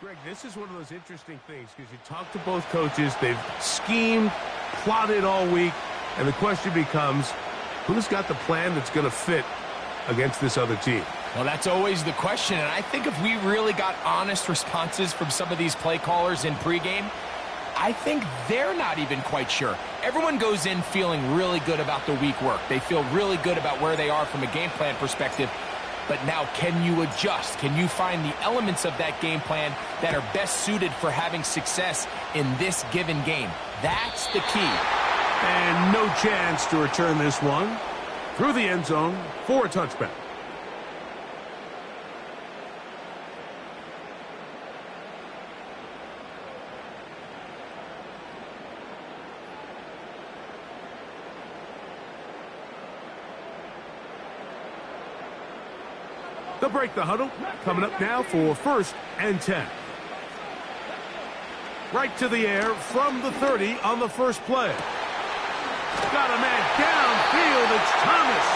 Greg, this is one of those interesting things because you talk to both coaches. They've schemed, plotted all week, and the question becomes, who's got the plan that's going to fit against this other team? Well, that's always the question, and I think if we really got honest responses from some of these play callers in pregame, I think they're not even quite sure. Everyone goes in feeling really good about the week work. They feel really good about where they are from a game plan perspective. But now, can you adjust? Can you find the elements of that game plan that are best suited for having success in this given game? That's the key. And no chance to return this one through the end zone for a touchback. They'll break the huddle. Coming up now for 1st and 10. Right to the air from the 30 on the first play. Got a man downfield. It's Thomas.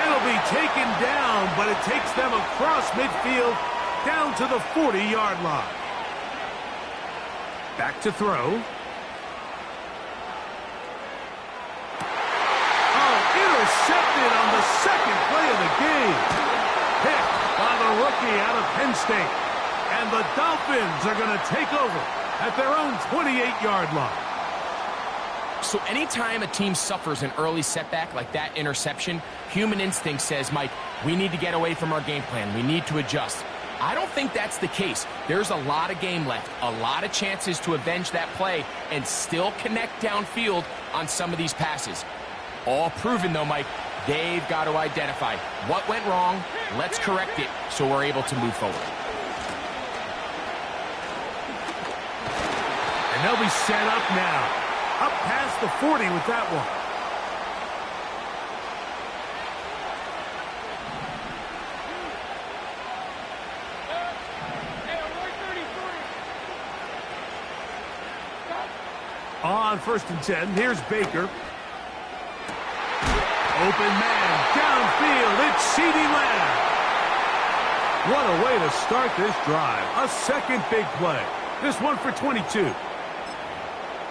It'll be taken down, but it takes them across midfield down to the 40-yard line. Back to throw. Oh, intercepted on the second play of the game. Picked by the rookie out of Penn State. And the Dolphins are going to take over at their own 28-yard line. So anytime a team suffers an early setback like that interception, human instinct says, Mike, we need to get away from our game plan. We need to adjust. I don't think that's the case. There's a lot of game left, a lot of chances to avenge that play and still connect downfield on some of these passes. All proven, though, Mike. They've got to identify what went wrong. Let's correct it so we're able to move forward. And they'll be set up now. Up past the 40 with that one. On 1st and 10, here's Baker. Open man, downfield, it's CeeDee Lamb. What a way to start this drive. A second big play. This one for 22.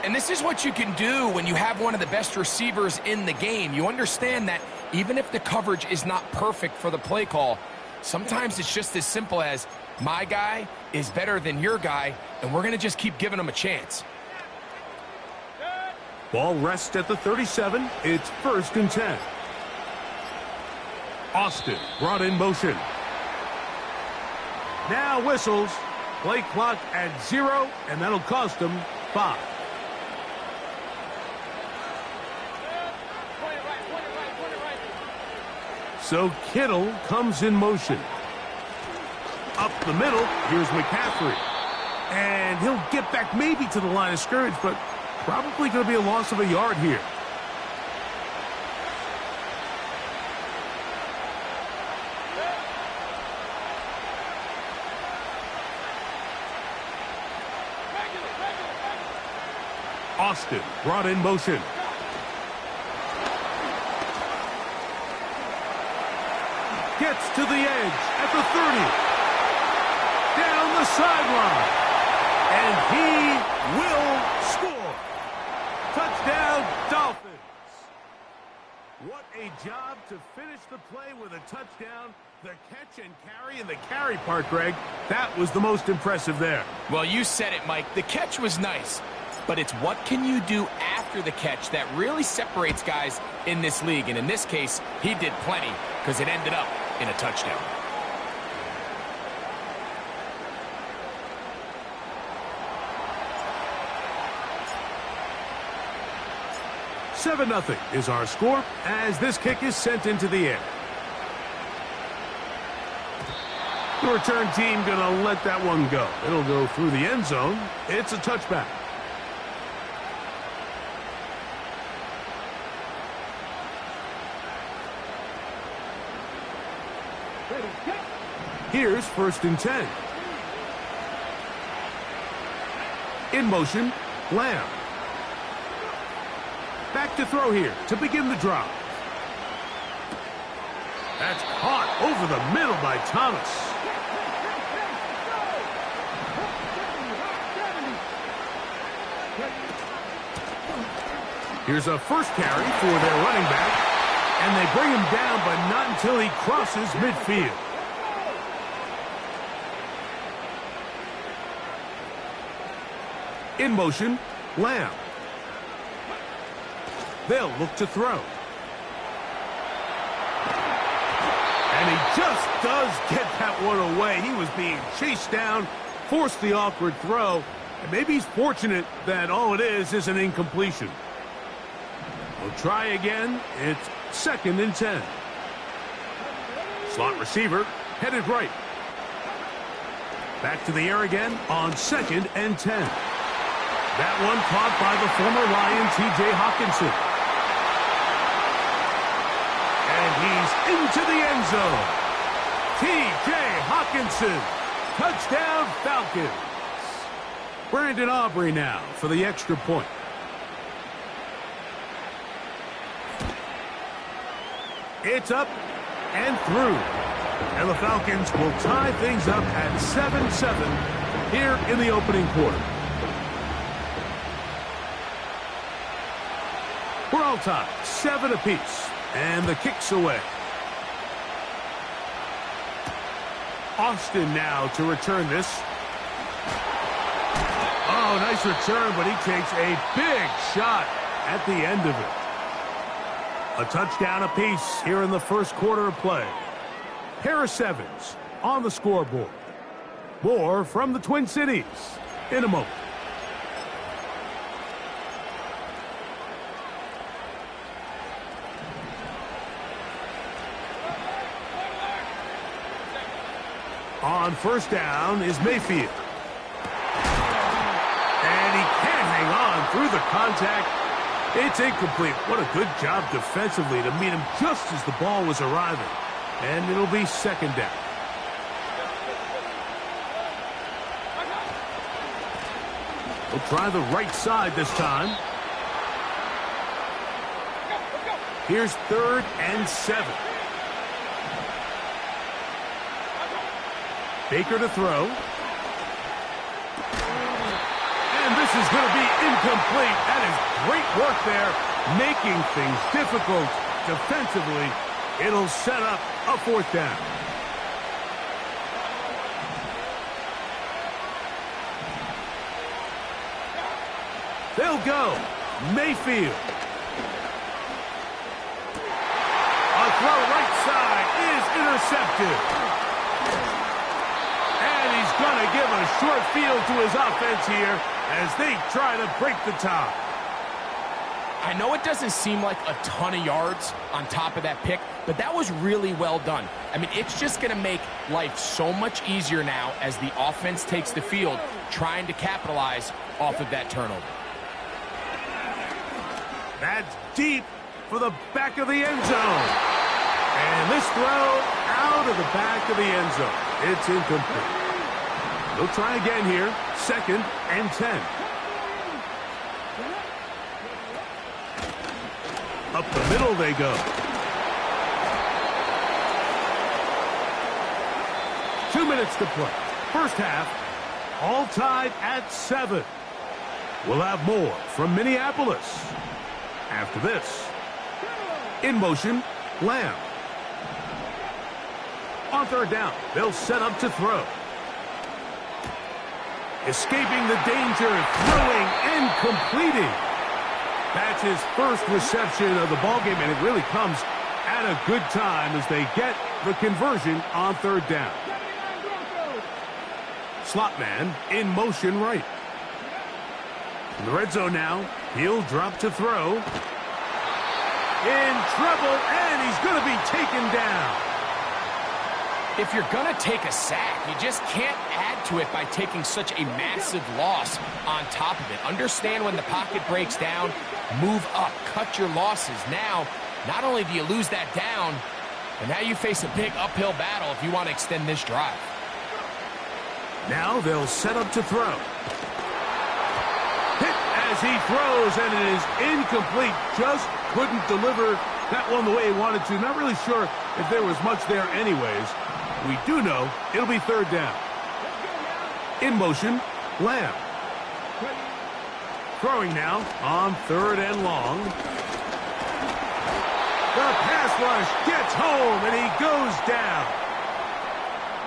And this is what you can do when you have one of the best receivers in the game. You understand that even if the coverage is not perfect for the play call, sometimes it's just as simple as, my guy is better than your guy, and we're going to just keep giving him a chance. Ball rests at the 37. It's 1st and 10. Austin brought in motion. Now whistles. Play clock at 0, and that'll cost them 5. So Kittle comes in motion. Up the middle, here's McCaffrey. And he'll get back maybe to the line of scrimmage, but probably going to be a loss of a yard here. Austin brought in motion. Gets to the edge at the 30. Down the sideline. And he will score. Touchdown, Dolphins. What a job to finish the play with a touchdown. The catch and carry and the carry part, Greg, that was the most impressive there. Well, you said it, Mike. The catch was nice. But it's what can you do after the catch that really separates guys in this league. And in this case, he did plenty because it ended up in a touchdown. Seven 0 is our score as this kick is sent into the air. The return team going to let that one go. It'll go through the end zone. It's a touchback. Here's 1st and 10. In motion, Lamb. Back to throw here to begin the drive. That's caught over the middle by Thomas. Here's a first carry for their running back, and they bring him down, but not until he crosses midfield. In motion, Lamb. They'll look to throw. And he just does get that one away. He was being chased down, forced the awkward throw, and maybe he's fortunate that all it is an incompletion. We'll try again. It's 2nd and 10. Slot receiver headed right. Back to the air again on 2nd and 10. That one caught by the former Lion, T.J. Hawkinson. And he's into the end zone. T.J. Hawkinson. Touchdown, Falcons. Brandon Aubrey now for the extra point. It's up and through. And the Falcons will tie things up at 7-7 here in the opening quarter. We're all tied, 7 apiece, and the kick's away. Austin now to return this. Oh, nice return, but he takes a big shot at the end of it. A touchdown apiece here in the first quarter of play. Harris Evans on the scoreboard. More from the Twin Cities in a moment. On first down is Mayfield. And he can't hang on through the contact. It's incomplete. What a good job defensively to meet him just as the ball was arriving. And it'll be 2nd down. We'll try the right side this time. Here's 3rd and 7. Baker to throw. And this is going to be incomplete. That is great work there, making things difficult defensively. It'll set up a 4th down. They'll go. Mayfield. A throw right side is intercepted. And he's going to give a short field to his offense here as they try to break the tie. I know it doesn't seem like a ton of yards on top of that pick, but that was really well done. I mean, it's just going to make life so much easier now as the offense takes the field, trying to capitalize off of that turnover. That's deep for the back of the end zone. And this throw out of the back of the end zone. It's incomplete. They'll try again here. 2nd and 10. Up the middle they go. 2 minutes to play. First half, all tied at 7. We'll have more from Minneapolis after this. In motion, Lamb. On 3rd down, they'll set up to throw. Escaping the danger, throwing and completing. That's his first reception of the ballgame, and it really comes at a good time as they get the conversion on 3rd down. Slot man in motion right. In the red zone now, he'll drop to throw. In trouble, and he's going to be taken down. If you're going to take a sack, you just can't add to it by taking such a massive loss on top of it. Understand when the pocket breaks down, move up, cut your losses. Now, not only do you lose that down, but now you face a big uphill battle if you want to extend this drive. Now they'll set up to throw. Hit as he throws, and it is incomplete. Just couldn't deliver that one the way he wanted to. Not really sure if there was much there anyways. We do know it'll be 3rd down. In motion, Lamb. Throwing now on 3rd and long. The pass rush gets home, and he goes down.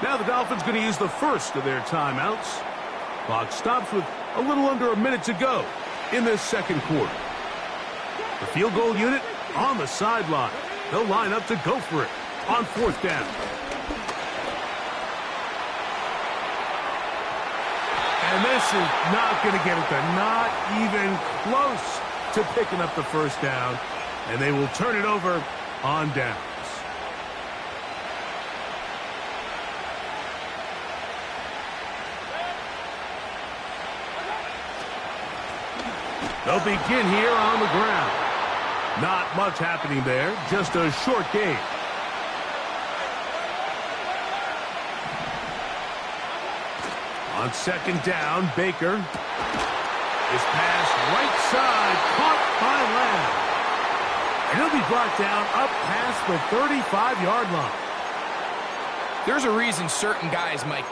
Now the Dolphins going to use the first of their timeouts. Clock stops with a little under a minute to go in this second quarter. The field goal unit on the sideline. They'll line up to go for it on 4th down. And this is not going to get it done. Not even close to picking up the first down. And they will turn it over on downs. They'll begin here on the ground. Not much happening there. Just a short game. On 2nd down, Baker. His pass right side, caught by Lamb. And he'll be brought down up past the 35-yard line. There's a reason certain guys might...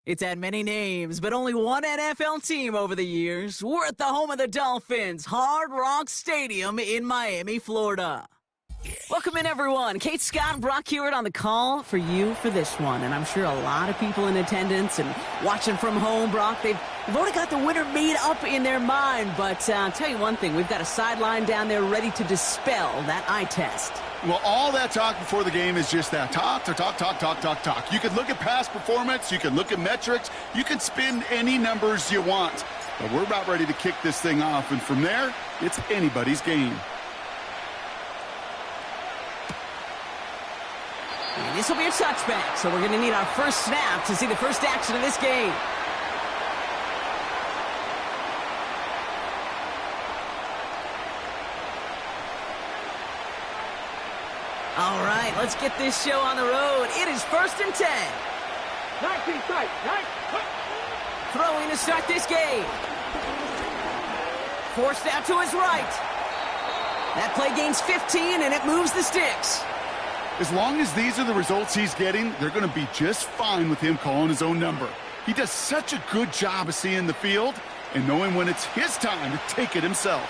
It's had many names, but only one NFL team over the years. We're at the home of the Dolphins, Hard Rock Stadium in Miami, Florida. Welcome in, everyone. Kate Scott and Brock Hewitt on the call for you for this one. And I'm sure a lot of people in attendance and watching from home, Brock, they've already got the winner made up in their mind. But I'll tell you one thing. We've got a sideline down there ready to dispel that eye test. Well, all that talk before the game is just that. Talk. You can look at past performance. You can look at metrics. You can spin any numbers you want. But we're about ready to kick this thing off. And from there, it's anybody's game. And this will be a touchback, so we're going to need our first snap to see the first action of this game. All right, let's get this show on the road. It is 1st and 10. 19 strike. Throwing to start this game. Forced out to his right. That play gains 15, and it moves the sticks. As long as these are the results he's getting, they're going to be just fine with him calling his own number. He does such a good job of seeing the field and knowing when it's his time to take it himself.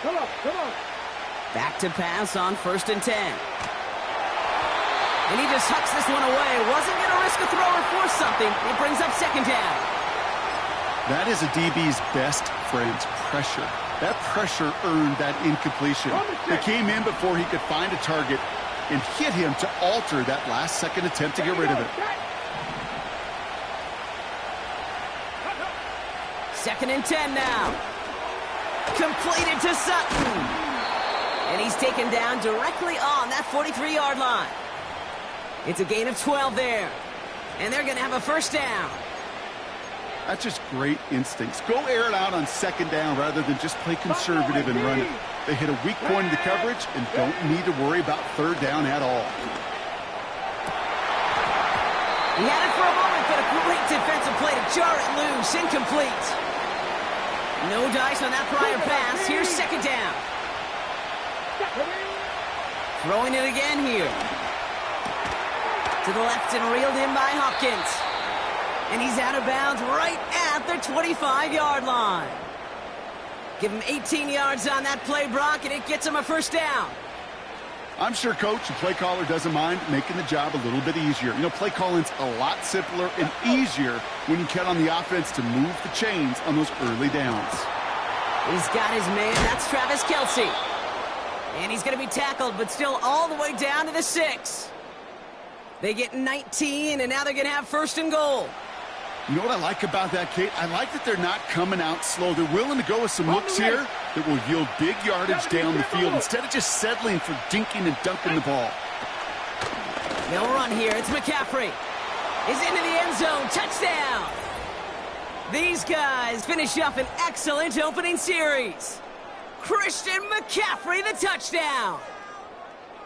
Come on. Back to pass on 1st and 10. And he just hucks this one away. Wasn't going to risk a throw or force something. It brings up 2nd down. That is a DB's best friend, pressure. That pressure earned that incompletion. They came in before he could find a target and hit him to alter that last-second attempt to get rid of it. 2nd and 10 now. Completed to Sutton. And he's taken down directly on that 43-yard line. It's a gain of 12 there. And they're going to have a first down. That's just great instincts. Go air it out on second down rather than just play conservative and run it. They hit a weak point in the coverage and don't need to worry about third down at all. He had it for a moment, but a great defensive play to jar it loose. Incomplete. No dice on that prior pass. Here's second down. Throwing it again here. To the left and reeled in by Hopkins. And he's out of bounds right at the 25-yard line. Give him 18 yards on that play, Brock, and it gets him a first down. I'm sure coach and play caller doesn't mind making the job a little bit easier. You know, play calling's a lot simpler and easier when you count on the offense to move the chains on those early downs. He's got his man. That's Travis Kelce. And he's going to be tackled, but still all the way down to the 6. They get 19, and now they're going to have first and goal. You know what I like about that, Kate? I like that they're not coming out slow. They're willing to go with some looks here that will yield big yardage down the field instead of just settling for dinking and dunking the ball. They'll run here. It's McCaffrey. He's into the end zone. Touchdown. These guys finish off an excellent opening series. Christian McCaffrey, the touchdown.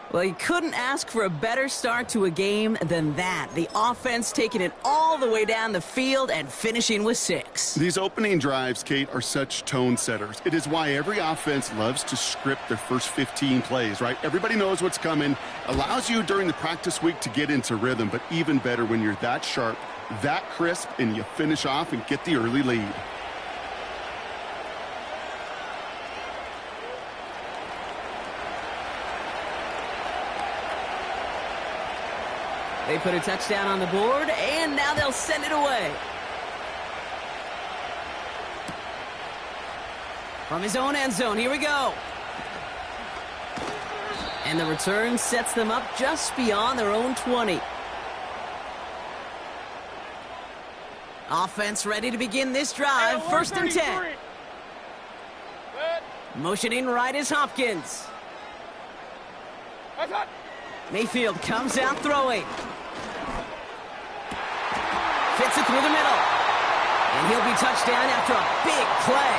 Well, you couldn't ask for a better start to a game than that. The offense taking it all the way down the field and finishing with 6. These opening drives, Kate, are such tone setters. It is why every offense loves to script their first 15 plays, right? Everybody knows what's coming. Allows you during the practice week to get into rhythm, but even better when you're that sharp, that crisp, and you finish off and get the early lead. They put a touchdown on the board, and now they'll send it away. From his own end zone, here we go. And the return sets them up just beyond their own 20. Offense ready to begin this drive. First and 10. Motioning right is Hopkins. Mayfield comes out throwing. Fits it through the middle. And he'll be touchdown after a big play.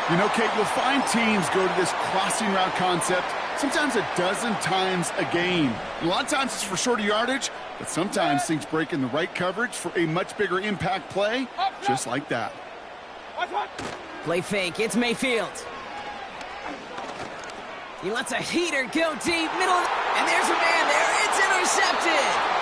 You know, Kate, you'll find teams go to this crossing route concept sometimes a dozen times a game. A lot of times it's for shorter yardage, but sometimes things break in the right coverage for a much bigger impact play, just like that. Play fake. It's Mayfield. He lets a heater go deep, middle, and there's a man there. It's intercepted.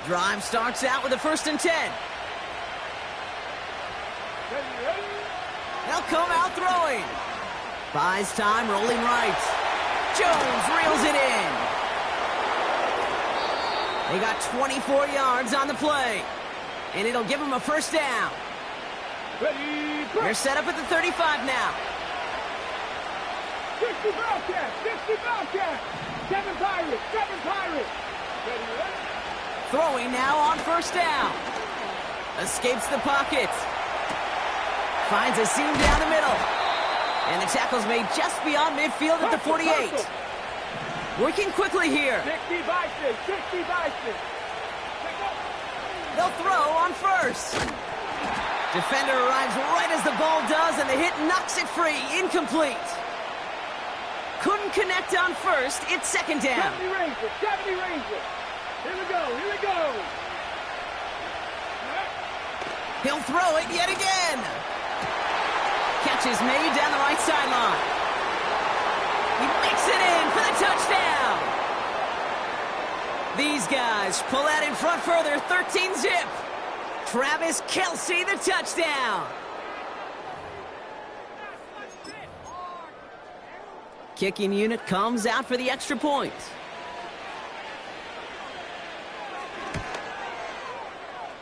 Drive starts out with a first and 10. They'll come out throwing. Buys time, rolling right. Jones reels it in. They got 24 yards on the play. And it'll give them a first down. They're set up at the 35 now. 60 Bobcats, 60 Bobcats. 7 Pirates, 7 Pirates. Throwing now on first down. Escapes the pocket. Finds a seam down the middle. And the tackle's made just beyond midfield at the 48. Working quickly here. 60 Bison, 60 Bison. They'll throw on first. Defender arrives right as the ball does, and the hit knocks it free. Incomplete. Couldn't connect on first. It's second down. 70 Rangers, 70 Rangers. Here we go, here we go. He'll throw it yet again. Catch is made down the right sideline. He makes it in for the touchdown. These guys pull out in front further, 13-zip. Travis Kelce, the touchdown. Kicking unit comes out for the extra point.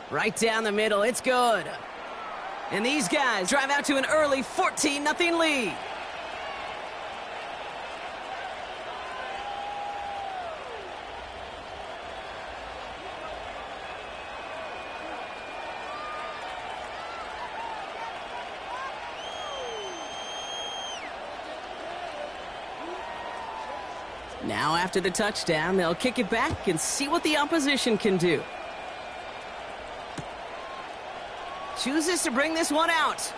Right down the middle, it's good. And these guys drive out to an early 14-0 lead. Now after the touchdown, they'll kick it back and see what the opposition can do. Chooses to bring this one out.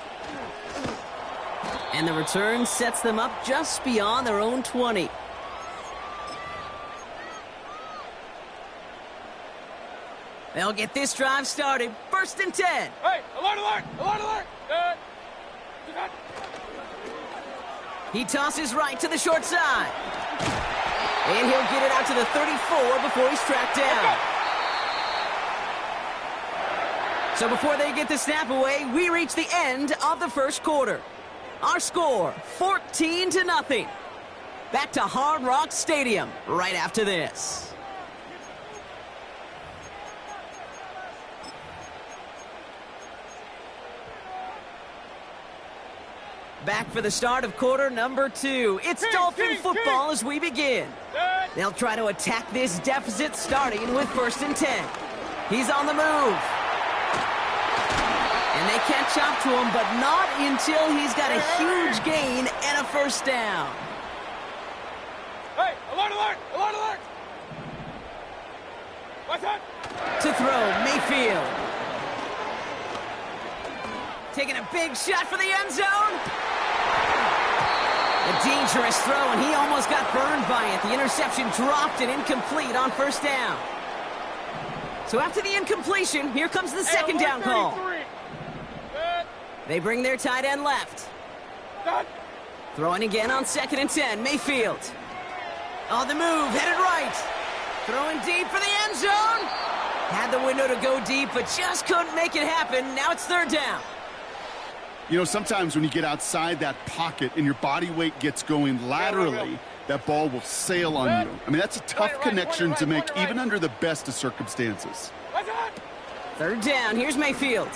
And the return sets them up just beyond their own 20. They'll get this drive started. 1st and 10. Hey, alert, alert, alert, alert. He tosses right to the short side. And he'll get it out to the 34 before he's tracked down. So before they get the snap away, we reach the end of the first quarter. Our score, 14-0. Back to Hard Rock Stadium right after this. Back for the start of quarter number 2. It's Dolphin football as we begin. They'll try to attack this deficit starting with 1st and 10. He's on the move. And they catch up to him, but not until he's got a huge gain and a 1st down. Hey, alert, alert, alert, alert. What's that? To throw, Mayfield. Taking a big shot for the end zone. A dangerous throw, and he almost got burned by it. The interception dropped and incomplete on 1st down. So after the incompletion, here comes the 2nd down call. They bring their tight end left. Throwing again on 2nd and 10, Mayfield. On the move, headed right. Throwing deep for the end zone. Had the window to go deep, but just couldn't make it happen. Now it's 3rd down. You know, sometimes when you get outside that pocket and your body weight gets going laterally, that ball will sail on you. I mean, that's a tough connection to make even under the best of circumstances. 3rd down, here's Mayfield.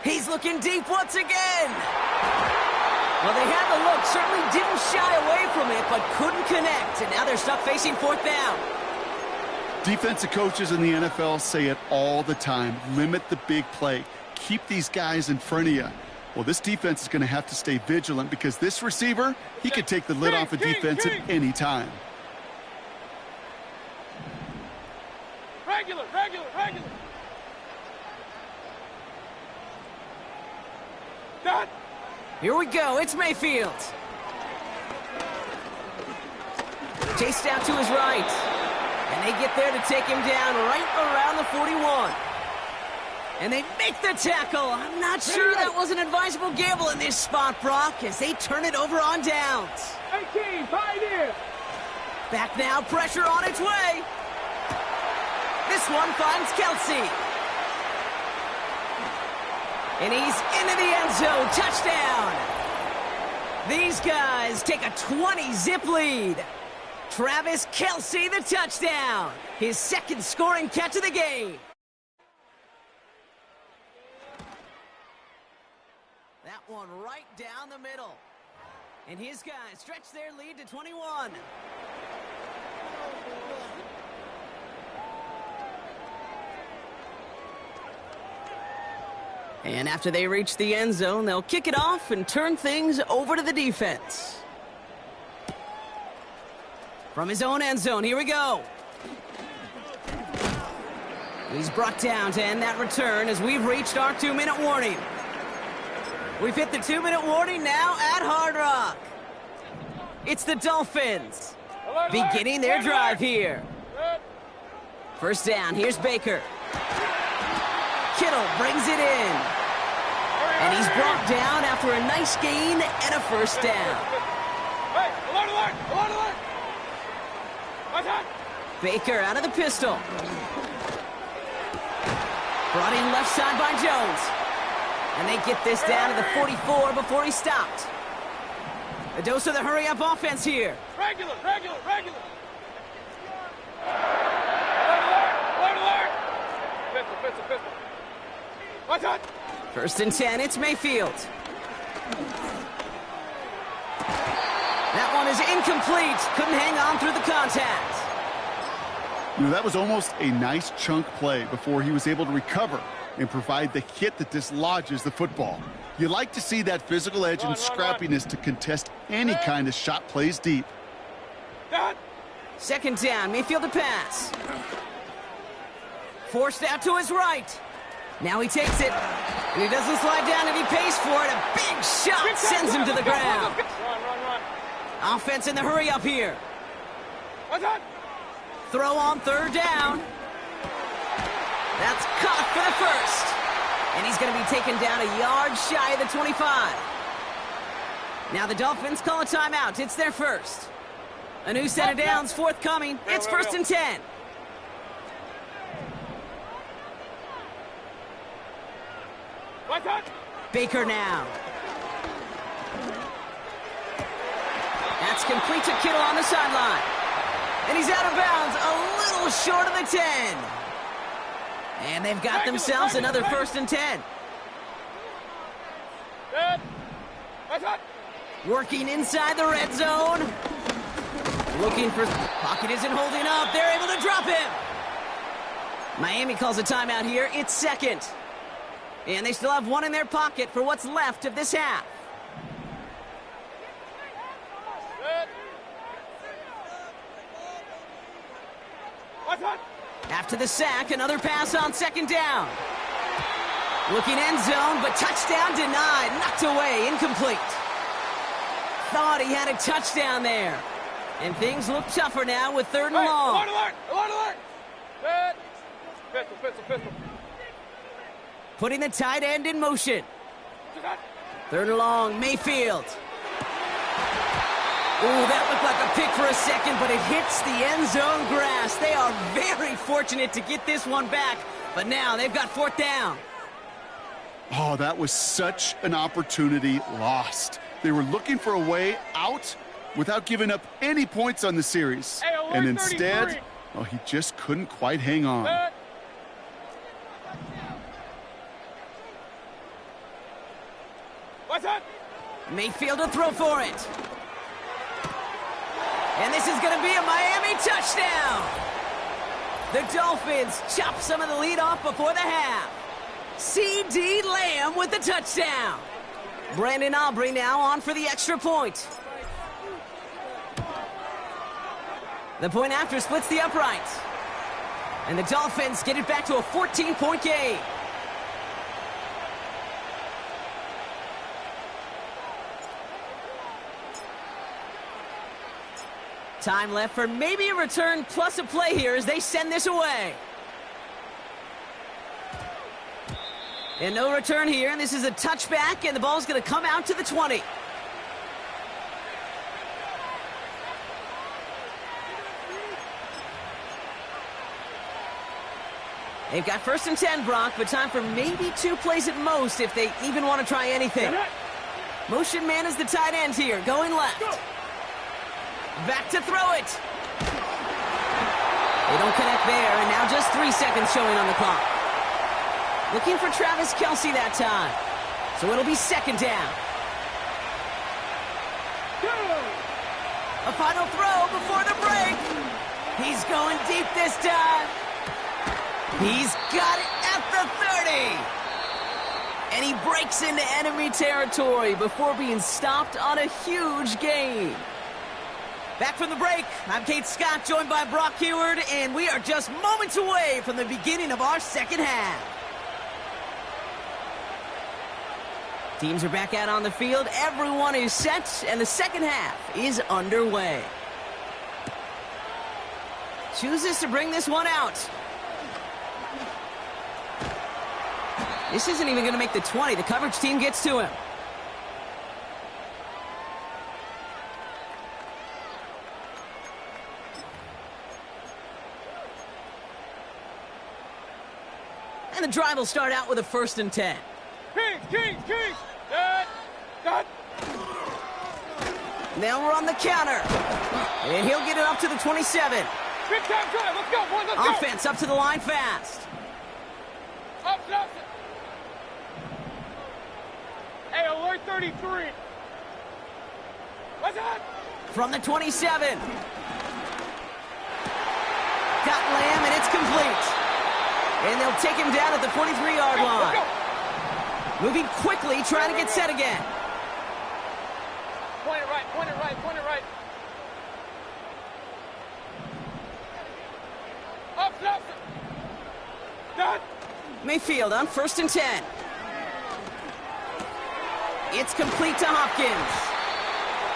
He's looking deep once again. Well, they had the look, certainly didn't shy away from it, but couldn't connect. And now they're stuck facing 4th down. Defensive coaches in the NFL say it all the time. Limit the big play. Keep these guys in front of you. Well, this defense is going to have to stay vigilant because this receiver, he could take the lid off a defense at any time. Regular, regular, regular. Done. Here we go. It's Mayfield. Chased out to his right. And they get there to take him down right around the 41. And they make the tackle. I'm not sure that was an advisable gamble in this spot, Brock, as they turn it over on downs. 18, Pioneer. Back now, pressure on its way. This one finds Kelsey. And he's into the end zone. Touchdown. These guys take a 20-zip lead. Travis Kelsey, the touchdown. His 2nd scoring catch of the game. That one right down the middle. And his guys stretch their lead to 21. And after they reach the end zone, they'll kick it off and turn things over to the defense. From his own end zone, here we go. He's brought down to end that return as we've reached our 2-minute warning. We've hit the 2-minute warning now at Hard Rock. It's the Dolphins beginning their drive here. 1st down, here's Baker. Kittle brings it in. And he's brought down after a nice gain and a 1st down. Hey, alert, alert, alert, alert. What's that? Baker out of the pistol. Brought in left side by Jones. And they get this down to the 44 before he stopped. A dose of the hurry-up offense here. Regular, regular, regular. Alert, alert, alert, alert. Pistol, pistol, pistol. Watch out. 1st and 10, it's Mayfield. That one is incomplete. Couldn't hang on through the contact. You know, that was almost a nice chunk play before he was able to recover and provide the hit that dislodges the football. You like to see that physical edge and scrappiness to contest any kind of shot plays deep. 2nd down, Mayfield to pass. Forced out to his right. Now he takes it, and he doesn't slide down, and he pays for it. A big shot sends him to the ground. Run. Offense in the hurry up here. Watch out. Throw on 3rd down. That's caught for the 1st. And he's going to be taken down a yard shy of the 25. Now the Dolphins call a timeout. It's their 1st. A new set of downs forthcoming. It's 1st and 10. Watch out. Baker now. That's complete to Kittle on the sideline. And he's out of bounds, a little short of the 10. And they've got themselves another 1st and 10. Watch out. Working inside the red zone. Looking for... Pocket isn't holding up. They're able to drop him. Miami calls a timeout here. It's 2nd. And they still have one in their pocket for what's left of this half. Watch out. After the sack, another pass on 2nd down. Looking end zone, but touchdown denied. Knocked away, incomplete. Thought he had a touchdown there. And things look tougher now with 3rd and long. Alert, alert, alert, alert. Pistol. Putting the tight end in motion. 3rd and long, Mayfield. Ooh, that looked like a pick for a second, but it hits the end zone grass. They are very fortunate to get this one back, but now they've got 4th down. Oh, that was such an opportunity lost. They were looking for a way out without giving up any points on the series. Hey, and instead, oh, he just couldn't quite hang on. What's up? Mayfield to throw for it. And this is going to be a Miami touchdown. The Dolphins chop some of the lead off before the half. C.D. Lamb with the touchdown. Brandon Aubrey now on for the extra point. The point after splits the uprights. And the Dolphins get it back to a 14-point game. Time left for maybe a return plus a play here as they send this away. And no return here, and this is a touchback, and the ball's going to come out to the 20. They've got 1st and 10, Brock, but time for maybe 2 plays at most if they even want to try anything. Motion man is the tight end here, going left. Back to throw it. They don't connect there, and now just 3 seconds showing on the clock. Looking for Travis Kelce that time. So it'll be 2nd down. A final throw before the break. He's going deep this time. He's got it at the 30. And he breaks into enemy territory before being stopped on a huge gain. Back from the break, I'm Kate Scott, joined by Brock Heward, and we are just moments away from the beginning of our second half. Teams are back out on the field, everyone is set, and the second half is underway. Chooses to bring this one out. This isn't even going to make the 20. The coverage team gets to him. And the drive will start out with a 1st and 10. Kings. Done. Now we're on the counter. And he'll get it up to the 27. Big time drive. Let's go, boys. Let's Offense up to the line fast. go. Up. 33. What's that? From the 27. Got Lamb, and it's complete. And they'll take him down at the 43-yard line. Moving quickly, trying to get set again. Point it right, point it right, point it right. Up, up. Done. Mayfield on 1st and 10. It's complete to Hopkins.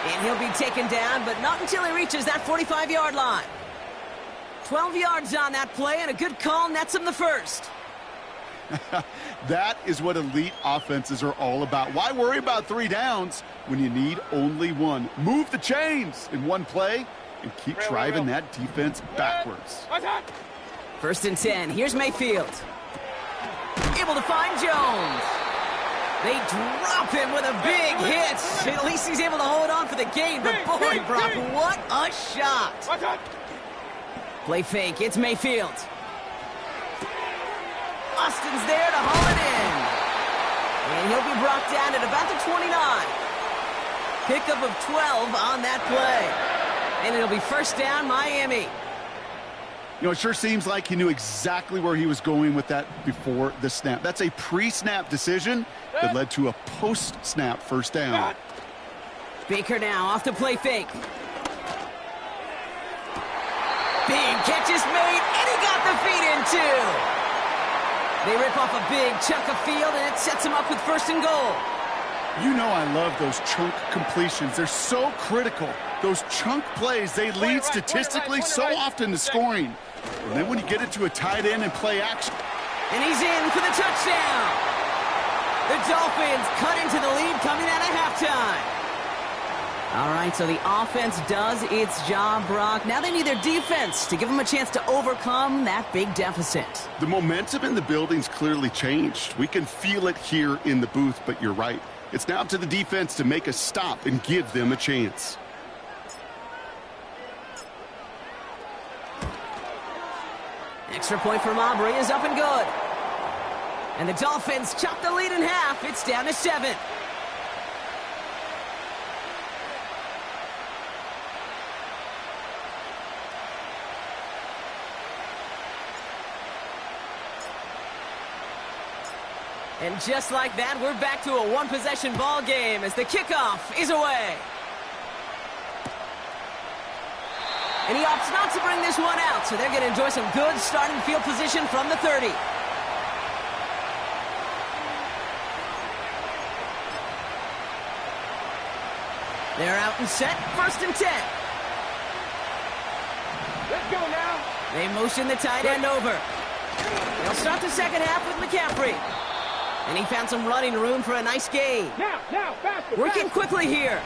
And he'll be taken down, but not until he reaches that 45-yard line. 12 yards on that play, and a good call nets him the first. That is what elite offenses are all about. Why worry about 3 downs when you need only 1? Move the chains in one play and keep driving that defense backwards. 1st and 10. Here's Mayfield. Able to find Jones. They drop him with a big hit. At least he's able to hold on for the gain. But boy, Brock, what a shot. Play fake. It's Mayfield. Austin's there to haul it in. And he'll be brought down at about the 29. Pickup of 12 on that play. And it'll be 1st down, Miami. You know, it sure seems like he knew exactly where he was going with that before the snap. That's a pre-snap decision that led to a post-snap 1st down. Baker now off the play fake. Big catch is made, and he got the feet in too. They rip off a big chunk of field, and it sets him up with 1st and goal. You know I love those chunk completions. They're so critical. Those chunk plays, they lead statistically so often to scoring. And then when you get it to a tight end and play action. And he's in for the touchdown. The Dolphins cut into the lead coming out of halftime. All right, so the offense does its job, Brock. Now they need their defense to give them a chance to overcome that big deficit. The momentum in the building's clearly changed. We can feel it here in the booth, but you're right. It's now up to the defense to make a stop and give them a chance. Extra point from Aubrey is up and good. And the Dolphins chop the lead in half. It's down to 7. And just like that, we're back to a one-possession ball game as the kickoff is away. And he opts not to bring this one out, so they're going to enjoy some good starting field position from the 30. They're out and set, 1st and 10. Let's go now. They motion the tight end over. They'll start the second half with McCaffrey. And he found some running room for a nice gain. Now, faster. Working quickly here.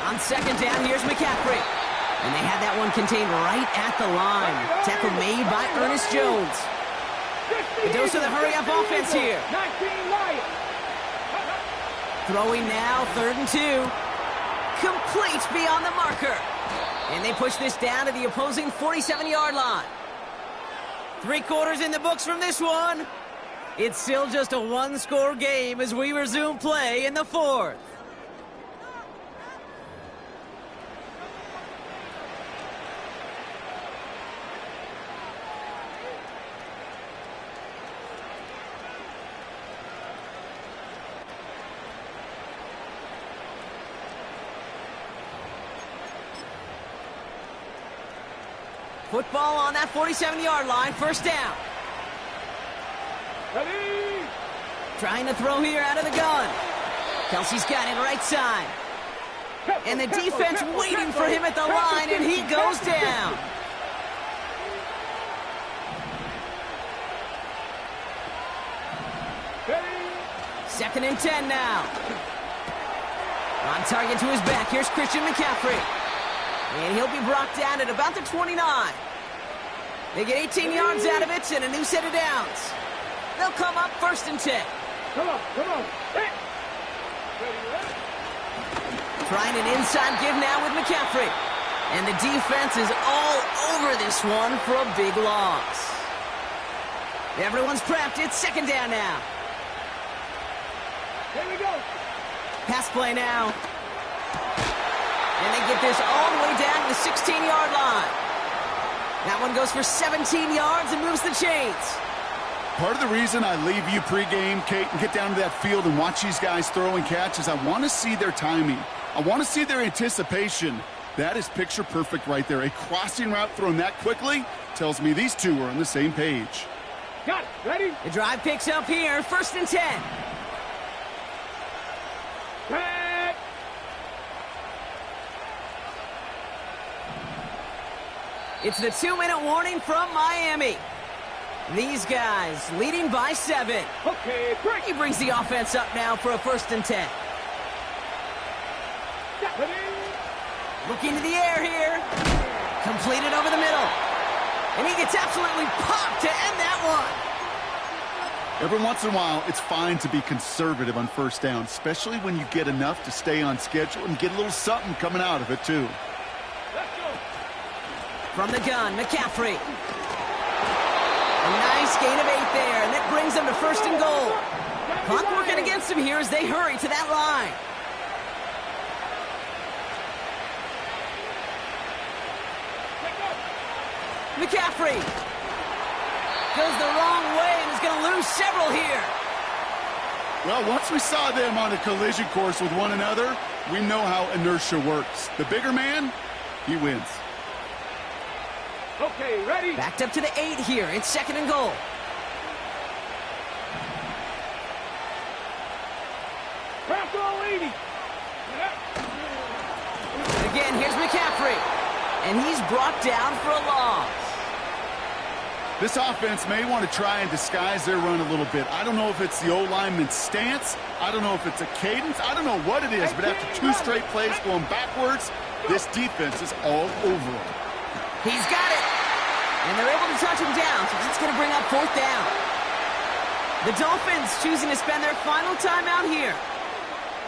On 2nd down, here's McCaffrey. And they had that one contained right at the line. Tackle made by Ernest Jones. A dose of the hurry-up offense here. 19 Lions. Throwing now, 3rd and 2. Complete beyond the marker. And they push this down to the opposing 47-yard line. 3 quarters in the books from this one. It's still just a one-score game as we resume play in the 4th. Football on that 47-yard line, 1st down. Ready? Trying to throw here out of the gun. Kelsey's got it right side. And the defense waiting for him at the line, and he goes down. Ready? 2nd and 10 now. On target to his back, here's Christian McCaffrey. And he'll be brought down at about the 29. They get 18 yards out of it and a new set of downs. They'll come up 1st and 10. Come on. Hey. Trying an inside give now with McCaffrey. And the defense is all over this one for a big loss. Everyone's prepped. It's second down now. Here we go. Pass play now. And they get this all the way down to the 16-yard line. That one goes for 17 yards and moves the chains. Part of the reason I leave you pregame, Kate, and get down to that field and watch these guys throw and catch is I want to see their timing. I want to see their anticipation. That is picture perfect right there. A crossing route thrown that quickly tells me these two are on the same page. Got it. Ready? The drive picks up here. 1st and 10. Back. It's the 2-minute warning from Miami. These guys leading by 7. Okay, break. He brings the offense up now for a 1st and 10. Ready? Looking to the air here. Completed over the middle. And he gets absolutely popped to end that one. Every once in a while, it's fine to be conservative on 1st down, especially when you get enough to stay on schedule and get a little something coming out of it, too. Let's go. From the gun, McCaffrey. A nice gain of 8 there, and that brings them to 1st and goal. Clock working against them here as they hurry to that line. McCaffrey goes the wrong way and is going to lose several here. Well, once we saw them on a collision course with one another, we know how inertia works. The bigger man, he wins. Okay, ready? Backed up to the 8 here. It's 2nd and goal. Pass all 80. Again, here's McCaffrey. And he's brought down for a loss. This offense may want to try and disguise their run a little bit. I don't know if it's the O-lineman's stance. I don't know if it's a cadence. I don't know what it is, but after 2 straight plays going backwards, this defense is all over him. He's got it. And they're able to touch him down, so that's going to bring up 4th down. The Dolphins choosing to spend their final timeout here.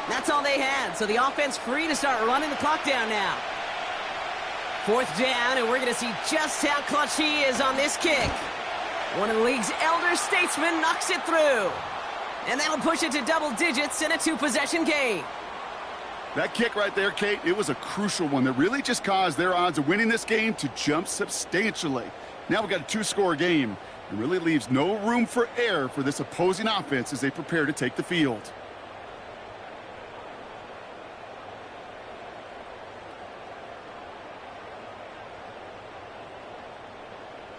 That's all they had, so the offense free to start running the clock down now. 4th down, and we're going to see just how clutch he is on this kick. One of the league's elder statesmen knocks it through. And that'll push it to double digits in a 2-possession game. That kick right there, Kate, it was a crucial one that really just caused their odds of winning this game to jump substantially. Now we've got a 2-score game. It really leaves no room for error for this opposing offense as they prepare to take the field.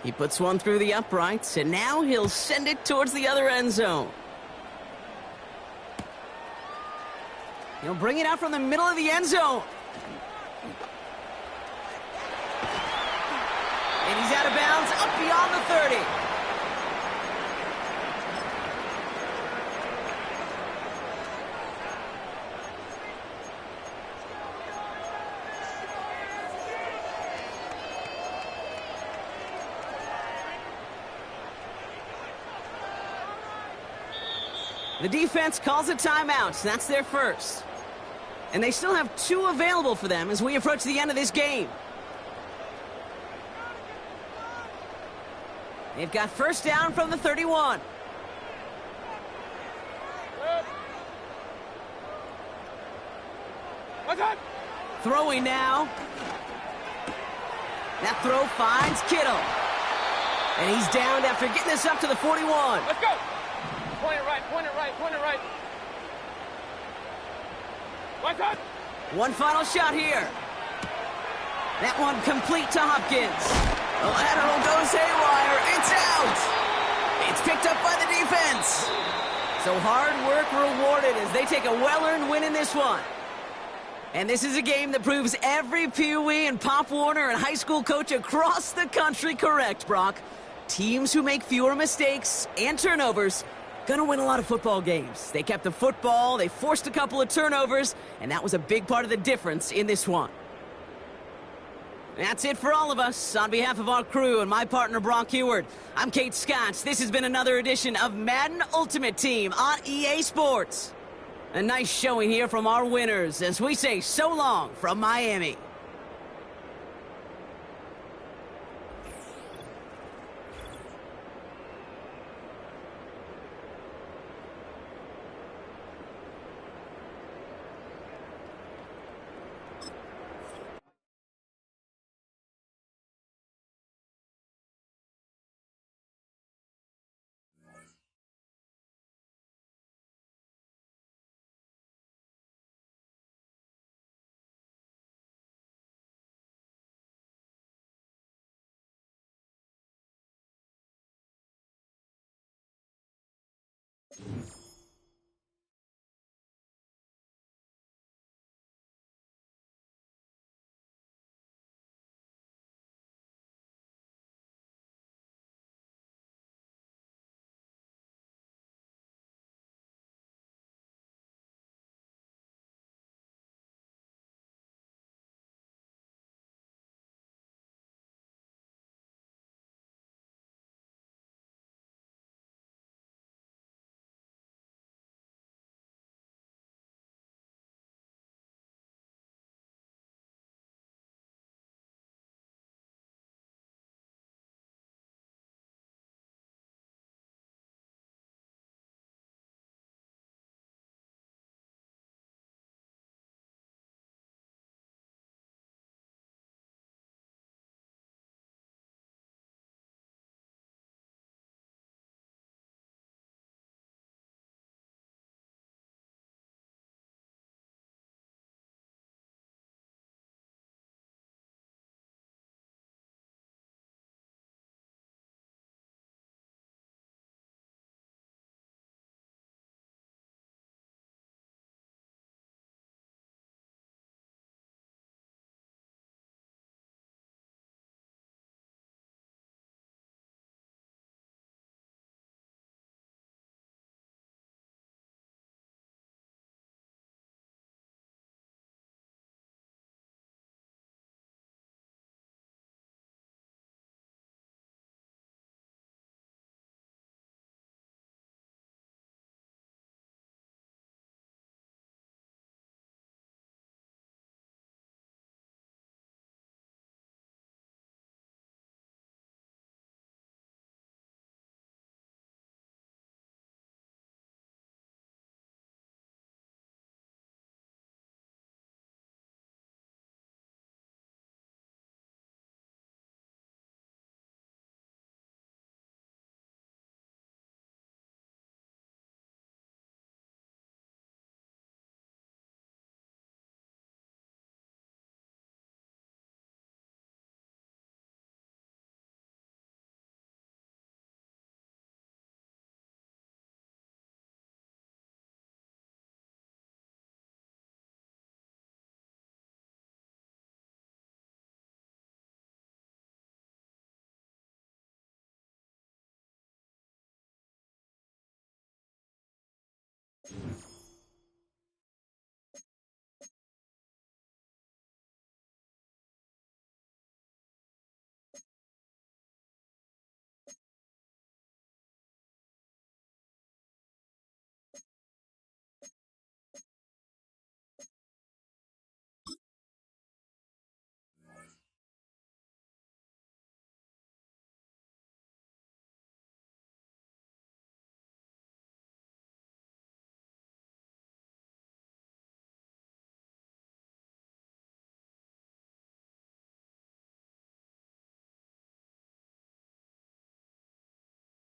He puts one through the uprights, and now he'll send it towards the other end zone. He'll bring it out from the middle of the end zone. And he's out of bounds up beyond the 30. The defense calls a timeout. That's their first. And they still have 2 available for them as we approach the end of this game. They've got 1st down from the 31. What's up? Throwing now. That throw finds Kittle. And he's downed after getting this up to the 41. Let's go. Point it right, point it right, point it right. What's up? One final shot here. That one complete to Hopkins. The lateral goes haywire. It's out. It's picked up by the defense. So hard work rewarded as they take a well-earned win in this one. And this is a game that proves every Pee Wee and Pop Warner and high school coach across the country correct, Brock. Teams who make fewer mistakes and turnovers gonna win a lot of football games. They kept the football, they forced a couple of turnovers, and that was a big part of the difference in this one. That's it for all of us. On behalf of our crew and my partner, Brock Heward, I'm Kate Scott. This has been another edition of Madden Ultimate Team on EA Sports. A nice showing here from our winners as we say so long from Miami.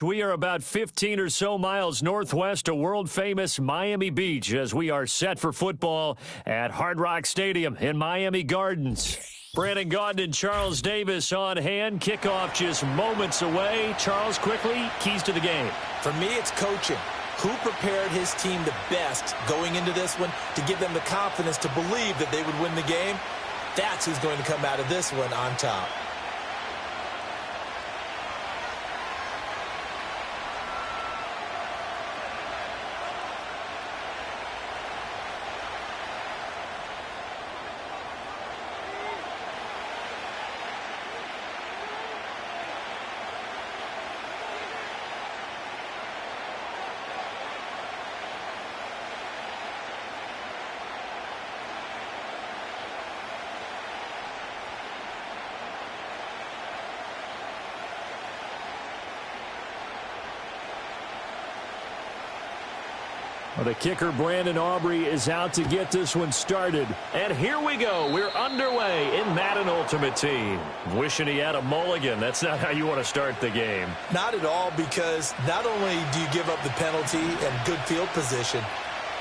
We are about 15 or so miles northwest of world-famous Miami Beach as we are set for football at Hard Rock Stadium in Miami Gardens. Brandon Gaudin and Charles Davis on hand. Kickoff just moments away. Charles, quickly, keys to the game. For me, it's coaching. Who prepared his team the best going into this one to give them the confidence to believe that they would win the game? That's who's going to come out of this one on top. Well, the kicker, Brandon Aubrey, is out to get this one started. And here we go. We're underway in Madden Ultimate Team. Wishing he had a mulligan. That's not how you want to start the game. Not at all, because not only do you give up the penalty and good field position,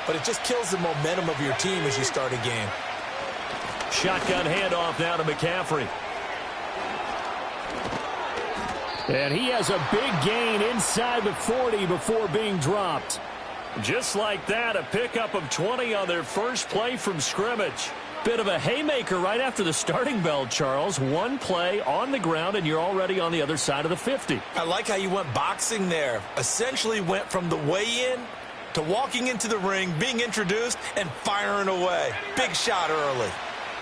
but it just kills the momentum of your team as you start a game. Shotgun handoff now to McCaffrey. And he has a big gain inside the 40 before being dropped. Just like that, a pickup of 20 on their first play from scrimmage. Bit of a haymaker right after the starting bell, Charles. One play on the ground, and you're already on the other side of the 50. I like how you went boxing there. Essentially went from the weigh-in to walking into the ring, being introduced, and firing away. Big shot early.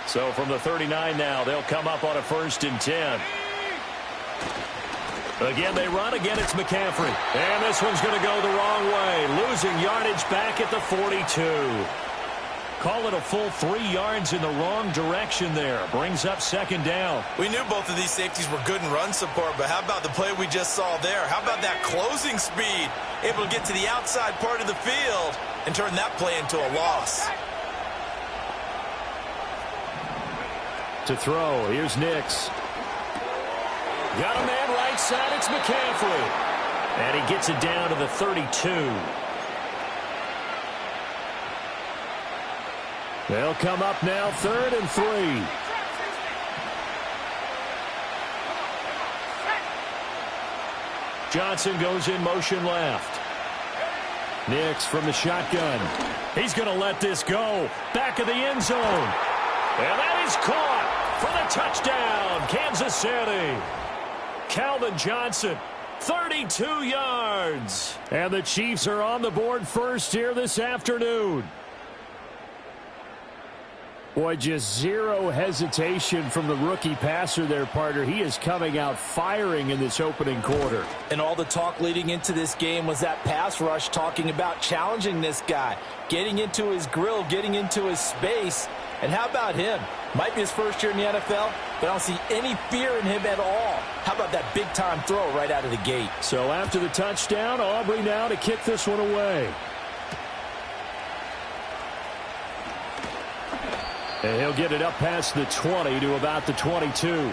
So from the 39 now, they'll come up on a 1st and 10. Again, they run. Again, it's McCaffrey. And this one's going to go the wrong way. Losing yardage back at the 42. Call it a full 3 yards in the wrong direction there. Brings up 2nd down. We knew both of these safeties were good in run support, but how about the play we just saw there? How about that closing speed? Able to get to the outside part of the field and turn that play into a loss. To throw, here's Nix. Got a man right side, it's McCaffrey. And he gets it down to the 32. They'll come up now 3rd and 3. Johnson goes in motion left. Nix from the shotgun. He's going to let this go. Back of the end zone. And that is caught for the touchdown, Kansas City. Calvin Johnson, 32 yards. And the Chiefs are on the board first here this afternoon. Boy, just zero hesitation from the rookie passer there, partner. He is coming out firing in this opening quarter. And all the talk leading into this game was that pass rush, talking about challenging this guy, getting into his grill, getting into his space. And how about him? Might be his first year in the NFL, but I don't see any fear in him at all. How about that big-time throw right out of the gate? So after the touchdown, Aubrey now to kick this one away. And he'll get it up past the 20 to about the 22.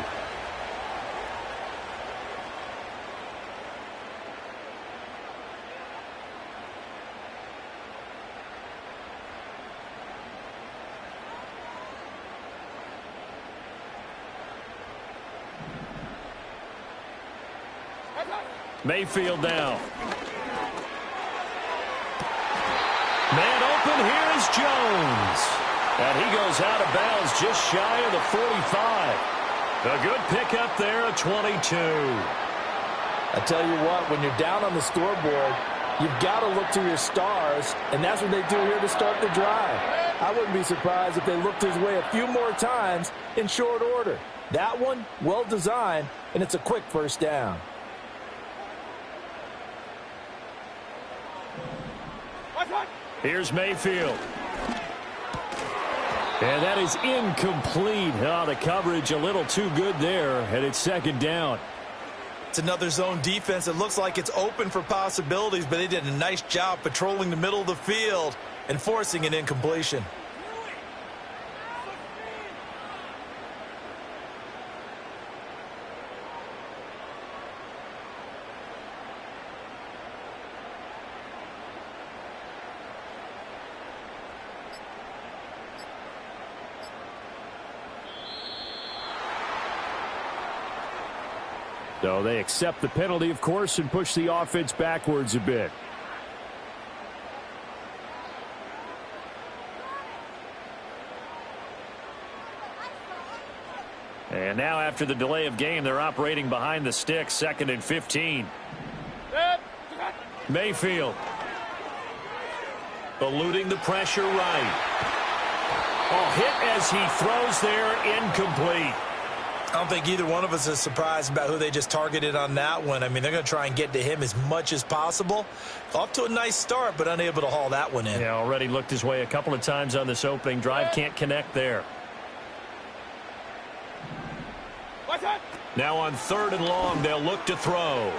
Mayfield now. Man open, here is Jones. And he goes out of bounds just shy of the 45. A good pickup there, a 22. I tell you what, when you're down on the scoreboard, you've got to look to your stars, and that's what they do here to start the drive. I wouldn't be surprised if they looked his way a few more times in short order. That one, well designed, and it's a quick 1st down. Here's Mayfield. And that is incomplete. Oh, the coverage a little too good there, and it's 2nd down. It's another zone defense. It looks like it's open for possibilities, but they did a nice job patrolling the middle of the field and forcing an incompletion. So they accept the penalty, of course, and push the offense backwards a bit. And now after the delay of game, they're operating behind the sticks, 2nd and 15. Mayfield. Eluding the pressure right. Oh, hit as he throws there, incomplete. I don't think either one of us is surprised about who they just targeted on that one. I mean, they're going to try and get to him as much as possible. Off to a nice start, but unable to haul that one in. Yeah, already looked his way a couple of times on this opening drive. Can't connect there. Now on 3rd and long, they'll look to throw.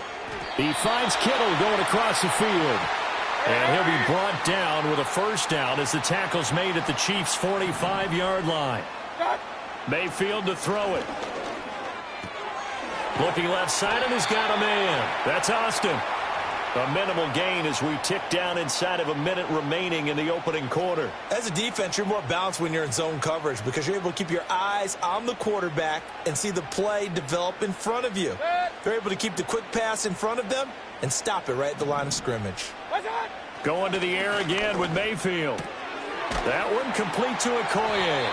He finds Kittle going across the field. And he'll be brought down with a 1st down as the tackle's made at the Chiefs' 45-yard line. Mayfield to throw it. Looking left side, and he's got a man. That's Austin. A minimal gain as we tick down inside of a minute remaining in the opening quarter. As a defense, you're more balanced when you're in zone coverage because you're able to keep your eyes on the quarterback and see the play develop in front of you. They're able to keep the quick pass in front of them and stop it right at the line of scrimmage. Going to the air again with Mayfield. That one complete to Okoye.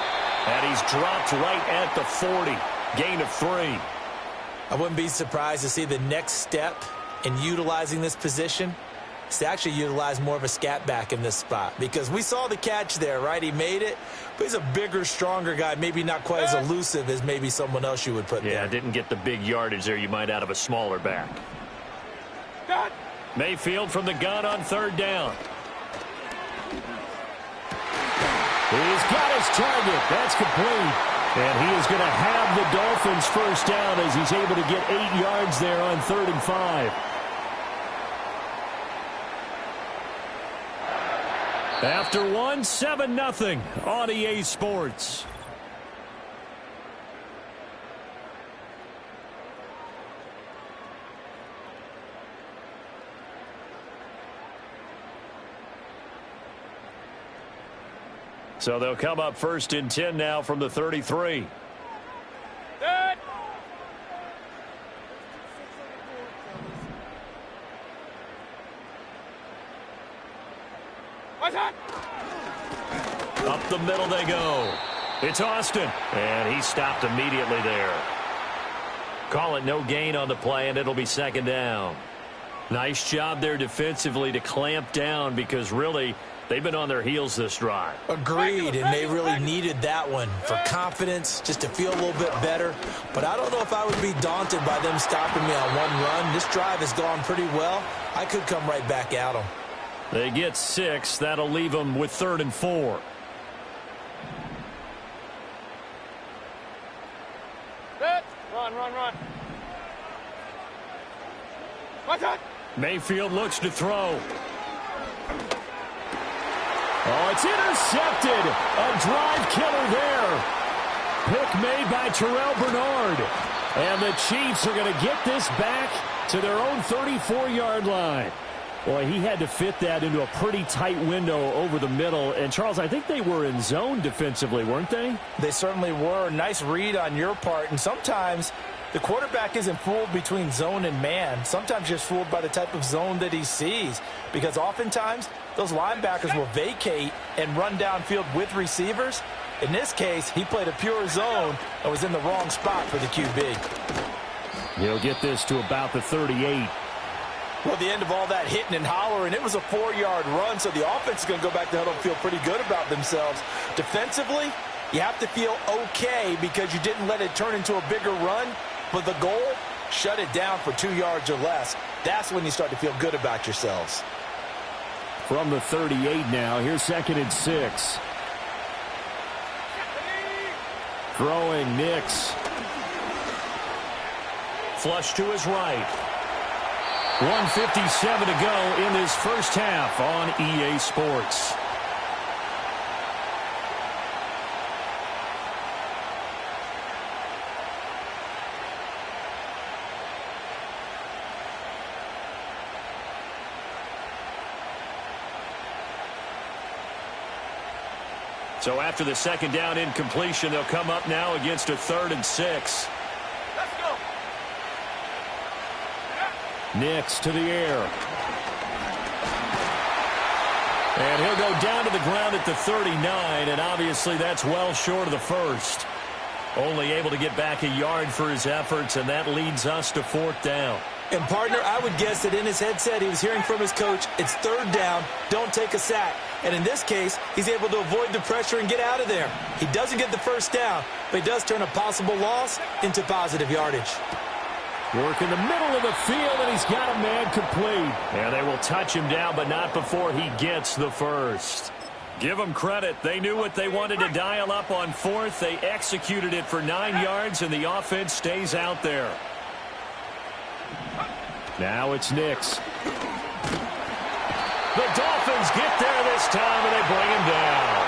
And he's dropped right at the 40. Gain of 3. I wouldn't be surprised to see the next step in utilizing this position is to actually utilize more of a scat back in this spot. Because we saw the catch there, right? He made it, but he's a bigger, stronger guy, maybe not quite as elusive as maybe someone else you would put there. Yeah, didn't get the big yardage there you might out of a smaller back. Mayfield from the gun on 3rd down. He's got his target. That's complete. And he is going to have the Dolphins first down as he's able to get 8 yards there on 3rd and 5. After 1, 7-0 on EA Sports. So they'll come up 1st and 10 now from the 33. Up the middle they go. It's Austin. And he stopped immediately there. Call it no gain on the play, and it'll be 2nd down. Nice job there defensively to clamp down because really they've been on their heels this drive. Agreed, and they really needed that one for confidence, just to feel a little bit better. But I don't know if I would be daunted by them stopping me on one run. This drive has gone pretty well. I could come right back at them. They get 6. That'll leave them with 3rd and 4. Run. Mayfield looks to throw. Oh, it's intercepted. A drive killer there. Pick made by Terrell Bernard. And the Chiefs are going to get this back to their own 34-yard line. Boy, he had to fit that into a pretty tight window over the middle. And, Charles, I think they were in zone defensively, weren't they? They certainly were. Nice read on your part. And sometimes the quarterback isn't fooled between zone and man. Sometimes just fooled by the type of zone that he sees. Because oftentimes those linebackers will vacate and run downfield with receivers. In this case, he played a pure zone and was in the wrong spot for the QB. He'll get this to about the 38. Well, the end of all that hitting and hollering, it was a 4-yard run, so the offense is going to go back to huddle and feel pretty good about themselves. Defensively, you have to feel okay because you didn't let it turn into a bigger run, but the goal, shut it down for 2 yards or less. That's when you start to feel good about yourselves. From the 38 now, here's 2nd and 6. Throwing Nix. Flush to his right. 1:57 to go in this first half on EA Sports. So after the 2nd down incompletion, they'll come up now against a 3rd and 6. Nix to the air. And he'll go down to the ground at the 39, and obviously that's well short of the first. Only able to get back a yard for his efforts, and that leads us to 4th down. And, partner, I would guess that in his headset he was hearing from his coach, it's 3rd down, don't take a sack. And in this case, he's able to avoid the pressure and get out of there. He doesn't get the first down, but he does turn a possible loss into positive yardage. Work in the middle of the field, and he's got a man complete. And they will touch him down, but not before he gets the first. Give them credit. They knew what they wanted to dial up on 4th. They executed it for 9 yards, and the offense stays out there. Now it's Nix. The Dolphins get there this time, and they bring him down.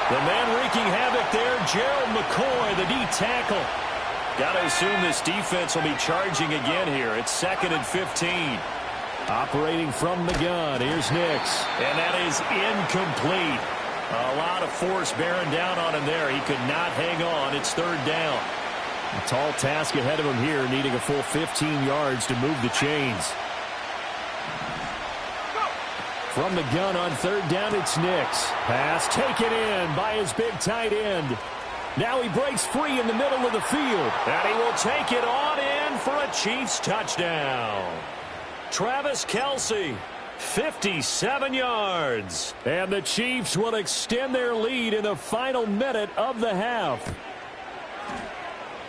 The man wreaking havoc there, Gerald McCoy, the D tackle. Got to assume this defense will be charging again here. It's 2nd and 15. Operating from the gun. Here's Nix. And that is incomplete. A lot of force bearing down on him there. He could not hang on. It's 3rd down. A tall task ahead of him here, needing a full 15 yards to move the chains. From the gun on third down, it's Nix. Pass taken in by his big tight end. Now he breaks free in the middle of the field. And he will take it on in for a Chiefs touchdown. Travis Kelce, 57 yards. And the Chiefs will extend their lead in the final minute of the half.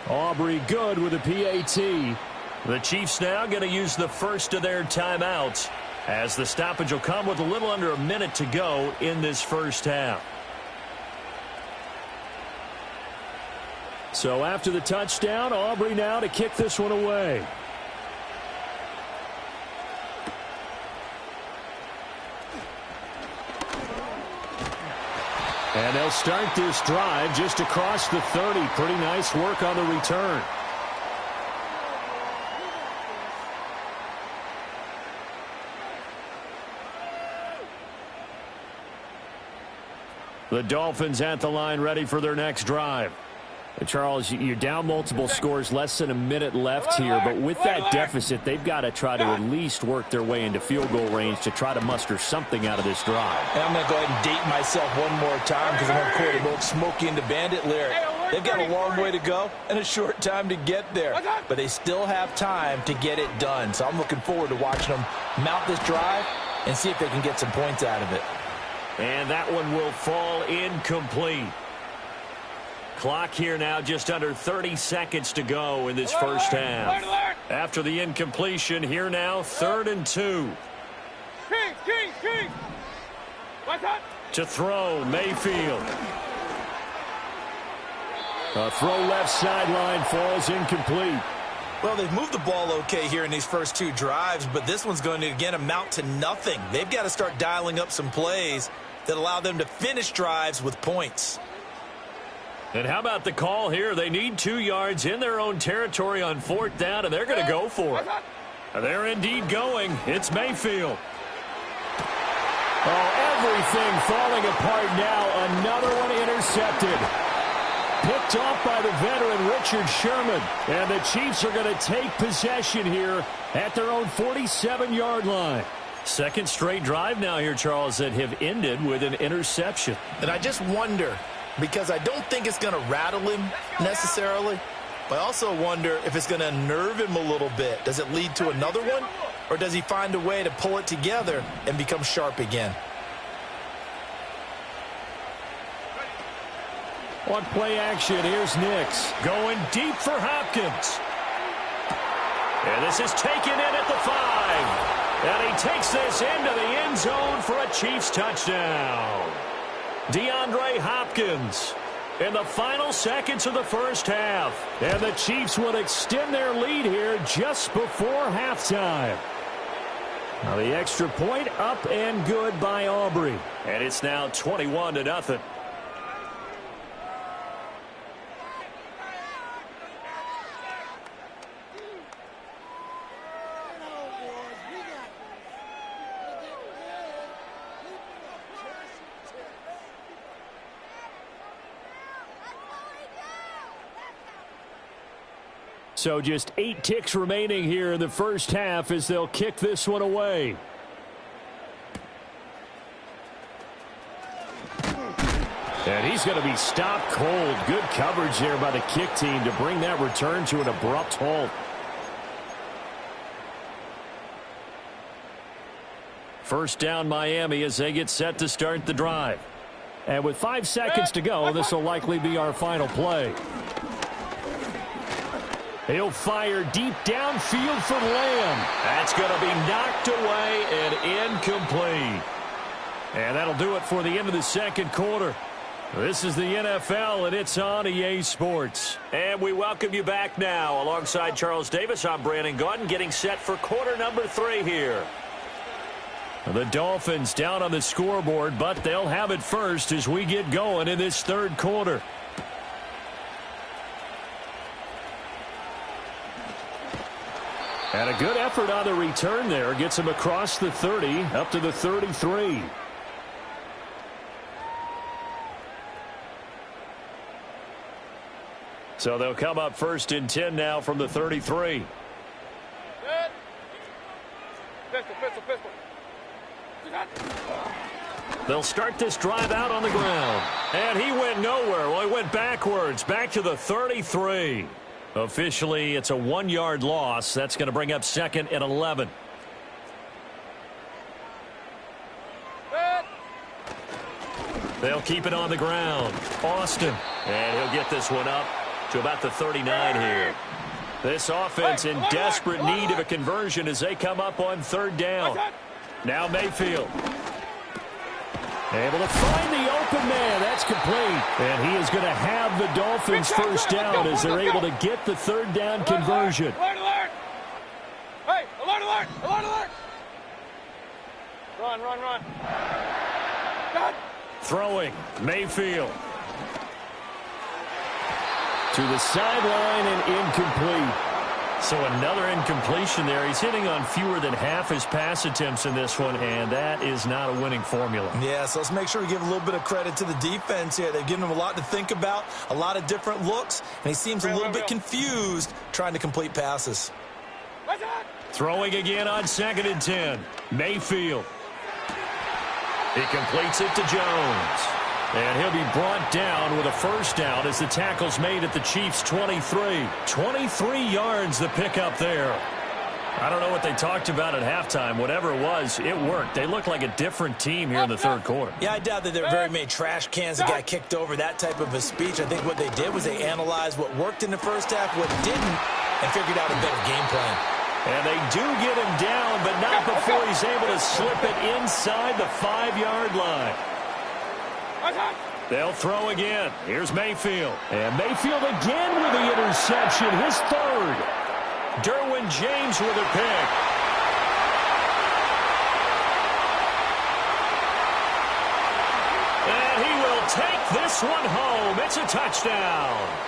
Aubrey good with a PAT. The Chiefs now going to use the first of their timeouts, as the stoppage will come with a little under a minute to go in this first half. So after the touchdown, Aubrey now to kick this one away. And they'll start this drive just across the 30. Pretty nice work on the return. The Dolphins at the line, ready for their next drive. Charles, you're down multiple scores, less than a minute left here, but with that deficit, they've got to try to at least work their way into field goal range to try to muster something out of this drive. And I'm going to go ahead and date myself one more time because I'm going to quote an old Smokey and the Bandit lyric. They've got a long way to go and a short time to get there, but they still have time to get it done. So I'm looking forward to watching them mount this drive and see if they can get some points out of it. And that one will fall incomplete. Clock here now, just under 30 seconds to go in this first half. After the incompletion, here now, 3rd and 2. To throw, Mayfield. A throw left sideline falls incomplete. Well, they've moved the ball okay here in these first two drives, but this one's going to, again, amount to nothing. They've got to start dialing up some plays that allow them to finish drives with points. And how about the call here? They need 2 yards in their own territory on 4th down, and they're going to go for it. They're indeed going. It's Mayfield. Oh, everything falling apart now. Another one intercepted. Picked off by the veteran Richard Sherman. And the Chiefs are going to take possession here at their own 47-yard line. Second straight drive now here, Charles, that have ended with an interception. And I just wonder, because I don't think it's going to rattle him necessarily, but I also wonder if it's going to unnerve him a little bit. Does it lead to another one, or does he find a way to pull it together and become sharp again? On play action, here's Nix. Going deep for Hopkins. And this is taken in at the 5. And he takes this into the end zone for a Chiefs touchdown. DeAndre Hopkins in the final seconds of the first half. And the Chiefs will extend their lead here just before halftime. Now the extra point up and good by Aubrey. And it's now 21-0. So just 8 ticks remaining here in the first half as they'll kick this one away. And he's going to be stopped cold. Good coverage there by the kick team to bring that return to an abrupt halt. First down Miami as they get set to start the drive. And with 5 seconds to go, this will likely be our final play. He'll fire deep downfield for Lamb. That's going to be knocked away and incomplete. And that'll do it for the end of the second quarter. This is the NFL, and it's on EA Sports. And we welcome you back now. Alongside Charles Davis, I'm Brandon Gaudin, getting set for quarter number 3 here. The Dolphins down on the scoreboard, but they'll have it first as we get going in this third quarter. And a good effort on the return there. Gets him across the 30, up to the 33. So they'll come up 1st and 10 now from the 33. Pistol. They'll start this drive out on the ground. And he went nowhere. Well, he went backwards, back to the 33. Officially, it's a 1-yard loss. That's going to bring up 2nd and 11. They'll keep it on the ground. Austin. And he'll get this one up to about the 39 here. This offense in desperate need of a conversion as they come up on 3rd down. Now Mayfield. Able to find the open man. That's complete. And he is going to have the Dolphins first down as they're able to get the 3rd down conversion. Alert, alert! Hey, alert, alert! Alert, alert! Run, run, run. God. Throwing. Mayfield. To the sideline and incomplete. So another incompletion there. He's hitting on fewer than half his pass attempts in this one, and that is not a winning formula. Yeah, so let's make sure we give a little bit of credit to the defense here. They've given him a lot to think about, a lot of different looks, and he seems a little bit confused trying to complete passes. Throwing again on 2nd and 10. Mayfield. He completes it to Jones. And he'll be brought down with a first down as the tackle's made at the Chiefs' 23. 23 yards the pickup there. I don't know what they talked about at halftime. Whatever it was, it worked. They look like a different team here in the 3rd quarter. Yeah, I doubt that there are very many trash cans that got kicked over, that type of a speech. I think what they did was they analyzed what worked in the first half, what didn't, and figured out a better game plan. And they do get him down, but not before he's able to slip it inside the 5-yard line. They'll throw again. Here's Mayfield. And Mayfield again with the interception, his 3rd. Derwin James with a pick. And he will take this one home. It's a touchdown.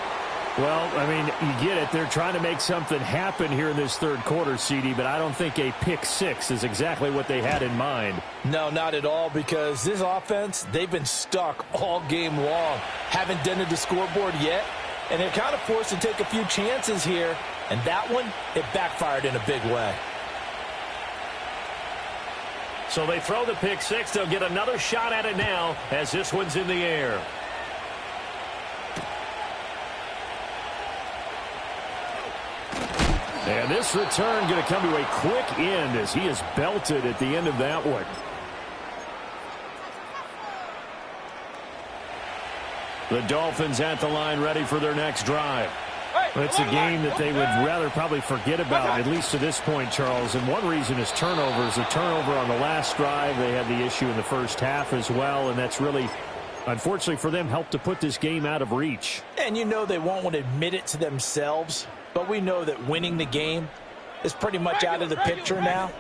Well, I mean, you get it. They're trying to make something happen here in this 3rd quarter, CD, but I don't think a pick 6 is exactly what they had in mind. No, not at all, because this offense, they've been stuck all game long. Haven't dented the scoreboard yet, and they're kind of forced to take a few chances here, and that one, it backfired in a big way. So they throw the pick 6. They'll get another shot at it now as this one's in the air. And this return going to come to a quick end as he is belted at the end of that one. The Dolphins at the line ready for their next drive. It's a game that they would rather probably forget about, at least to this point, Charles. And one reason is turnovers. A turnover on the last drive. They had the issue in the first half as well, and that's really, unfortunately for them, helped to put this game out of reach. And you know they won't want to admit it to themselves, but we know that winning the game is pretty much out of the picture now.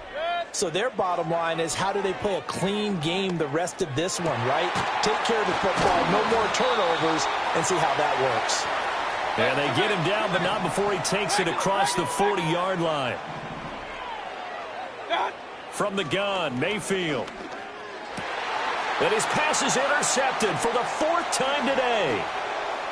So their bottom line is, how do they play a clean game the rest of this one, right? Take care of the football, no more turnovers, and see how that works. And they get him down, but not before he takes it across the 40-yard line. From the gun, Mayfield. And his pass is intercepted for the 4th time today.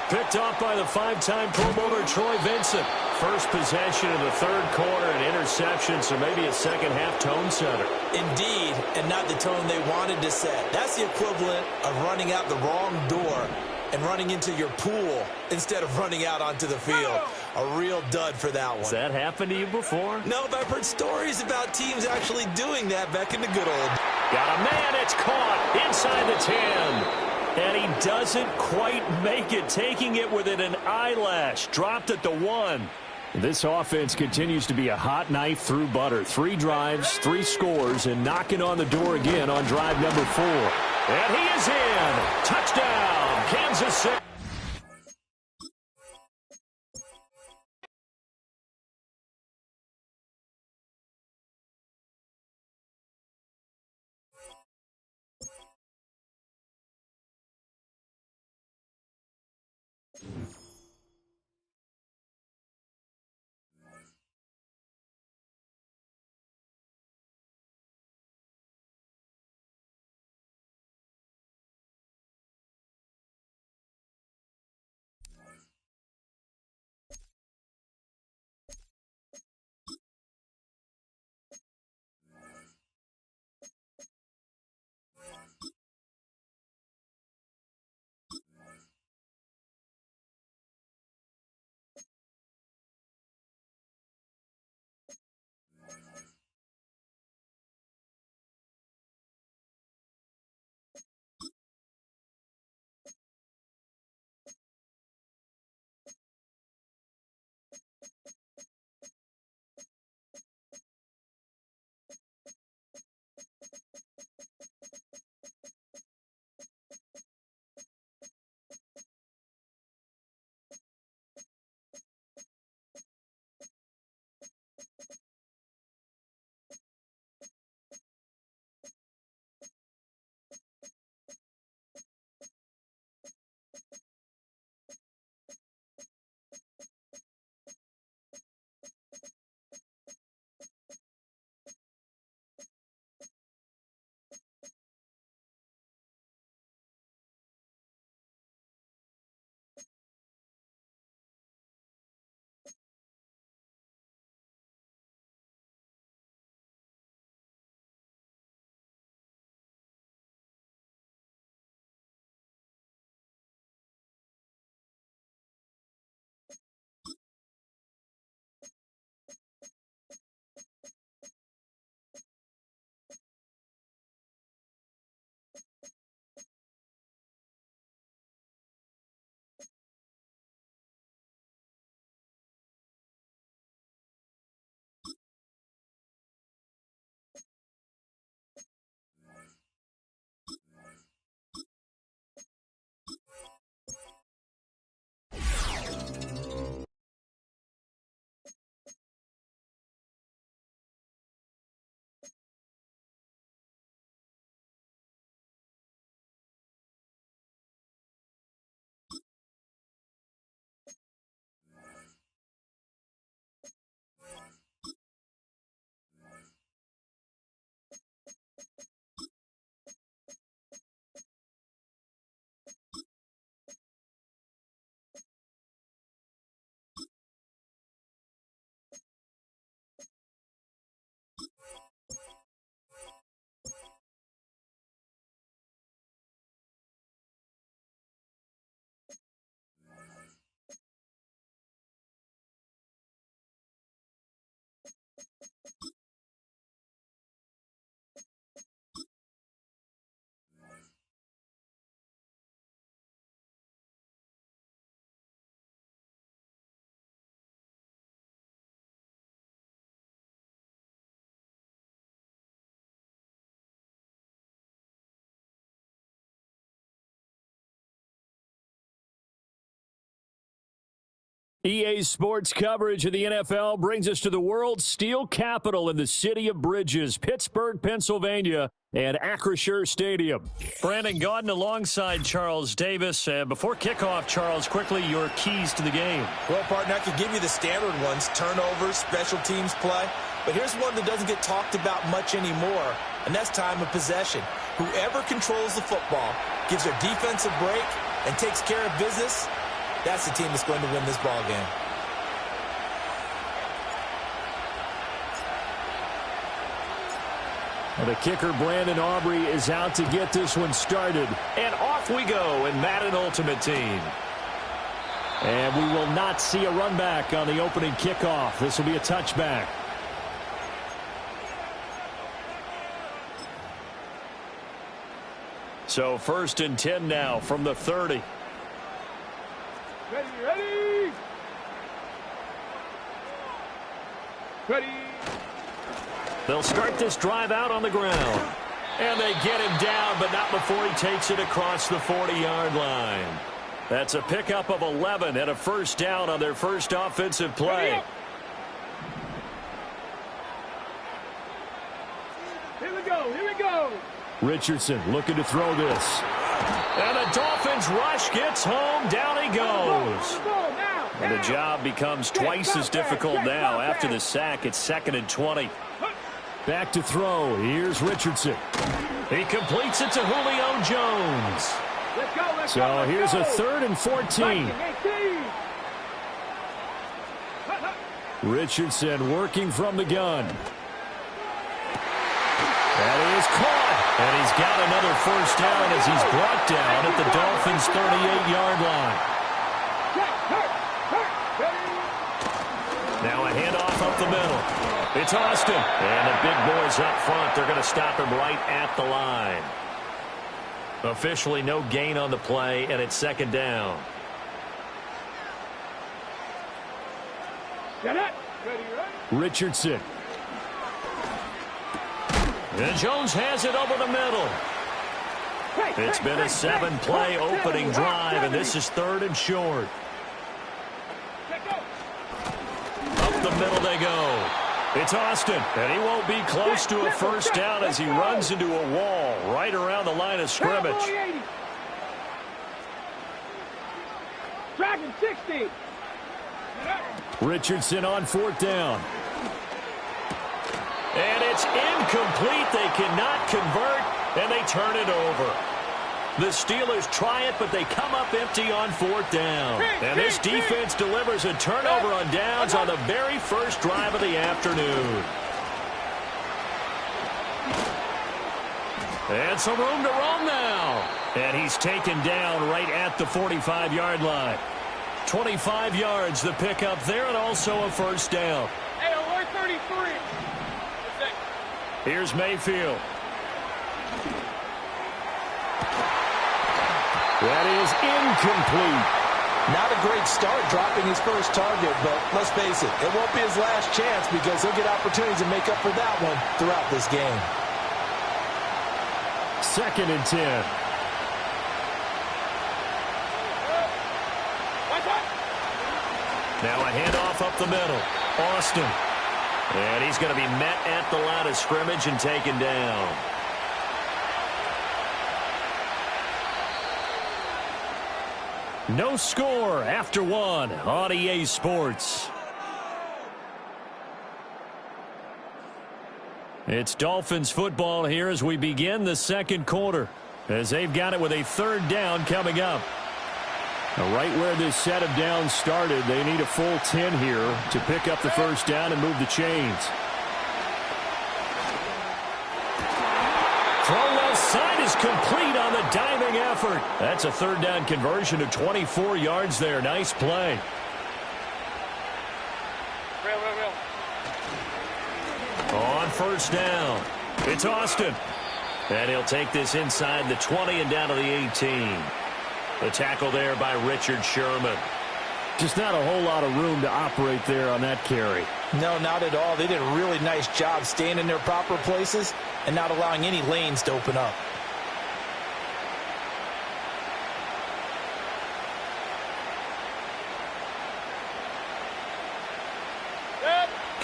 Picked off by the 5-time Pro Bowler Troy Vincent. First possession in the 3rd quarter, an interception, so maybe a second-half tone setter. Indeed, and not the tone they wanted to set. That's the equivalent of running out the wrong door and running into your pool instead of running out onto the field. A real dud for that one. Has that happened to you before? No, but I've heard stories about teams actually doing that back in the good old. Got a man, it's caught inside the 10. And he doesn't quite make it, taking it within an eyelash. Dropped at the 1. This offense continues to be a hot knife through butter. 3 drives, 3 scores, and knocking on the door again on drive number 4. And he is in. Touchdown, Kansas City. EA Sports coverage of the NFL brings us to the world's steel capital in the city of bridges, Pittsburgh, Pennsylvania, and Acrisure Stadium. Brandon Gaudin alongside Charles Davis. Before kickoff, Charles, quickly your keys to the game. Well, partner, I could give you the standard ones, turnovers, special teams play. But here's one that doesn't get talked about much anymore, and that's time of possession. Whoever controls the football, gives their defense a break, and takes care of business, that's the team that's going to win this ball game. The kicker, Brandon Aubrey, is out to get this one started. And off we go in Madden Ultimate Team. And we will not see a run back on the opening kickoff. This will be a touchback. So 1st and 10 now from the 30. Ready, ready. Ready. They'll start this drive out on the ground. And they get him down, but not before he takes it across the 40-yard line. That's a pickup of 11 and a first down on their first offensive play. Here we go, here we go. Richardson looking to throw this. And the Dolphins rush gets home. Down he goes. And the job becomes twice as difficult now. After the sack, it's 2nd and 20. Back to throw. Here's Richardson. He completes it to Julio Jones. So here's a 3rd and 14. Richardson working from the gun. That is caught. And he's got another first down as he's brought down at the Dolphins' 38-yard line. Now a handoff up the middle. It's Austin. And the big boys up front. They're going to stop him right at the line. Officially no gain on the play, and it's 2nd down. Richardson. And Jones has it over the middle. It's been a 7-play opening drive, and this is 3rd and short. Up the middle they go. It's Austin, and he won't be close to a first down as he runs into a wall right around the line of scrimmage. Dragon 60. Richardson on 4th down. And it's incomplete. They cannot convert, and they turn it over. The Steelers try it, but they come up empty on 4th down. And this defense delivers a turnover on downs on the very first drive of the afternoon. And some room to roam now. And he's taken down right at the 45-yard line. 25 yards the pickup there, and also a first down. Hey, alert 33. Here's Mayfield. That is incomplete. Not a great start dropping his first target, but let's face it, it won't be his last chance because he'll get opportunities to make up for that one throughout this game. 2nd and 10. Now a handoff up the middle. Austin. And he's going to be met at the line of scrimmage and taken down. No score after 1 on EA Sports. It's Dolphins football here as we begin the 2nd quarter, as they've got it with a 3rd down coming up. Now, right where this set of downs started, they need a full 10 here to pick up the first down and move the chains. Throw left side is complete on the diving effort. That's a 3rd down conversion of 24 yards there. Nice play. On 1st down, it's Austin. And he'll take this inside the 20 and down to the 18. The tackle there by Richard Sherman. Just not a whole lot of room to operate there on that carry. No, not at all. They did a really nice job staying in their proper places and not allowing any lanes to open up.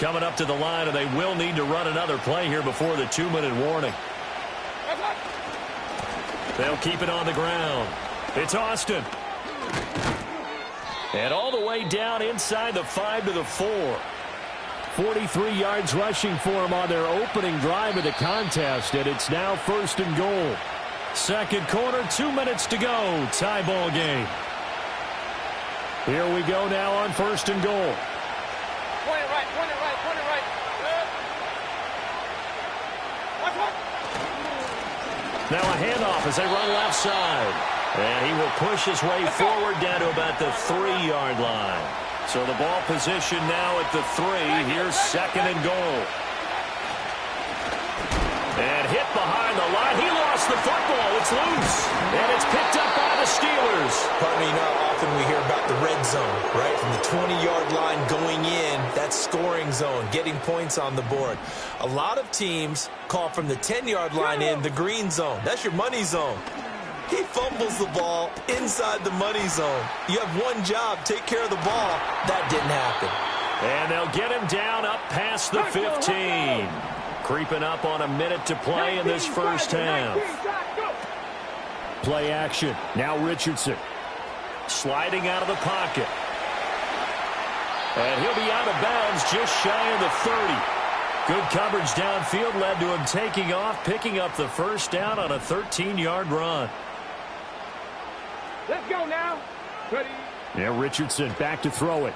coming up to the line, and they will need to run another play here before the 2-minute warning. They'll keep it on the ground. It's Austin. And all the way down inside the 5 to the 4. 43 yards rushing for him on their opening drive of the contest, and it's now 1st and goal. Second quarter, 2 minutes to go. Tie ball game. Here we go now on 1st and goal. Point it right, point it right, point it right. Now a handoff as they run left side. And he will push his way forward down to about the 3-yard line. So the ball position now at the 3. Here's 2nd and goal. And hit behind the line. He lost the football. It's loose. And it's picked up by the Steelers. Pardon me, not often we hear about the red zone, right? From the 20-yard line going in, that's scoring zone, getting points on the board. A lot of teams call from the 10-yard line in the green zone. That's your money zone. He fumbles the ball inside the money zone. You have one job, take care of the ball. That didn't happen. And they'll get him down up past the 15. Creeping up on a minute to play in this first half. Play action. Now Richardson. Sliding out of the pocket. And he'll be out of bounds just shy of the 30. Good coverage downfield led to him taking off, picking up the first down on a 13-yard run. Let's go now. Ready. Now Richardson back to throw it.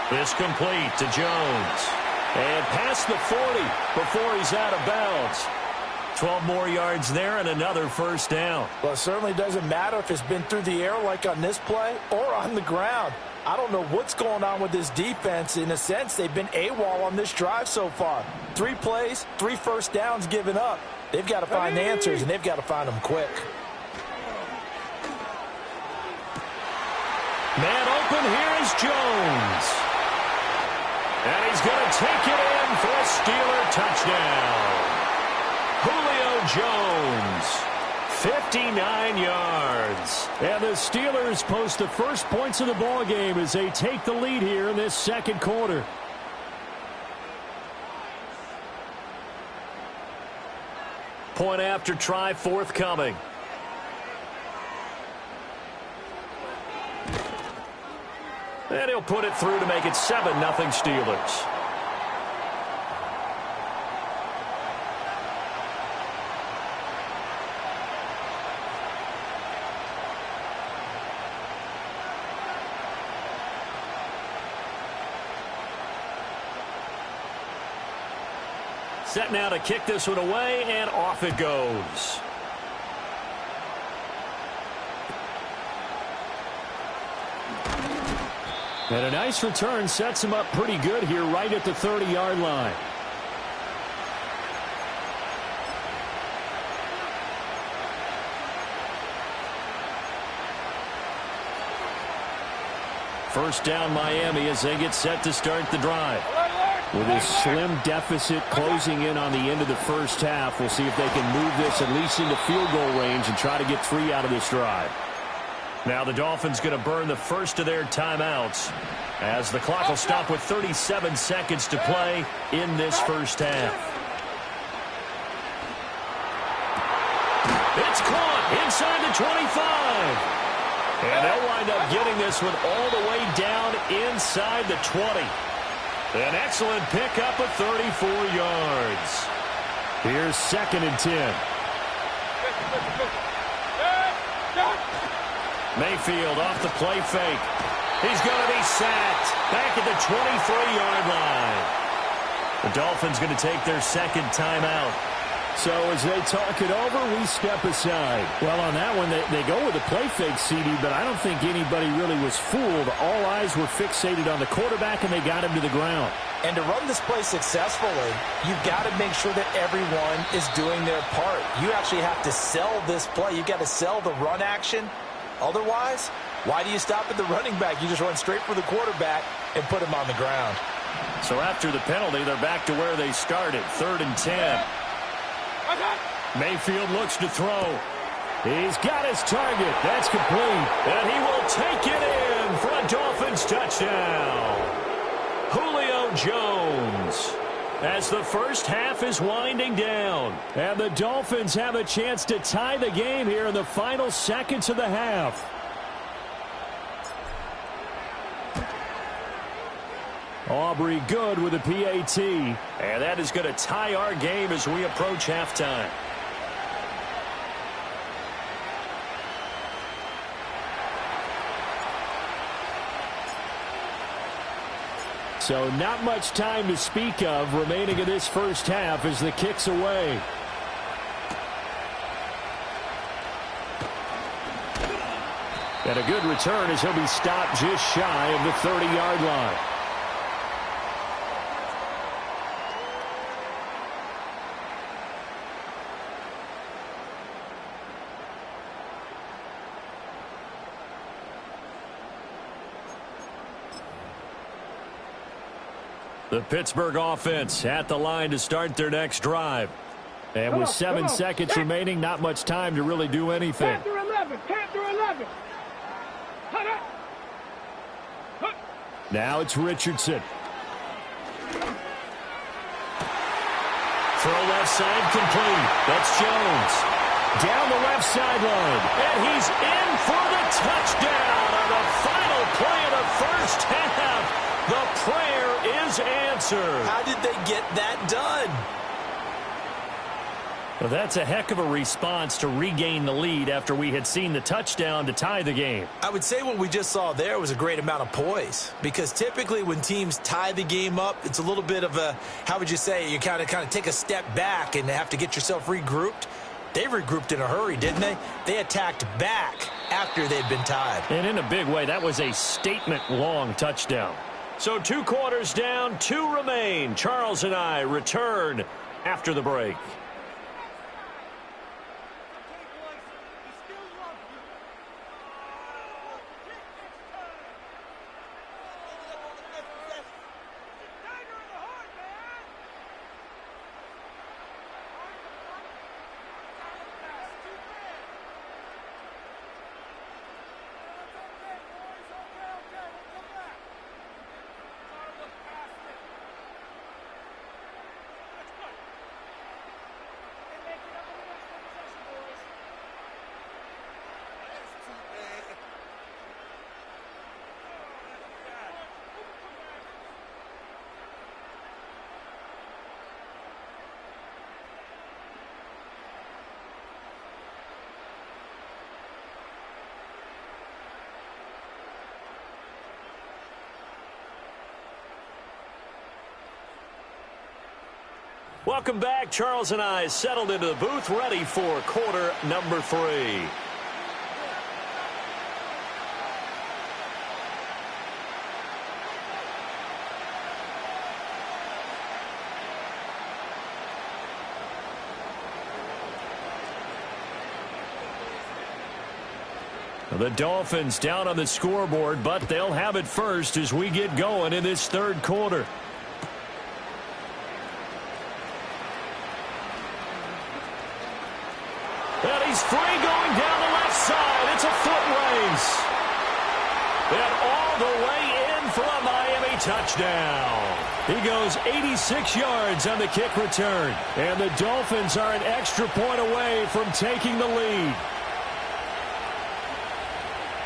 This complete to Jones. And past the 40 before he's out of bounds. 12 more yards there and another first down. Well, it certainly doesn't matter if it's been through the air like on this play or on the ground. I don't know what's going on with this defense. In a sense, they've been AWOL on this drive so far. 3 plays, 3 first downs given up. They've got to find answers, and they've got to find them quick. Man open, here is Jones. And he's going to take it in for a Steeler touchdown. Julio Jones, 59 yards. And the Steelers post the first points of the ball game as they take the lead here in this second quarter. Point after try forthcoming. And he'll put it through to make it 7-0 Steelers. Set now to kick this one away, and off it goes. And a nice return sets him up pretty good here right at the 30-yard line. First down Miami as they get set to start the drive. With a slim deficit closing in on the end of the first half, we'll see if they can move this at least into field goal range and try to get 3 out of this drive. Now the Dolphins going to burn the first of their timeouts as the clock will stop with 37 seconds to play in this first half. It's caught inside the 25. And they'll wind up getting this one all the way down inside the 20. An excellent pickup of 34 yards. Here's 2nd and 10. Mayfield off the play fake. He's going to be sacked back at the 23-yard line. The Dolphins going to take their second timeout. So as they talk it over, we step aside. Well, on that one, they go with a play fake, CD, but I don't think anybody really was fooled. All eyes were fixated on the quarterback, and they got him to the ground. And to run this play successfully, you've got to make sure that everyone is doing their part. You actually have to sell this play. You've got to sell the run action. Otherwise, why do you stop at the running back? You just run straight for the quarterback and put him on the ground. So after the penalty, they're back to where they started, 3rd and 10. Mayfield looks to throw. He's got his target. That's complete. And he will take it in for a Dolphins touchdown. Julio Jones. As the first half is winding down, and the Dolphins have a chance to tie the game here in the final seconds of the half. Aubrey good with a PAT, and that is going to tie our game as we approach halftime. So not much time to speak of remaining in this first half as the kick's away. And a good return as he'll be stopped just shy of the 30-yard line. The Pittsburgh offense at the line to start their next drive. And with 7 seconds remaining, not much time to really do anything. Panther 11, Panther 11. Now it's Richardson. Throw left side complete. That's Jones. Down the left sideline. And he's in for the touchdown on the final play of the first half. The prayer is answered. How did they get that done? Well, that's a heck of a response to regain the lead after we had seen the touchdown to tie the game. I would say what we just saw there was a great amount of poise, because typically when teams tie the game up, it's a little bit of a, how would you say, you kind of take a step back and have to get yourself regrouped. They regrouped in a hurry, didn't they? They attacked back after they'd been tied. And in a big way, that was a statement-long touchdown. So 2 quarters down, 2 remain. Charles and I return after the break. Welcome back. Charles and I settled into the booth, ready for quarter number 3. The Dolphins down on the scoreboard, but they'll have it first as we get going in this third quarter. And he's free going down the left side. It's a foot race. And all the way in for a Miami touchdown. He goes 86 yards on the kick return. And the Dolphins are an extra point away from taking the lead.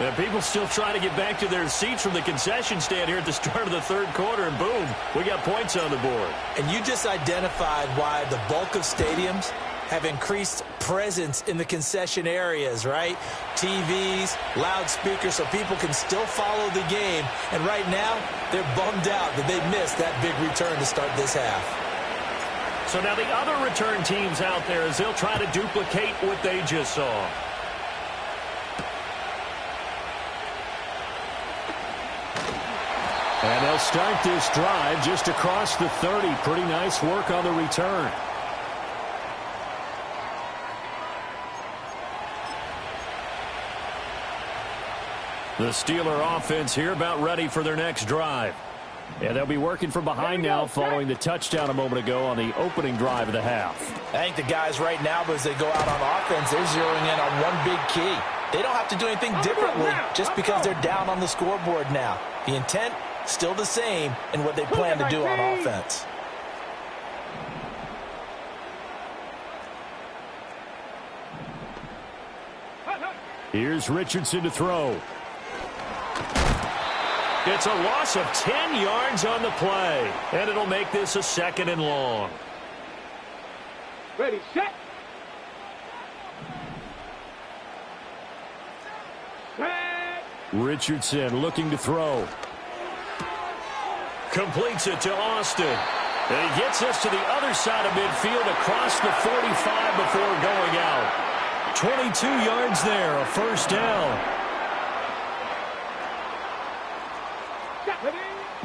And people still trying to get back to their seats from the concession stand here at the start of the third quarter, and boom, we got points on the board. And you just identified why the bulk of stadiums have increased presence in the concession areas, right? TVs, loudspeakers, so people can still follow the game. And right now, they're bummed out that they missed that big return to start this half. So now the other return teams out there, as they'll try to duplicate what they just saw. And they'll start this drive just across the 30. Pretty nice work on the return. The Steeler offense here about ready for their next drive. And they'll be working from behind now following the touchdown a moment ago on the opening drive of the half. I think the guys right now, as they go out on offense, they're zeroing in on one big key. They don't have to do anything differently just because they're down on the scoreboard now. The intent still the same in what they plan to do on offense. Here's Richardson to throw. It's a loss of 10 yards on the play, and it'll make this a 2nd and long. Ready, set. Set. Richardson looking to throw. Completes it to Austin. And he gets us to the other side of midfield across the 45 before going out. 22 yards there, a 1st down.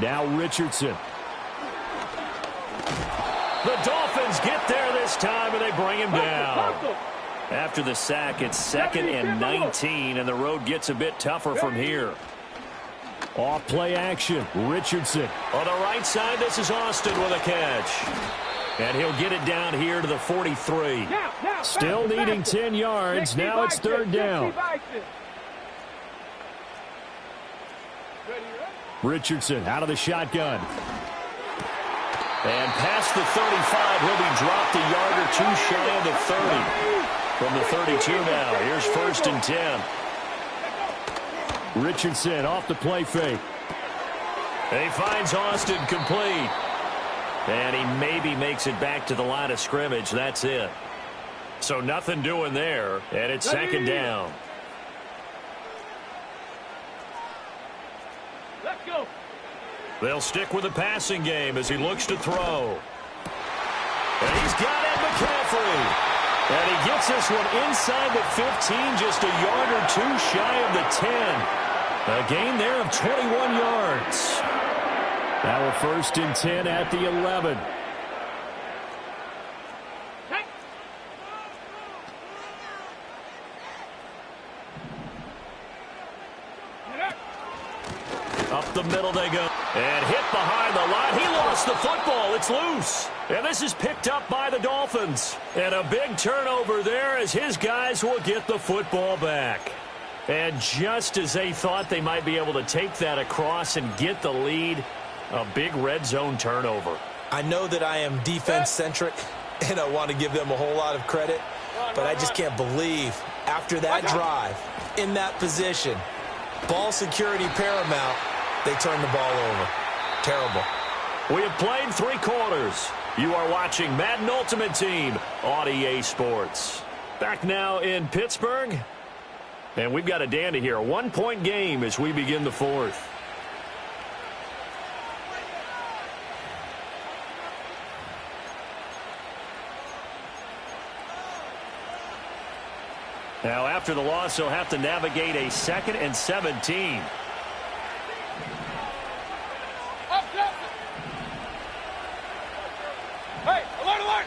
Now Richardson. The Dolphins get there this time, and they bring him down. After the sack, it's 2nd and 19, and the road gets a bit tougher from here. Off play action. Richardson. On the right side, this is Austin with a catch. And he'll get it down here to the 43. Still needing 10 yards. Now it's 3rd down. Richardson out of the shotgun. And past the 35, he'll be dropped a yard or two shy of the 30. From the 32 now, here's 1st and 10. Richardson off the play fake. And he finds Austin complete. And he maybe makes it back to the line of scrimmage. That's it. So nothing doing there, and it's 2nd down. Let's go. They'll stick with the passing game as he looks to throw. And he's got Ed McCaffrey. And he gets this one inside the 15, just a yard or two shy of the 10. A gain there of 21 yards. Now a 1st and 10 at the 11. Up the middle they go. And hit behind the line. He lost the football. It's loose. And this is picked up by the Dolphins. And a big turnover there as his guys will get the football back. And just as they thought they might be able to take that across and get the lead, a big red zone turnover. I know that I am defense-centric, and I want to give them a whole lot of credit, but I just can't believe after that drive, in that position, ball security paramount, they turn the ball over. Terrible. We have played 3 quarters. You are watching Madden Ultimate Team on EA Sports. Back now in Pittsburgh. And we've got a dandy here. A 1-point game as we begin the 4th. Now, after the loss, they'll have to navigate a 2nd and 17. Hey, alert!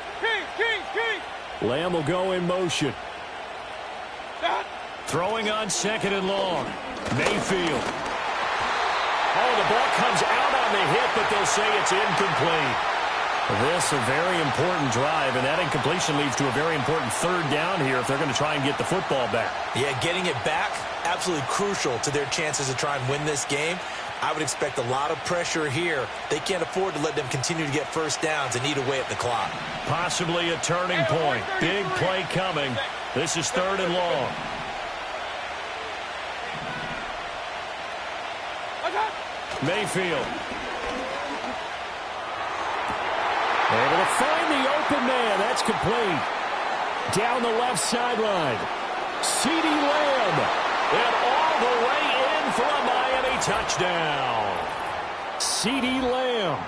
King! Lamb will go in motion. Throwing on 2nd and long. Mayfield. Oh, the ball comes out on the hit, but they'll say it's incomplete. This a very important drive, and that incompletion leads to a very important 3rd down here if they're going to try and get the football back. Yeah, getting it back, absolutely crucial to their chances to try and win this game. I would expect a lot of pressure here. They can't afford to let them continue to get 1st downs and eat away at the clock. Possibly a turning point. Big play coming. This is 3rd and long. Mayfield. Able to find the open man. That's complete. Down the left sideline. CeeDee Lamb. And all the way in for a Miami touchdown. CeeDee Lamb.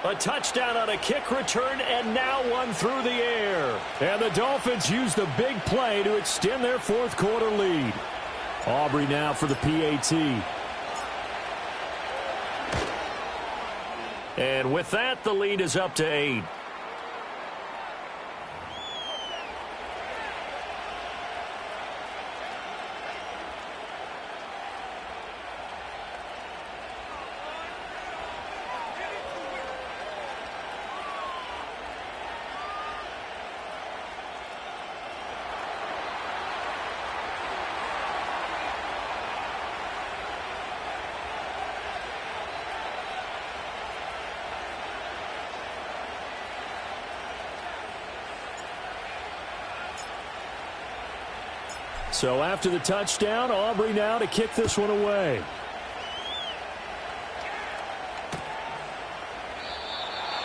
A touchdown on a kick return, and now one through the air. And the Dolphins use the big play to extend their 4th quarter lead. Aubrey now for the PAT. And with that, the lead is up to 8. So after the touchdown, Aubrey now to kick this one away.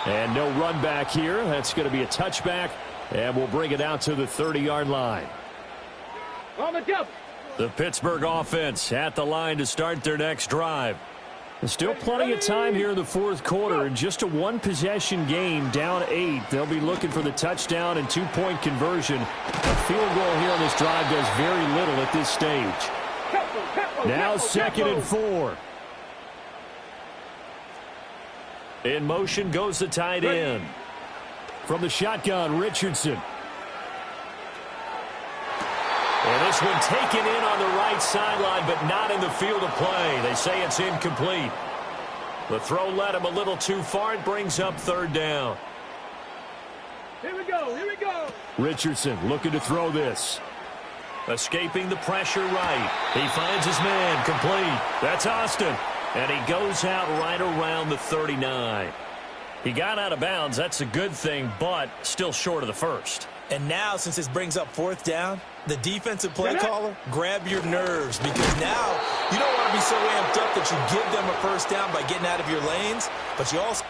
And no run back here. That's going to be a touchback, and we'll bring it out to the 30-yard line. On the jump. The Pittsburgh offense at the line to start their next drive. There's still plenty of time here in the fourth quarter, and just a one-possession game, down 8. They'll be looking for the touchdown and two-point conversion. A field goal here on this drive does very little at this stage. Now 2nd and 4. In motion goes the tight end. From the shotgun, Richardson. And this one taken in on the right sideline, but not in the field of play. They say it's incomplete. The throw led him a little too far. It brings up 3rd down. Here we go. Here we go. Richardson looking to throw this. Escaping the pressure right. He finds his man complete. That's Austin. And he goes out right around the 39. He got out of bounds. That's a good thing, but still short of the first. And now, since this brings up 4th down, the defensive play caller, grab your nerves, because now you don't want to be so amped up that you give them a first down by getting out of your lanes, but you also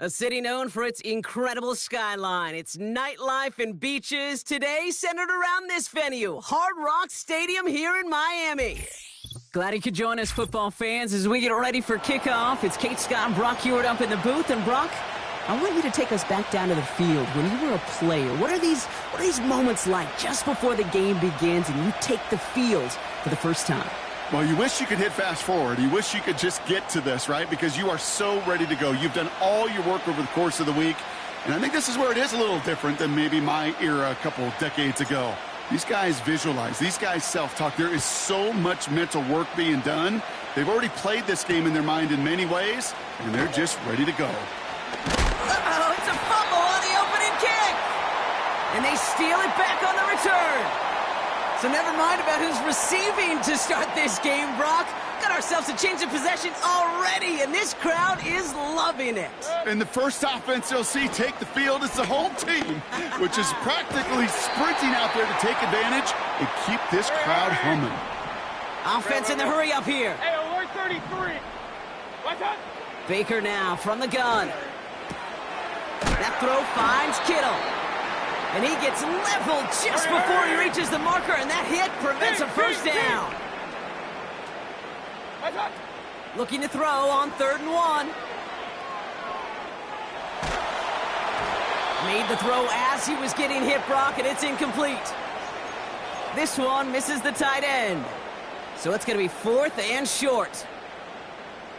A city known for its incredible skyline, its nightlife and beaches, today centered around this venue, Hard Rock Stadium here in Miami. Glad you could join us, football fans, as we get ready for kickoff. It's Kate, Scott, and Brock Hewitt up in the booth. And Brock, I want you to take us back down to the field. When you were a player, what are these moments like just before the game begins and you take the field for the first time? Well, you wish you could hit fast forward. You wish you could just get to this, right? Because you are so ready to go. You've done all your work over the course of the week. And I think this is where it is a little different than maybe my era a couple decades ago. These guys visualize. These guys self-talk. There is so much mental work being done. They've already played this game in their mind in many ways, and they're just ready to go. Uh-oh, it's a fumble on the opening kick. And they steal it back on the return. So never mind about who's receiving to start this game, Brock. Got ourselves a change of possession already, and this crowd is loving it. And the first offense you'll see take the field is the home team, which is practically sprinting out there to take advantage and keep this crowd humming. Offense in the hurry up here. Hey, alert 33. What's up? Baker now from the gun. That throw finds Kittle. And he gets leveled just before he reaches the marker, and that hit prevents a first down. Looking to throw on 3rd and 1. Made the throw as he was getting hit, Brock, and it's incomplete. This one misses the tight end. So it's going to be 4th and short.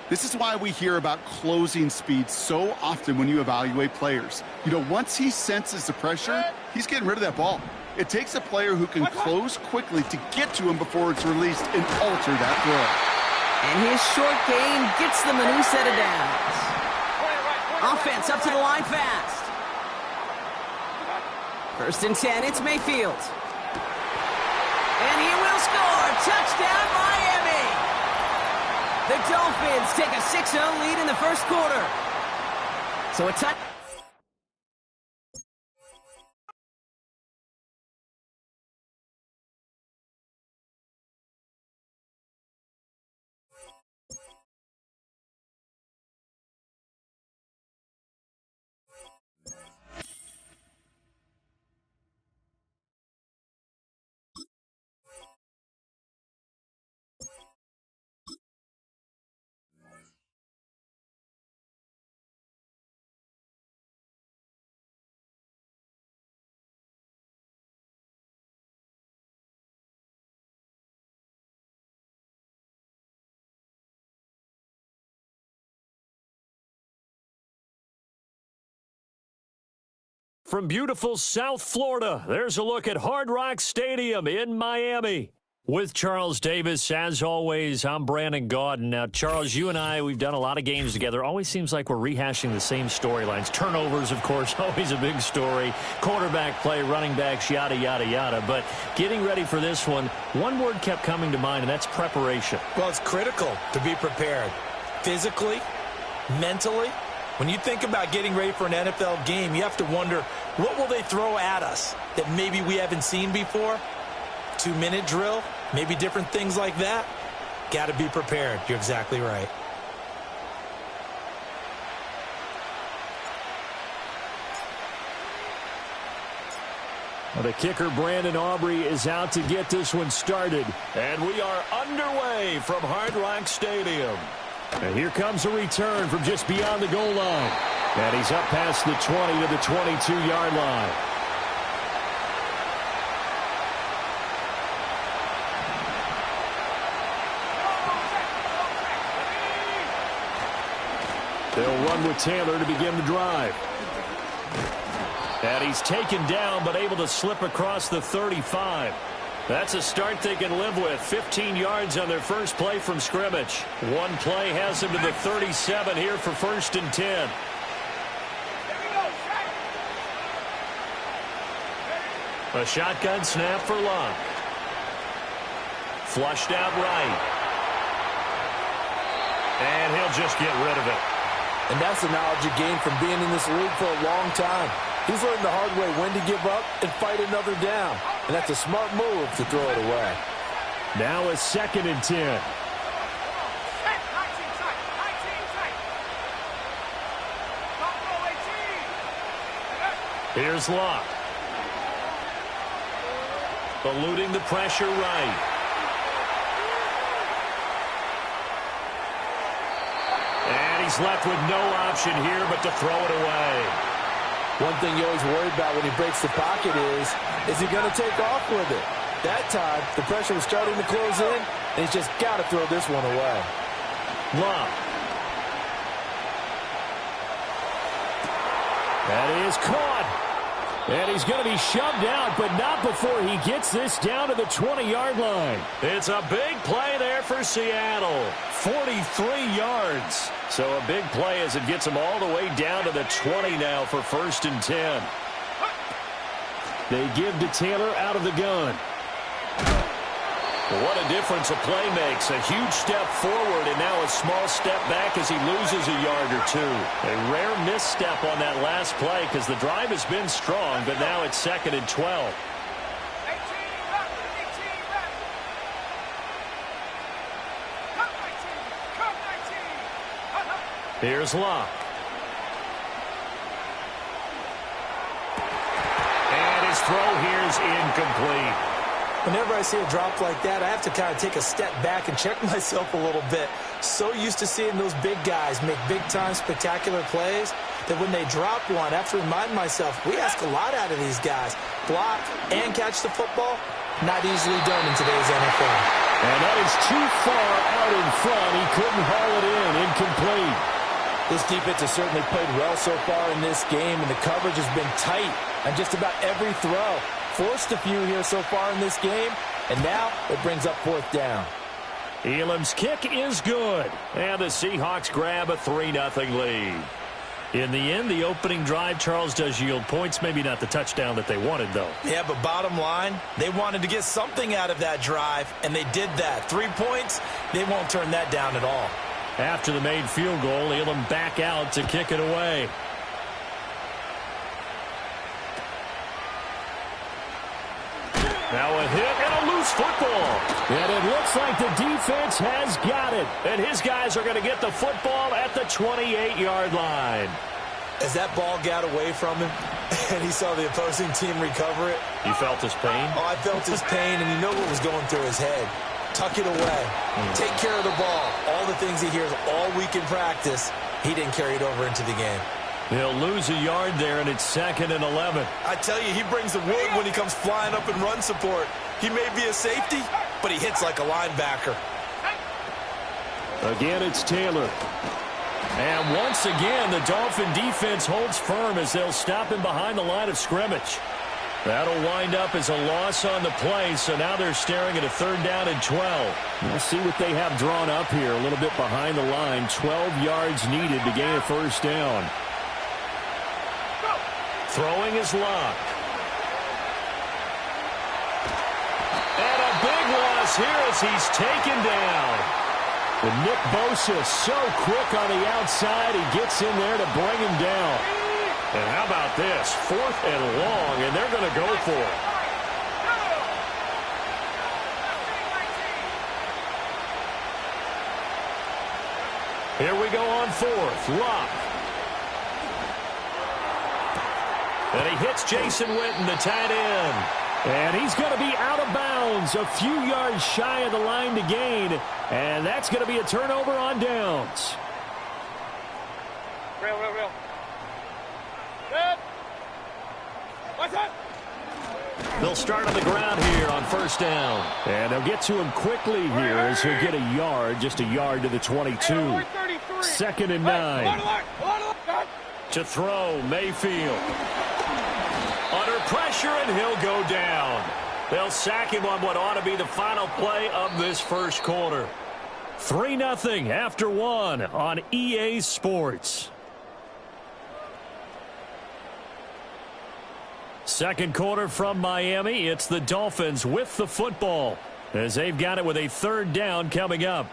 This is why we hear about closing speed so often when you evaluate players. You know, once he senses the pressure, he's getting rid of that ball. It takes a player who can close quickly to get to him before it's released and alter that throw. And his short gain gets them a new set of downs. Offense up to the line fast. 1st and 10, it's Mayfield. And he will score. Touchdown, Miami. The Dolphins take a 6-0 lead in the first quarter. So a touch. From beautiful South Florida, there's a look at Hard Rock Stadium in Miami. With Charles Davis, as always, I'm Brandon Gaudin. Now, Charles, you and I, we've done a lot of games together. Always seems like we're rehashing the same storylines. Turnovers, of course, always a big story. Quarterback play, running backs, yada, yada, yada. But getting ready for this one word kept coming to mind, and that's preparation. Well, it's critical to be prepared. Physically, mentally. When you think about getting ready for an NFL game, you have to wonder, what will they throw at us that maybe we haven't seen before? 2-minute drill, maybe different things like that. Got to be prepared. You're exactly right. Well, the kicker, Brandon Aubrey, is out to get this one started. And we are underway from Hard Rock Stadium. And here comes a return from just beyond the goal line. And he's up past the 20 to the 22-yard line. They'll run with Taylor to begin the drive. And he's taken down, but able to slip across the 35. That's a start they can live with. 15 yards on their first play from scrimmage. One play has them to the 37 here for 1st and 10. A shotgun snap for Locke. Flushed out right. And he'll just get rid of it. And that's the knowledge you gain from being in this league for a long time. He's learned the hard way when to give up and fight another down. And that's a smart move to throw it away. Now a 2nd and 10. Here's Locke. Eluding the pressure right. And he's left with no option here but to throw it away. One thing you always worry about when he breaks the pocket is he going to take off with it? That time, the pressure was starting to close in, and he's just got to throw this one away. Locke. That is caught. And he's going to be shoved out, but not before he gets this down to the 20-yard line. It's a big play there for Seattle. 43 yards. So a big play as it gets them all the way down to the 20 now for 1st and 10. They give to Taylor out of the gun. What a difference a play makes. A huge step forward and now a small step back as he loses a yard or two. A rare misstep on that last play because the drive has been strong, but now it's 2nd and 12. Here's Locke. And his throw here is incomplete. Whenever I see a drop like that, I have to kind of take a step back and check myself a little bit. So used to seeing those big guys make big-time spectacular plays that when they drop one, I have to remind myself, we ask a lot out of these guys. Block and catch the football, not easily done in today's NFL. And that is too far out in front. He couldn't haul it in. Incomplete. This defense has certainly played well so far in this game, and the coverage has been tight on just about every throw. Forced a few here so far in this game, and now it brings up 4th down. Elam's kick is good, and the Seahawks grab a 3-0 lead. In the end, the opening drive, Charles, does yield points. Maybe not the touchdown that they wanted, though. Yeah, but bottom line, they wanted to get something out of that drive, and they did that. 3 points, they won't turn that down at all. After the made field goal, Elam back out to kick it away. Now a hit and a loose football. And it looks like the defense has got it. And his guys are going to get the football at the 28-yard line. As that ball got away from him and he saw the opposing team recover it. You felt his pain? Oh, I felt his pain, and you know what was going through his head. Tuck it away. Take care of the ball. All the things he hears all week in practice, he didn't carry it over into the game. He'll lose a yard there, and it's 2nd and 11. I tell you, he brings the wood when he comes flying up in run support. He may be a safety, but he hits like a linebacker. Again, it's Taylor. And once again, the Dolphin defense holds firm as they'll stop him behind the line of scrimmage. That'll wind up as a loss on the play, so now they're staring at a 3rd down and 12. We'll see what they have drawn up here, a little bit behind the line. 12 yards needed to gain a 1st down. Throwing is Locke. And a big loss here as he's taken down. And Nick Bosa so quick on the outside, he gets in there to bring him down. And how about this? 4th and long, and they're going to go for it. Here we go on 4th. Locke. And he hits Jason Witten, the tight end. And he's going to be out of bounds, a few yards shy of the line to gain. And that's going to be a turnover on downs. Real. Good. What's up? They'll start on the ground here on 1st down. And they'll get to him quickly here as he'll get a yard, just a yard to the 22. 2nd and 9. To throw, Mayfield. Under pressure, and he'll go down. They'll sack him on what ought to be the final play of this 1st quarter. 3-0 after 1 on EA Sports. 2nd quarter from Miami. It's the Dolphins with the football as they've got it with a 3rd down coming up.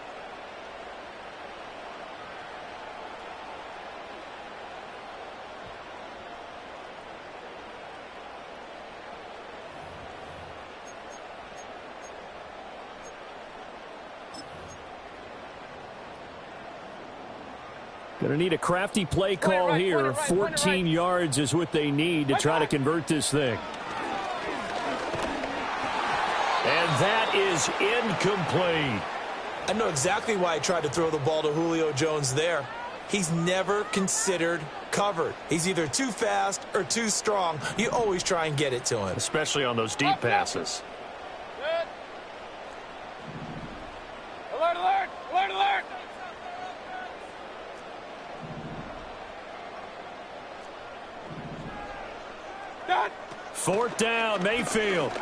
Going to need a crafty play call here. 14 yards is what they need to try to convert this thing. And that is incomplete. I know exactly why he tried to throw the ball to Julio Jones there. He's never considered covered. He's either too fast or too strong. You always try and get it to him. Especially on those deep passes. Good. Alert, alert, alert, alert. Done. 4th down, Mayfield.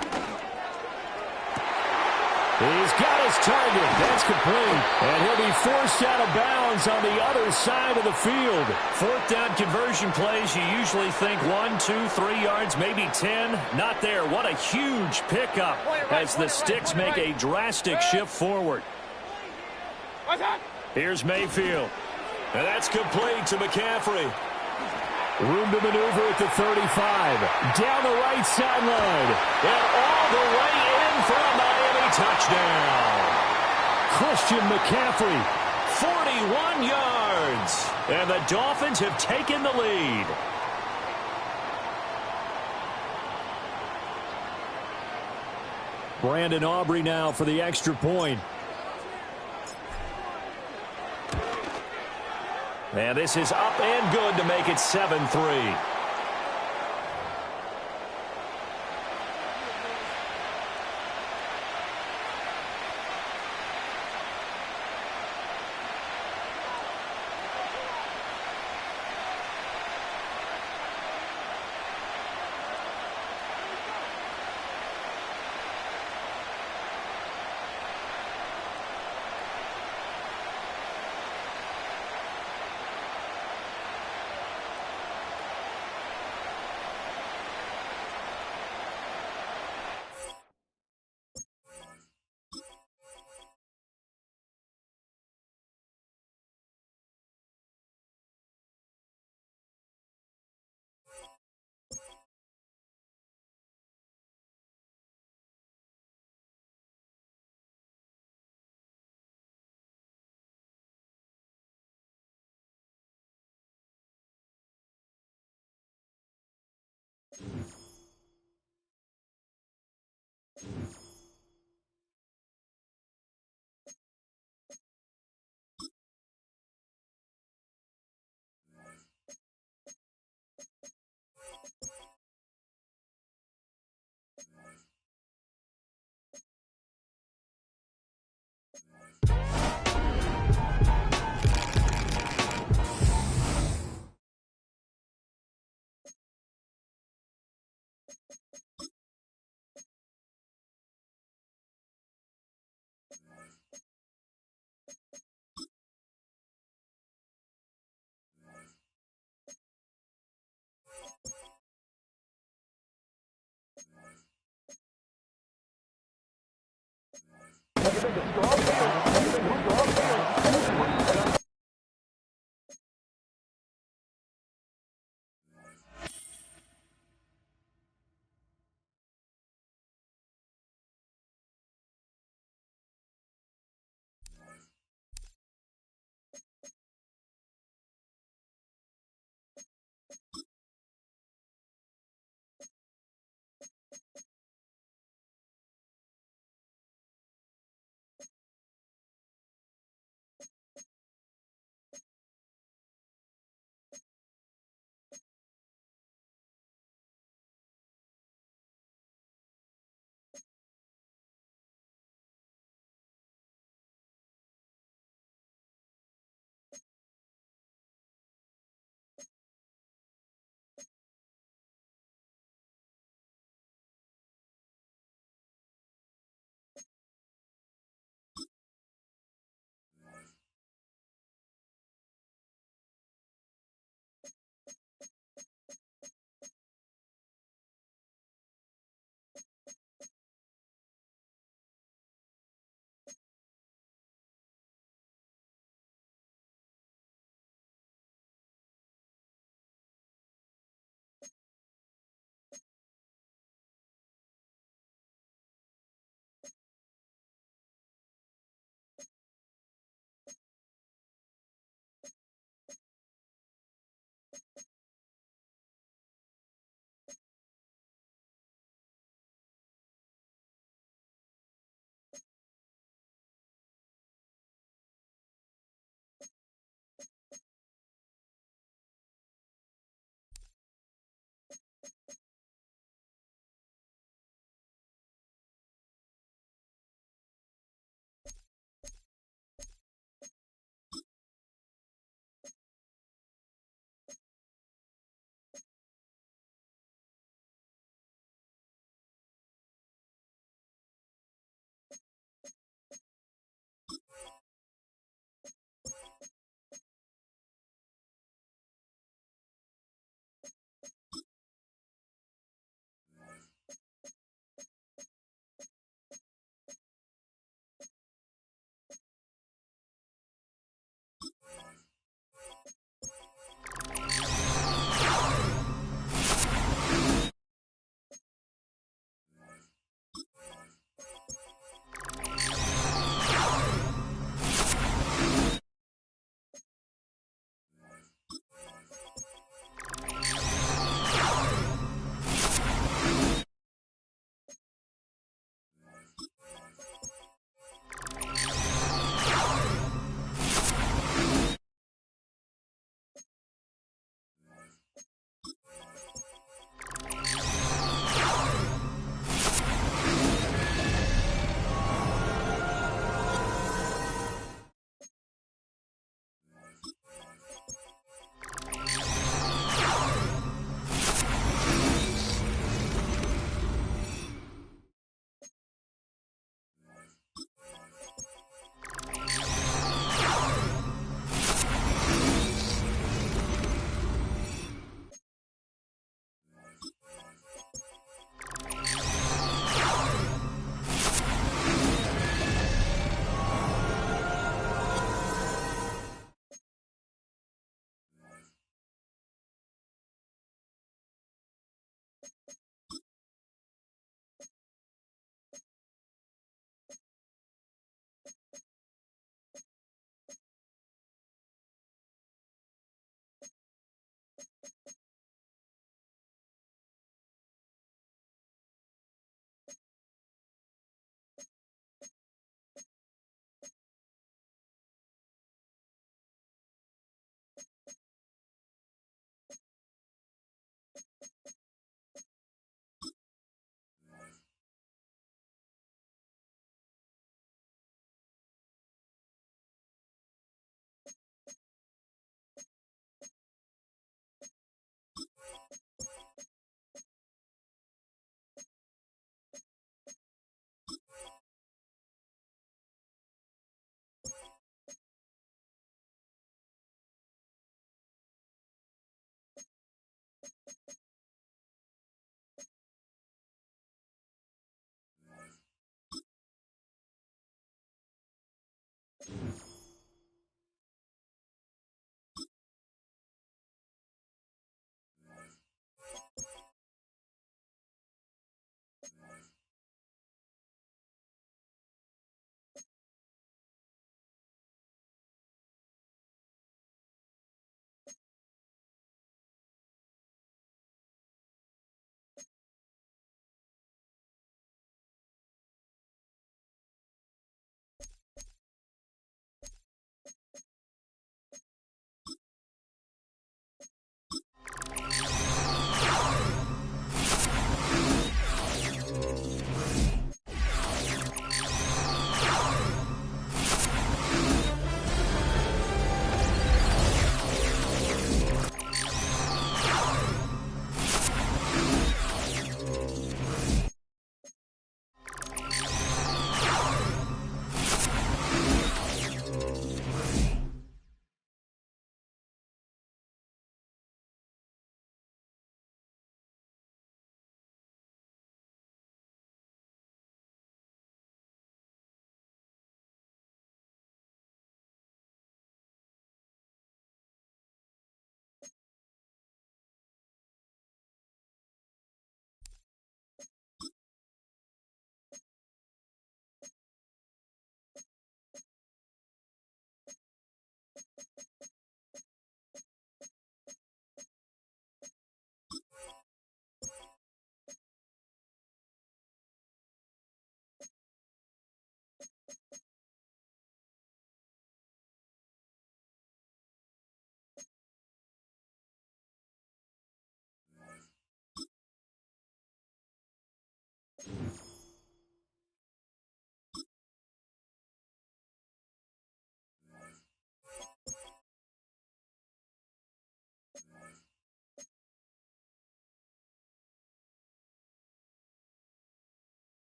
He's got his target. That's complete. And he'll be forced out of bounds on the other side of the field. 4th down conversion plays, you usually think 1, 2, 3 yards, maybe 10. Not there. What a huge pickup as the Sticks make a drastic shift forward. Here's Mayfield. And that's complete to McCaffrey. Room to maneuver at the 35. Down the right sideline. And all the way in for a Miami touchdown. Christian McCaffrey, 41 yards. And the Dolphins have taken the lead. Brandon Aubrey now for the extra point. And this is up and good to make it 7-3.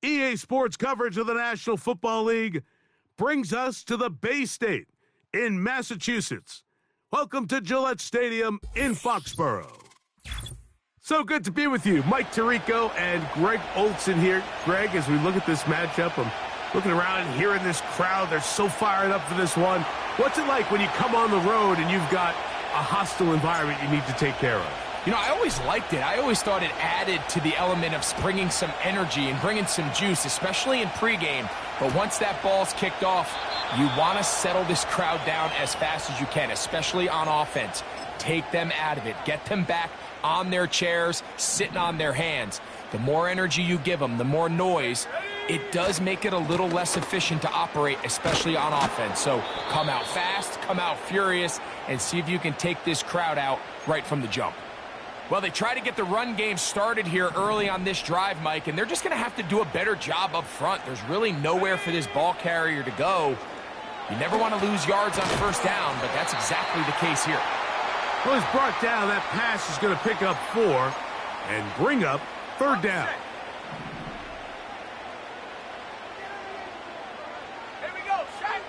EA Sports coverage of the National Football League brings us to the Bay State in Massachusetts. Welcome to Gillette Stadium in Foxborough. So good to be with you. Mike Tirico and Greg Olson here. Greg, as we look at this matchup, I'm looking around and hearing this crowd. They're so fired up for this one. What's it like when you come on the road and you've got a hostile environment you need to take care of? You know, I always liked it. I always thought it added to the element of bringing some energy and bringing some juice, especially in pregame. But once that ball's kicked off, you want to settle this crowd down as fast as you can, especially on offense. Take them out of it. Get them back on their chairs, sitting on their hands. The more energy you give them, the more noise, it does make it a little less efficient to operate, especially on offense. So come out fast, come out furious, and see if you can take this crowd out right from the jump. Well, they try to get the run game started here early on this drive, Mike, and they're just going to have to do a better job up front. There's really nowhere for this ball carrier to go. You never want to lose yards on first down, but that's exactly the case here. Well, he's brought down. That pass is going to pick up 4 and bring up third down. Here we go, shot.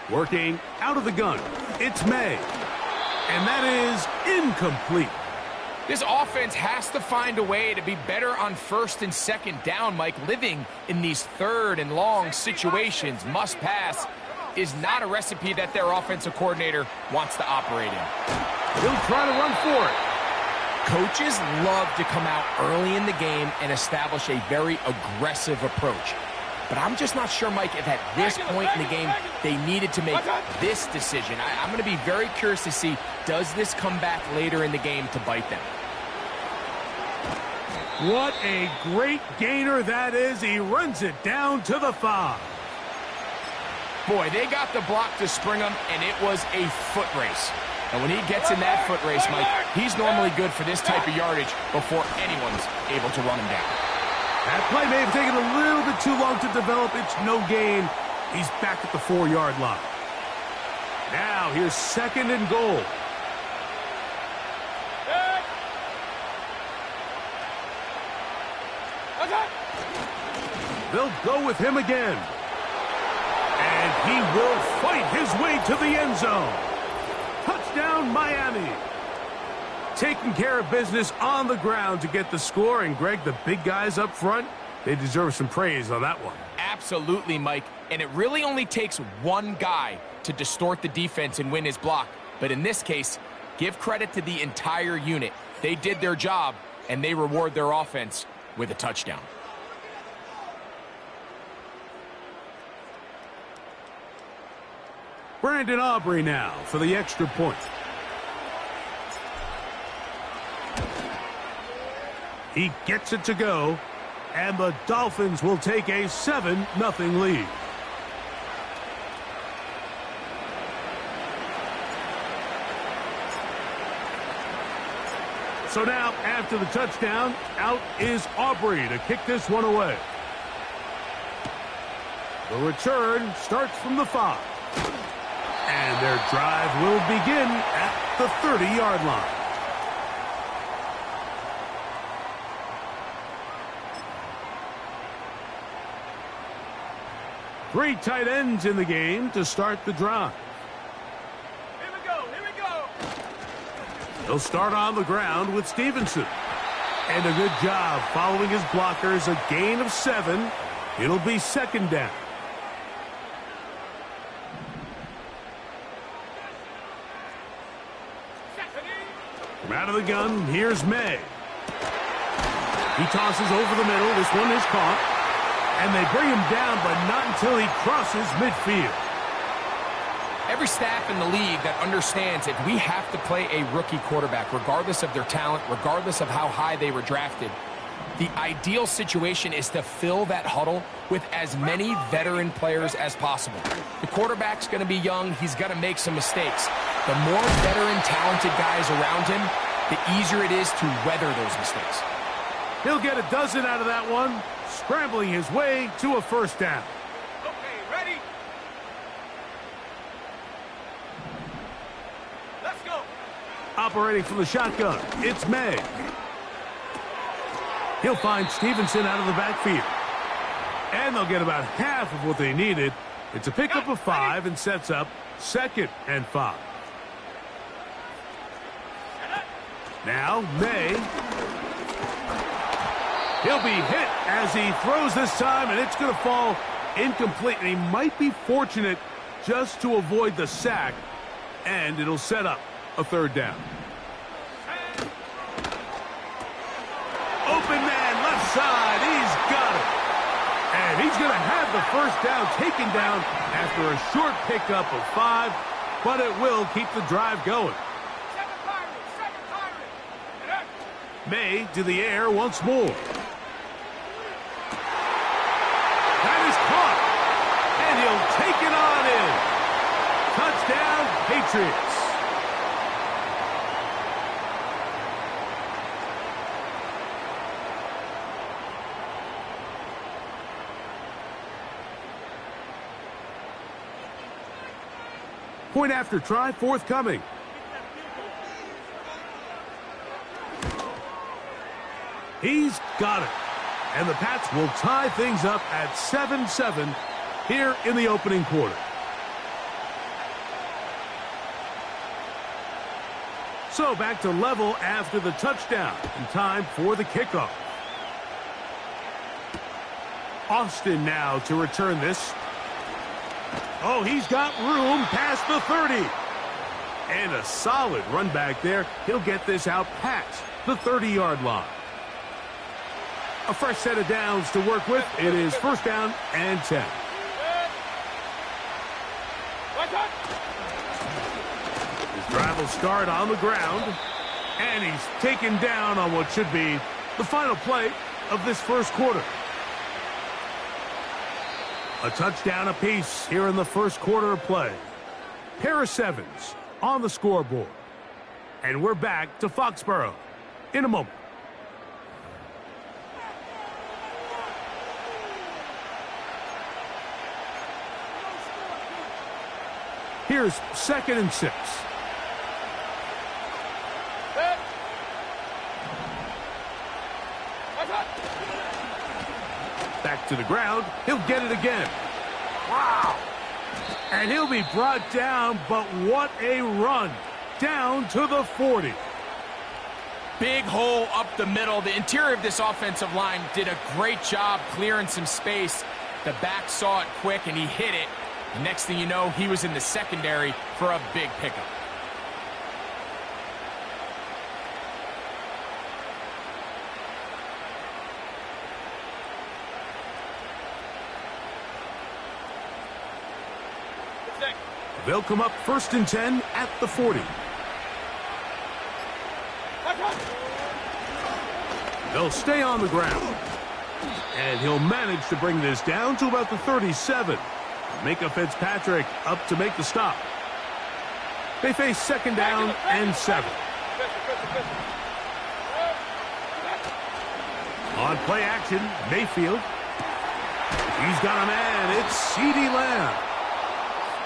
Working out of the gun, it's May. And that is incomplete. This offense has to find a way to be better on first and second down, Mike. Living in these third and long situations, must pass, is not a recipe that their offensive coordinator wants to operate in. He'll try to run for it. Coaches love to come out early in the game and establish a very aggressive approach. But I'm just not sure, Mike, if at this point in the game they needed to make this decision. I'm going to be very curious to see, does this come back later in the game to bite them? What a great gainer that is. He runs it down to the 5. Boy, they got the block to spring them, and it was a foot race. And when he gets in that foot race, Mike, he's normally good for this type of yardage before anyone's able to run him down. That play may have taken a little bit too long to develop. It's no gain. He's back at the 4-yard line. Now, here's 2nd and goal. They'll go with him again. And he will fight his way to the end zone. Touchdown, Miami. Taking care of business on the ground to get the score. And, Greg, the big guys up front, they deserve some praise on that one. Absolutely, Mike. And it really only takes one guy to distort the defense and win his block. But in this case, give credit to the entire unit. They did their job, and they reward their offense with a touchdown. Brandon Aubrey now for the extra point. He gets it to go, and the Dolphins will take a 7-0 lead. So now, after the touchdown, out is Aubrey to kick this one away. The return starts from the 5. And their drive will begin at the 30-yard line. Three tight ends in the game to start the drive. Here we go, here we go. He'll start on the ground with Stevenson. And a good job following his blockers, a gain of 7. It'll be 2nd down. From out of the gun, here's May. He tosses over the middle. This one is caught. And they bring him down, but not until he crosses midfield. Every staff in the league that understands if we have to play a rookie quarterback, regardless of their talent, regardless of how high they were drafted, the ideal situation is to fill that huddle with as many veteran players as possible. The quarterback's going to be young. He's going to make some mistakes. The more veteran, talented guys around him, the easier it is to weather those mistakes. He'll get a dozen out of that one, scrambling his way to a 1st down. Okay, ready? Let's go. Operating from the shotgun, it's May. He'll find Stevenson out of the backfield. And they'll get about half of what they needed. It's a pickup of 5 and sets up 2nd and 5. Now, May. He'll be hit as he throws this time, and it's going to fall incomplete. And he might be fortunate just to avoid the sack, and it'll set up a 3rd down. Open man, left side. He's got it. And he's going to have the 1st down taken down after a short pickup of 5, but it will keep the drive going. Second pirate. May to the air once more. That is caught. And he'll take it on in. Touchdown, Patriots. Point after try forthcoming. He's got it. And the Pats will tie things up at 7-7 here in the opening quarter. So back to level after the touchdown and time for the kickoff. Austin now to return this. Oh, he's got room past the 30. And a solid run back there. He'll get this out past the 30-yard line. A fresh set of downs to work with. It is 1st down and 10. His drive will start on the ground. And he's taken down on what should be the final play of this 1st quarter. A touchdown apiece here in the 1st quarter of play. Pair of 7s on the scoreboard. And we're back to Foxborough in a moment. Here's 2nd and 6. Back to the ground. He'll get it again. Wow. And he'll be brought down, but what a run. Down to the 40. Big hole up the middle. The interior of this offensive line did a great job clearing some space. The back saw it quick, and he hit it. The next thing you know, he was in the secondary for a big pickup. They'll come up 1st and 10 at the 40. They'll stay on the ground. And he'll manage to bring this down to about the 37. Micah Fitzpatrick up to make the stop. They face 2nd down and 7. On play action, Mayfield. He's got a man. It's CeeDee Lamb.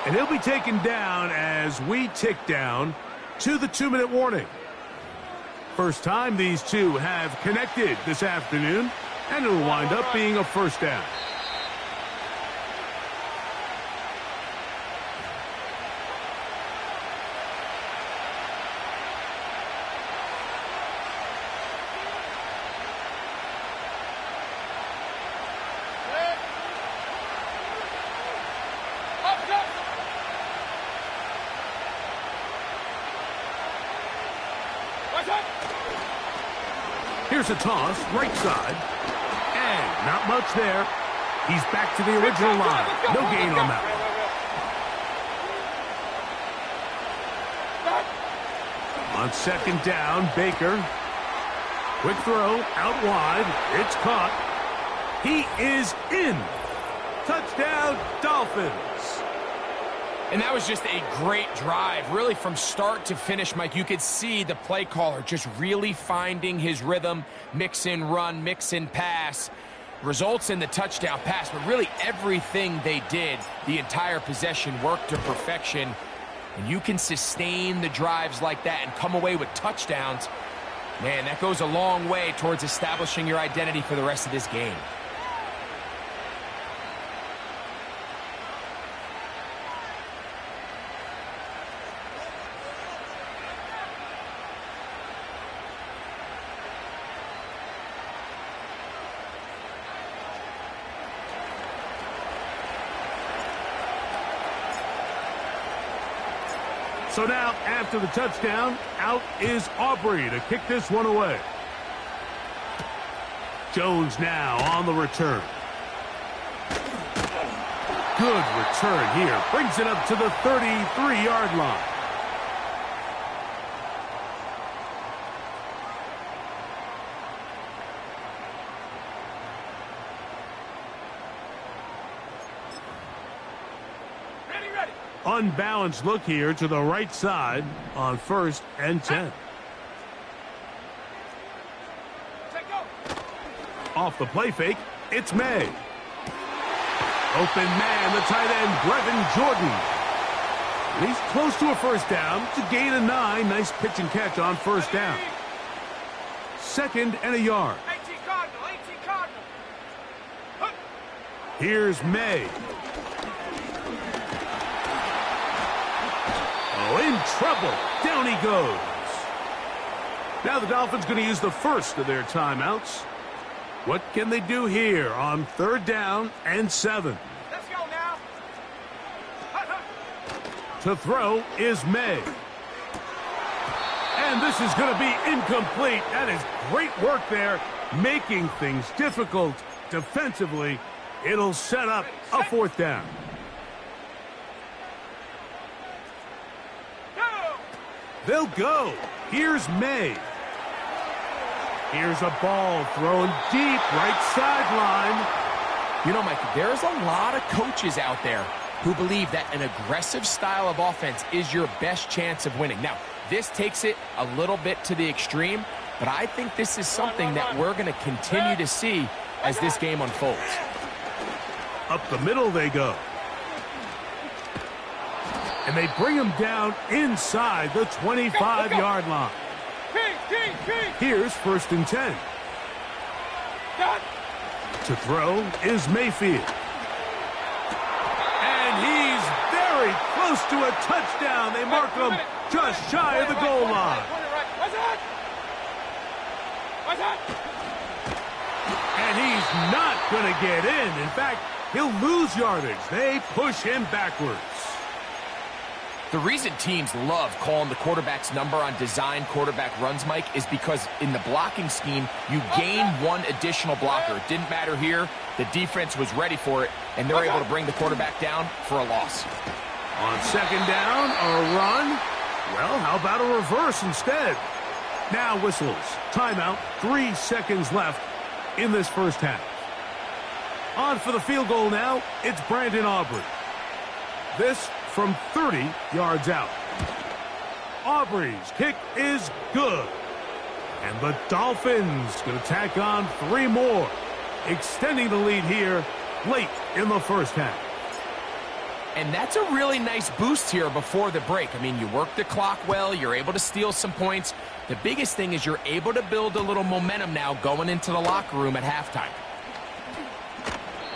And he'll be taken down as we tick down to the 2-minute warning. First time these two have connected this afternoon, and it'll wind up being a 1st down. Here's a toss, right side. And not much there. He's back to the original line. No gain on that one. On 2nd down, Baker. Quick throw, out wide. It's caught. He is in. Touchdown, Dolphins. And that was just a great drive. Really, from start to finish, Mike, you could see the play caller just really finding his rhythm. Mix in run, mix in pass. Results in the touchdown pass. But really, everything they did, the entire possession, worked to perfection. And you can sustain the drives like that and come away with touchdowns. Man, that goes a long way towards establishing your identity for the rest of this game. So now, after the touchdown, out is Aubrey to kick this one away. Jones now on the return. Good return here. Brings it up to the 33-yard line. Unbalanced look here to the right side on 1st and 10. Off the play fake, it's May. Open man, the tight end, Brevin Jordan. And he's close to a 1st down to gain a 9. Nice pitch and catch on 1st down. 2nd and a yard. Here's May. In trouble. Down he goes. Now the Dolphins going to use the first of their timeouts. What can they do here on 3rd down and 7? Let's go now. To throw is May. And this is going to be incomplete. That is great work there, making things difficult defensively. It'll set up a 4th down. They'll go. Here's May. Here's a ball thrown deep right sideline. You know, Mike, there's a lot of coaches out there who believe that an aggressive style of offense is your best chance of winning. Now, this takes it a little bit to the extreme, but I think this is something that we're going to continue to see as this game unfolds. Up the middle they go. And they bring him down inside the 25-yard line. Here's 1st and 10. To throw is Mayfield. And he's very close to a touchdown. They mark him just shy of the goal line. And he's not going to get in. In fact, he'll lose yardage. They push him backwards. The reason teams love calling the quarterback's number on design quarterback runs, Mike, is because in the blocking scheme, you gain one additional blocker. It didn't matter here. The defense was ready for it, and they're able to bring the quarterback down for a loss. On 2nd down, a run. Well, how about a reverse instead? Now whistles. Timeout. 3 seconds left in this first half. On for the field goal now. It's Brandon Aubrey. This from 30 yards out. Aubrey's kick is good. And the Dolphins going to tack on 3 more, extending the lead here late in the first half. And that's a really nice boost here before the break. I mean, you work the clock well. You're able to steal some points. The biggest thing is you're able to build a little momentum now going into the locker room at halftime.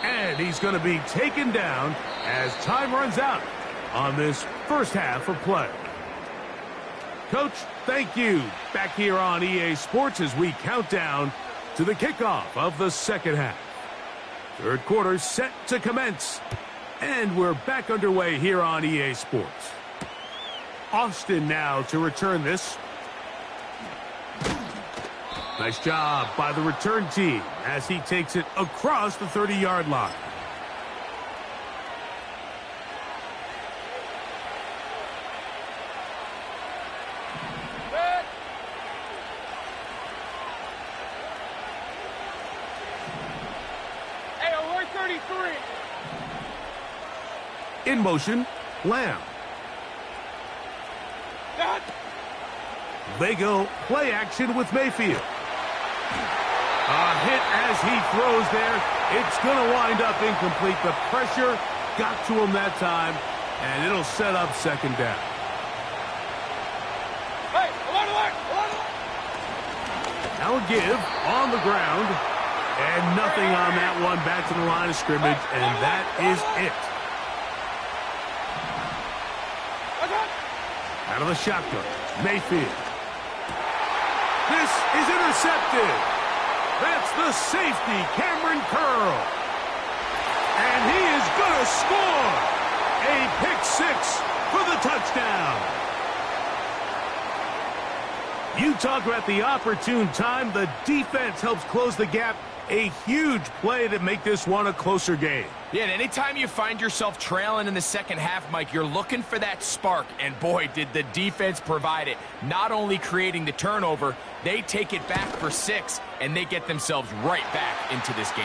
And he's going to be taken down as time runs out on this first half of play. Coach, thank you. Back here on EA Sports as we count down to the kickoff of the second half. Third quarter set to commence. And we're back underway here on EA Sports. Austin now to return this. Nice job by the return team as he takes it across the 30-yard line. In motion, Lamb. They go play action with Mayfield. A hit as he throws there. It's going to wind up incomplete. The pressure got to him that time, and it'll set up 2nd down. Now a give on the ground, and nothing on that one back to the line of scrimmage, and that is it. Out of the shotgun, Mayfield. This is intercepted. That's the safety, Cameron Curl. And he is going to score. A pick 6 for the touchdown. You talk about the opportune time. The defense helps close the gap. A huge play to make this one a closer game. Yeah, and anytime you find yourself trailing in the second half, Mike, you're looking for that spark. And boy, did the defense provide it. Not only creating the turnover, they take it back for 6, and they get themselves right back into this game.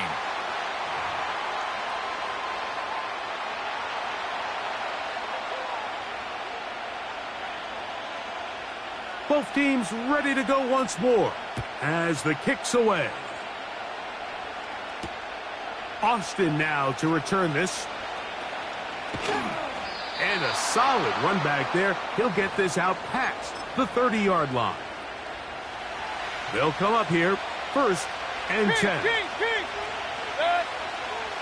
Both teams ready to go once more as the kick's away. Austin now to return this. And a solid run back there. He'll get this out past the 30-yard line. They'll come up here, 1st and 10.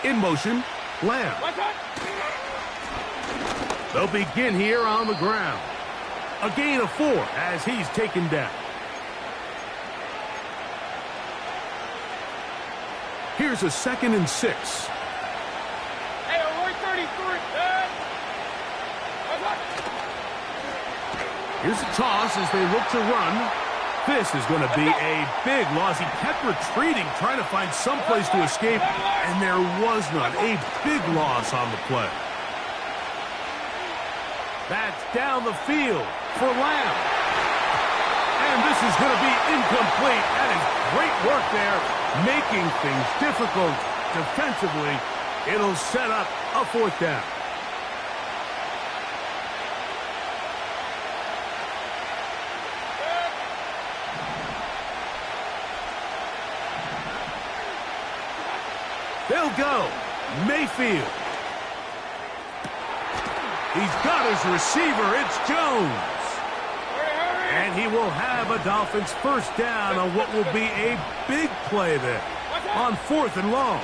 In motion, Lamb. They'll begin here on the ground. A gain of 4 as he's taken down. Here's a 2nd and 6. Here's a toss as they look to run. This is going to be a big loss. He kept retreating, trying to find some place to escape, and there was none. A big loss on the play. That's down the field for Lamb. And this is going to be incomplete. That is great work there, making things difficult defensively. It'll set up a 4th down. They'll go. Mayfield. He's got his receiver. It's Jones. And he will have a Dolphins first down on what will be a big play there on 4th and long.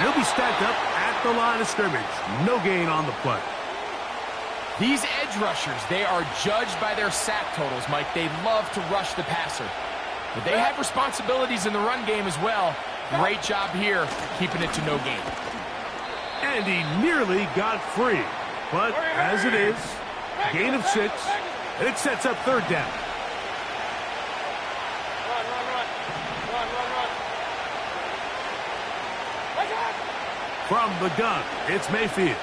He'll be stacked up at the line of scrimmage. No gain on the play. These edge rushers, they are judged by their sack totals, Mike. They love to rush the passer. But they have responsibilities in the run game as well. Great job here, keeping it to no gain. And he nearly got free. But as it is, gain of 6, and it sets up 3rd down. From the gun, it's Mayfield.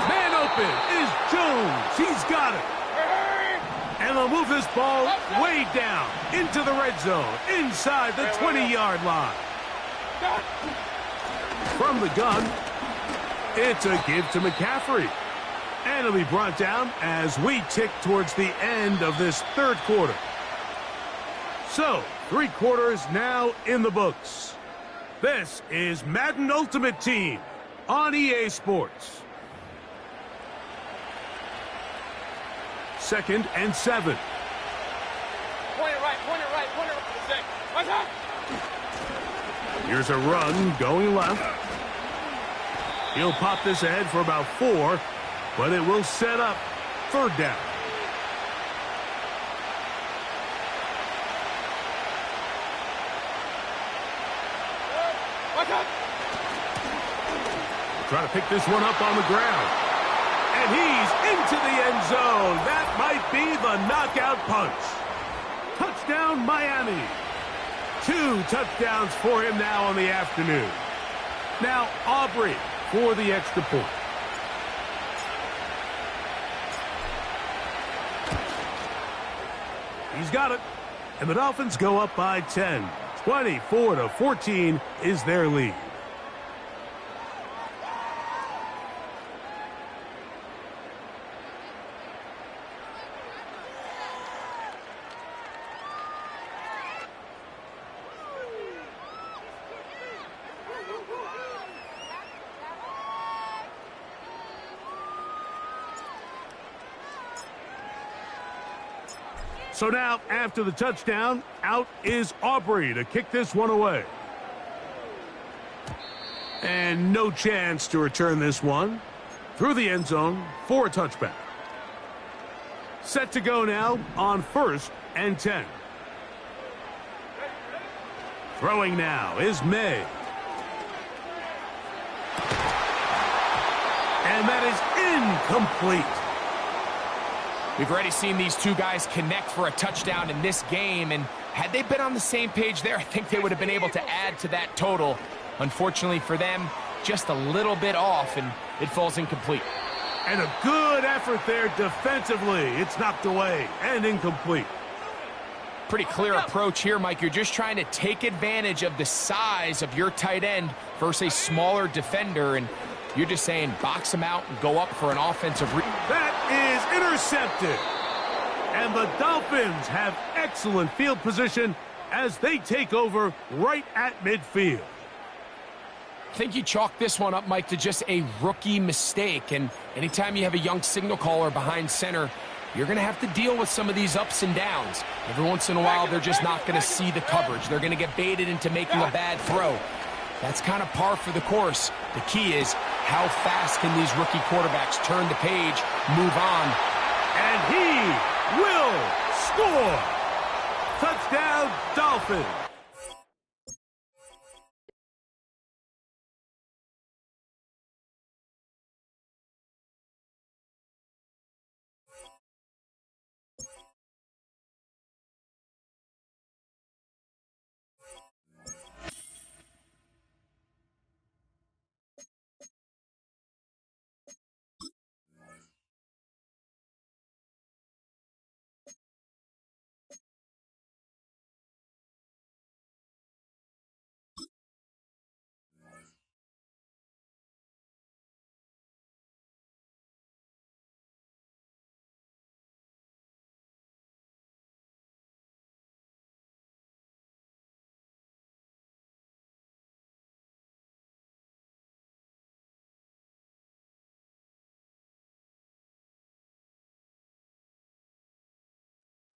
Man open is Jones. He's got it. And they'll move this ball way down into the red zone, inside the 20-yard line. From the gun, it's a give to McCaffrey. And it'll be brought down as we tick towards the end of this 3rd quarter. So, 3 quarters now in the books. This is Madden Ultimate Team on EA Sports. 2nd and 7. Point it right, point it right, point it right. What's up? Here's a run going left. He'll pop this ahead for about 4, but it will set up 3rd down. What's up? Trying to pick this one up on the ground. And he's into the end zone. That might be the knockout punch. Touchdown, Miami. 2 touchdowns for him now on the afternoon. Now, Aubrey for the extra point. He's got it. And the Dolphins go up by 10. 24-14 is their lead. So now, after the touchdown, out is Aubrey to kick this one away. And no chance to return this one. Through the end zone for a touchback. Set to go now on 1st and 10. Throwing now is May. And that is incomplete. We've already seen these 2 guys connect for a touchdown in this game, and had they been on the same page there, I think they would have been able to add to that total. Unfortunately for them, just a little bit off, and it falls incomplete. And a good effort there defensively. It's knocked away and incomplete. Pretty clear approach here, Mike. You're just trying to take advantage of the size of your tight end versus a smaller defender, and you're just saying box him out and go up for an offensive That is intercepted. And the Dolphins have excellent field position as they take over right at midfield. I think you chalk this one up, Mike, to just a rookie mistake. And anytime you have a young signal caller behind center, you're going to have to deal with some of these ups and downs. Every once in a while, they're just not going to see the coverage. They're going to get baited into making a bad throw. That's kind of par for the course. The key is how fast can these rookie quarterbacks turn the page, move on. And he will score. Touchdown, Dolphins.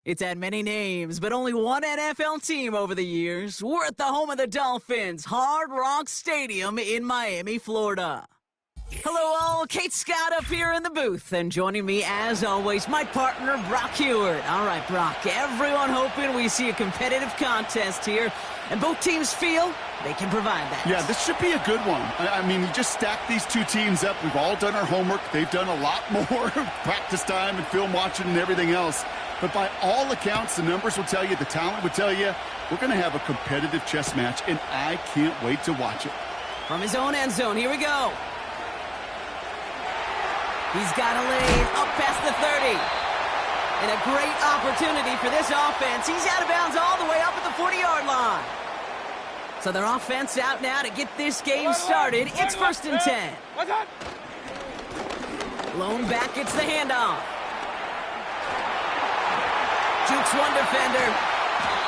It's had many names, but only one NFL team over the years. We're at the home of the Dolphins, Hard Rock Stadium in Miami, Florida. Hello all, Kate Scott up here in the booth, and joining me as always, my partner Brock Heward. All right, Brock, everyone hoping we see a competitive contest here, and both teams feel they can provide that. Yeah, this should be a good one. I mean, you just stack these two teams up. We've all done our homework. They've done a lot more practice time and film watching and everything else. But by all accounts, the numbers will tell you, the talent will tell you, we're going to have a competitive chess match, and I can't wait to watch it. From his own end zone, here we go. He's got a lane up past the 30. And a great opportunity for this offense. He's out of bounds all the way up at the 40-yard line. So their offense out now to get this game started. It's 1st and 10. Lone back gets the handoff. Jukes one defender.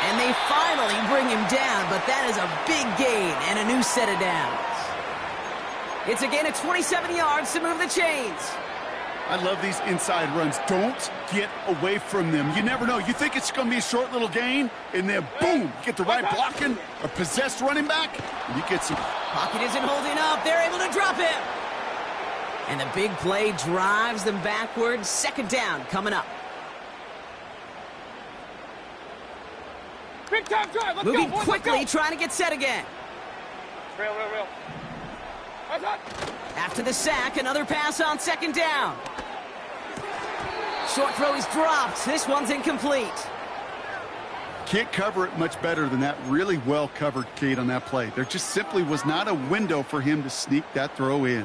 And they finally bring him down, but that is a big gain and a new set of downs. It's a gain of 27 yards to move the chains. I love these inside runs. Don't get away from them. You never know. You think it's going to be a short little gain, and then boom, you get the right blocking, a possessed running back, and you get some. Pocket isn't holding up. They're able to drop him. And the big play drives them backwards. 2nd down coming up. Big time drive. Let's Moving go, boys, quickly, trying to get set again. Real. After the sack, another pass on 2nd down. Short throw is dropped. This one's incomplete. Can't cover it much better than that. Really well covered, Kate, on that play. There just simply was not a window for him to sneak that throw in.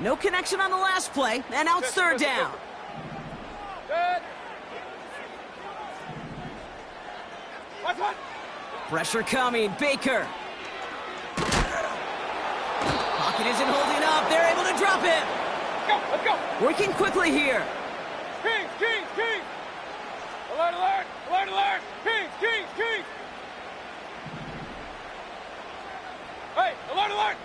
No connection on the last play, and now it's 3rd down. Good. Pressure coming. Baker. Pocket isn't holding up. They're able to drop him. Let's go. Working quickly here. Kings. Alert. Kings. Hey, alert.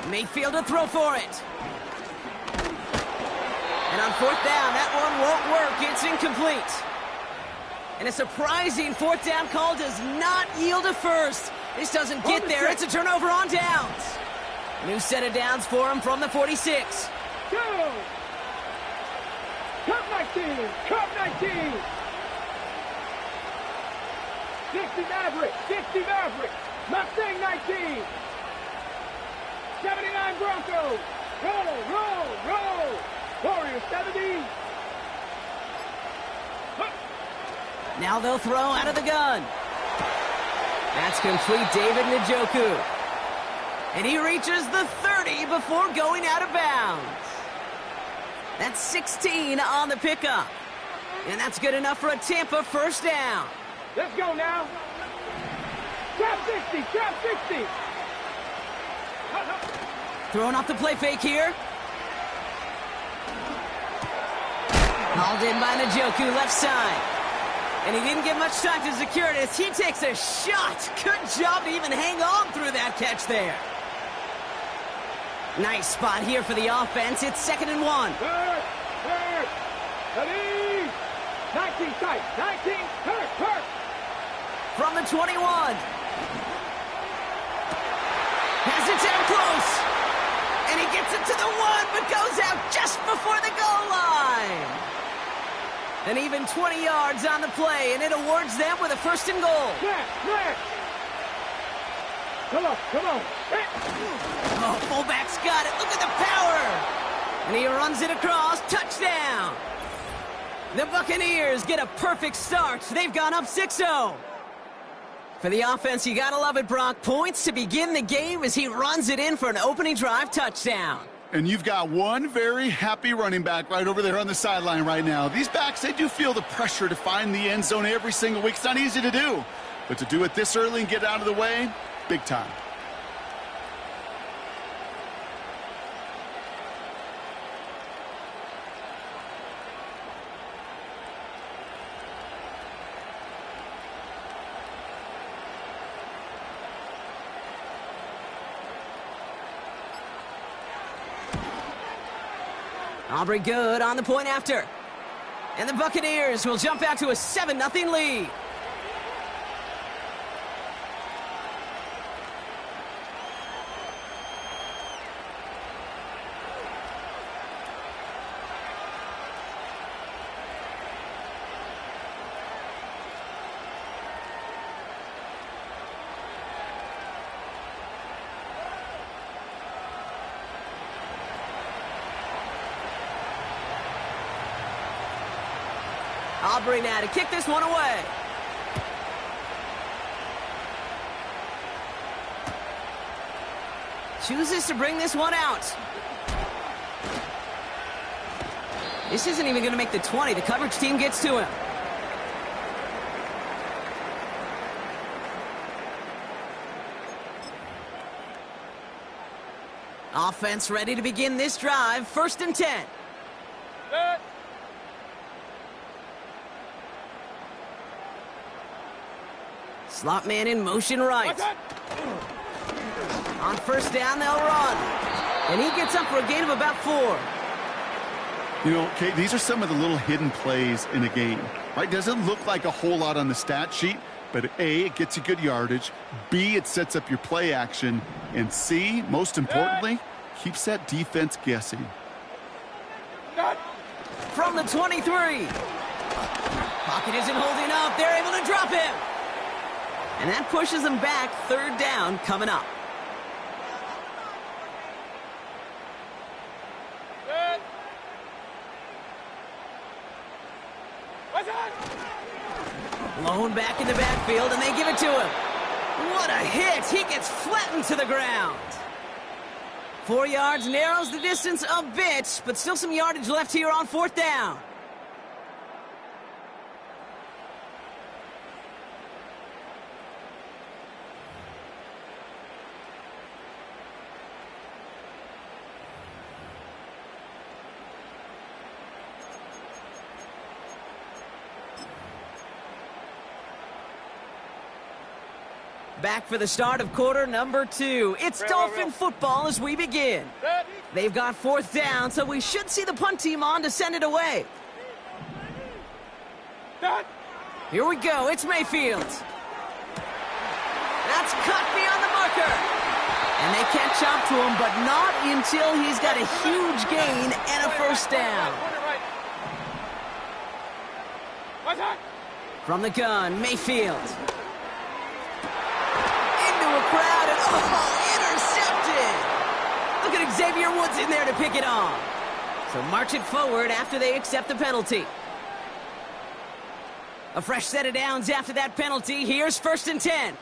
Mayfield to throw for it. And on 4th down, that one won't work. It's incomplete. And a surprising 4th down call does not yield a first. This doesn't get there. It's a turnover on downs. New set of downs for him from the 46. Go. Cup 19. 60 Maverick. Mustang 19. 79 Broncos. Roll. Warriors 70. Now they'll throw out of the gun. That's complete, David Njoku. And he reaches the 30 before going out of bounds. That's 16 on the pickup. And that's good enough for a Tampa 1st down. Let's go now. Trap 60. Throwing off the play fake here. Hauled in by Njoku, left side. And he didn't get much time to secure it as he takes a shot. Good job to even hang on through that catch there. Nice spot here for the offense. It's 2nd and 1. Third. Ready. 19 tight. 19. Hurt. From the 21. Has it down close. And he gets it to the 1, but goes out just before the goal line. And even 20 yards on the play, and it awards them with a 1st and goal. Smash. Come on. Oh, fullback's got it. Look at the power. And he runs it across. Touchdown. The Buccaneers get a perfect start. They've gone up 6-0. For the offense, you gotta love it, Brock. Points to begin the game as he runs it in for an opening drive touchdown. And you've got one very happy running back right over there on the sideline right now. These backs, they do feel the pressure to find the end zone every single week. It's not easy to do. But to do it this early and get out of the way, big time. Aubrey good on the point after. And the Buccaneers will jump out to a 7-0 lead. Aubrey now to kick this one away. Chooses to bring this one out. This isn't even going to make the 20. The coverage team gets to him. Offense ready to begin this drive. 1st and 10. Slot man in motion right. On 1st down, they'll run. And he gets up for a gain of about 4. You know, Kate, these are some of the little hidden plays in a game, right? Doesn't look like a whole lot on the stat sheet, but A, it gets you good yardage. B, it sets up your play action. And C, most importantly, keeps that defense guessing. From the 23. Pocket isn't holding up. They're able to drop him. And that pushes them back. 3rd down coming up. Blown back in the backfield, and they give it to him. What a hit. He gets flattened to the ground. 4 yards, narrows the distance a bit, but still some yardage left here on 4th down. Back for the start of quarter number 2. It's Dolphin football as we begin. They've got 4th down, so we should see the punt team on to send it away. Here we go. It's Mayfield. That's cut beyond the marker. And they catch up to him, but not until he's got a huge gain and a 1st down. From the gun, Mayfield. Crowd and intercepted. Look at Xavier Woods in there to pick it off. So march it forward after they accept the penalty. A fresh set of downs after that penalty. Here's 1st and 10.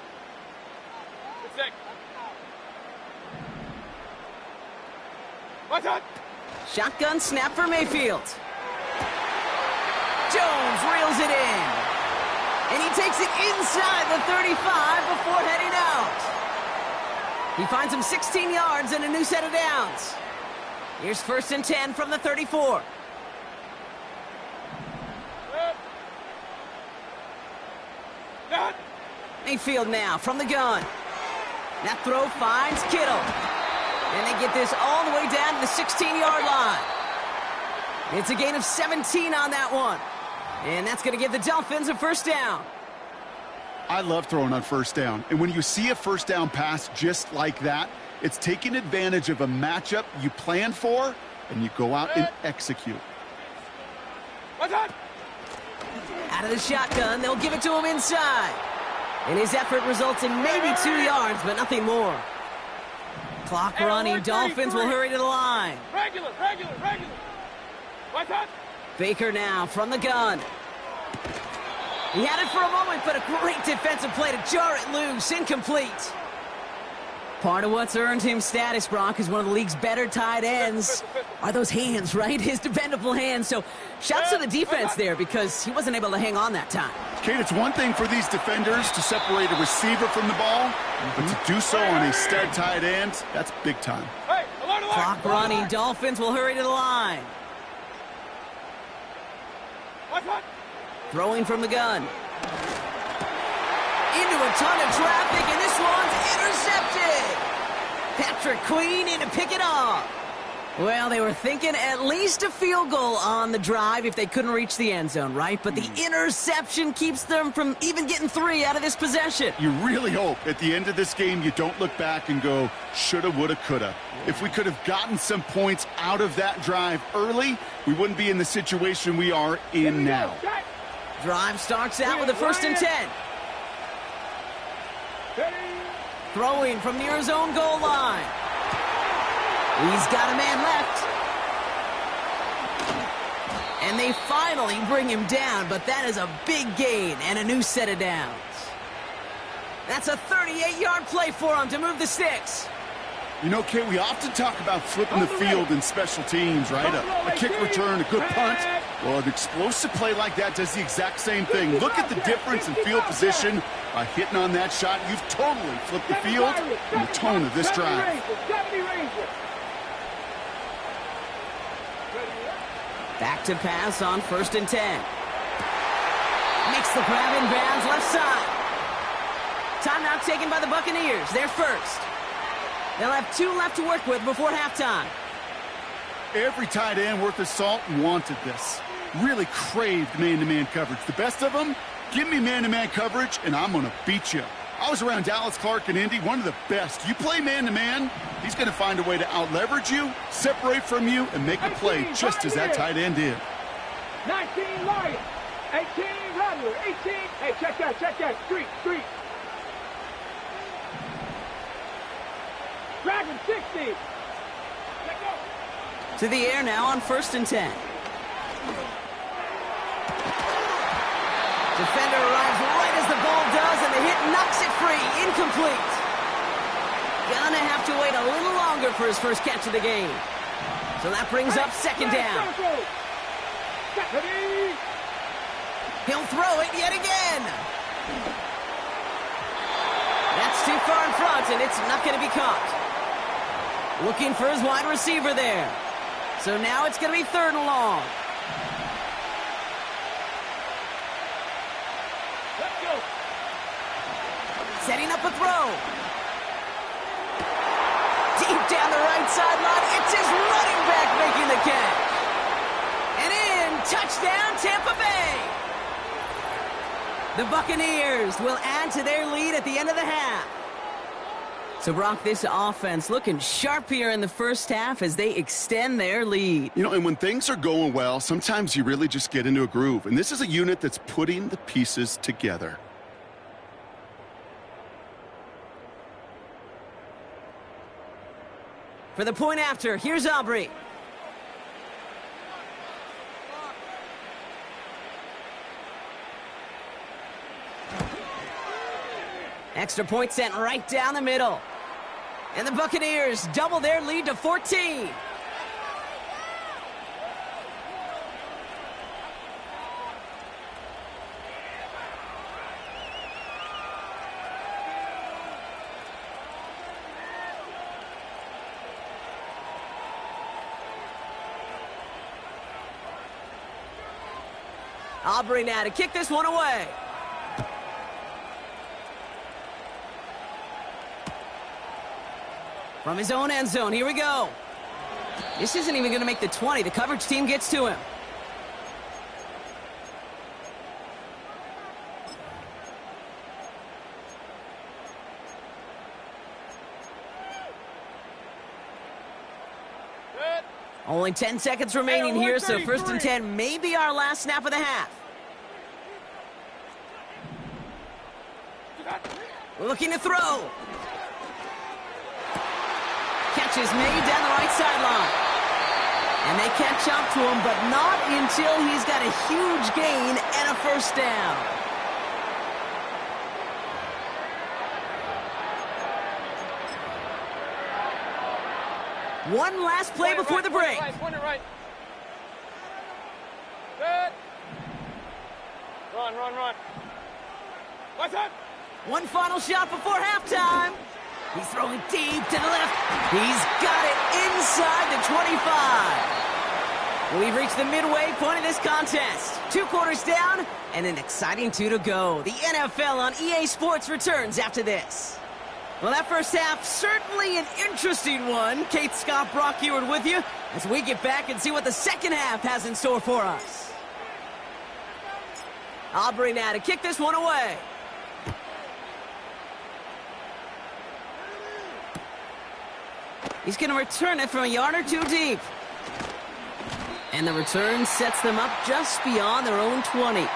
Shotgun snap for Mayfield. Jones reels it in. And he takes it inside the 35 before heading out. He finds him 16 yards and a new set of downs. Here's 1st and 10 from the 34. Mayfield now from the gun. That throw finds Kittle. And they get this all the way down to the 16-yard line. It's a gain of 17 on that one. And that's going to give the Dolphins a 1st down. I love throwing on 1st down. And when you see a 1st down pass just like that, it's taking advantage of a matchup you plan for, and you go out and execute. Out of the shotgun, they'll give it to him inside. And his effort results in maybe 2 yards, but nothing more. Clock running. Dolphins will hurry to the line. Regular. Baker now from the gun. He had it for a moment, but a great defensive play to jar it loose. Incomplete. Part of what's earned him status, Brock, is one of the league's better tight ends. Are those hands, right? His dependable hands. So shouts to the defense there because he wasn't able to hang on that time. Kate, it's one thing for these defenders to separate a receiver from the ball, but to do so on a stud tight end, that's big time. Clock running. Dolphins will hurry to the line. Throwing from the gun. Into a ton of traffic, and this one's intercepted. Patrick Queen in to pick it off. Well, they were thinking at least a field goal on the drive if they couldn't reach the end zone, right? But the interception keeps them from even getting 3 out of this possession. You really hope at the end of this game you don't look back and go, shoulda, woulda, coulda. If we could have gotten some points out of that drive early, we wouldn't be in the situation we are in now. Drive starts out with a 1st and 10. Throwing from near his own goal line. He's got a man left. And they finally bring him down, but that is a big gain and a new set of downs. That's a 38-yard play for him to move the sticks. You know, Kate, we often talk about flipping the field in special teams, right? A kick return, a good punt. Well, an explosive play like that does the exact same thing. Look at the difference in field position. By hitting on that shot, you've totally flipped the field and the tone of this drive. Back to pass on 1st and 10. Makes the grab in bounds left side. Timeout taken by the Buccaneers. They're first. They'll have 2 left to work with before halftime. Every tight end worth his salt wanted this. Really craved man-to-man coverage. The best of them, give me man-to-man coverage, and I'm going to beat you. I was around Dallas Clark and Indy, one of the best. You play man-to-man, he's going to find a way to out-leverage you, separate from you, and make a play just as that tight end did. 19 Lions, 18 Rattler, 18. Hey, check that. Street. Dragon 60. To the air now on 1st and 10. Defender arrives right as the ball does, and the hit knocks it free. Incomplete. Gonna have to wait a little longer for his first catch of the game. So that brings up 2nd down. He'll throw it yet again. That's too far in front, and it's not going to be caught. Looking for his wide receiver there. So now it's going to be 3rd and long. Setting up a throw. Deep down the right sideline. It's his running back making the catch. And in. Touchdown, Tampa Bay. The Buccaneers will add to their lead at the end of the half. So, Brock, this offense looking sharp here in the first half as they extend their lead. You know, and when things are going well, sometimes you really just get into a groove. And this is a unit that's putting the pieces together. For the point after, here's Aubrey. Extra point sent right down the middle. And the Buccaneers double their lead to 14. Aubrey now to kick this one away. From his own end zone, here we go. This isn't even going to make the 20. The coverage team gets to him. Only 10 seconds remaining here, so 1st and 10 may be our last snap of the half. Looking to throw. Catch is made down the right sideline. And they catch up to him, but not until he's got a huge gain and a 1st down. One last play before the break. Right. Good. Run. What's up? One final shot before halftime. He's throwing deep to the left. He's got it inside the 25. We've reached the midway point of this contest. 2 quarters down and an exciting 2 to go. The NFL on EA Sports returns after this. Well, that first half, certainly an interesting one. Kate Scott, Brock Ewart with you as we get back and see what the second half has in store for us. Aubrey now to kick this one away. He's going to return it from a yard or two deep. And the return sets them up just beyond their own 20.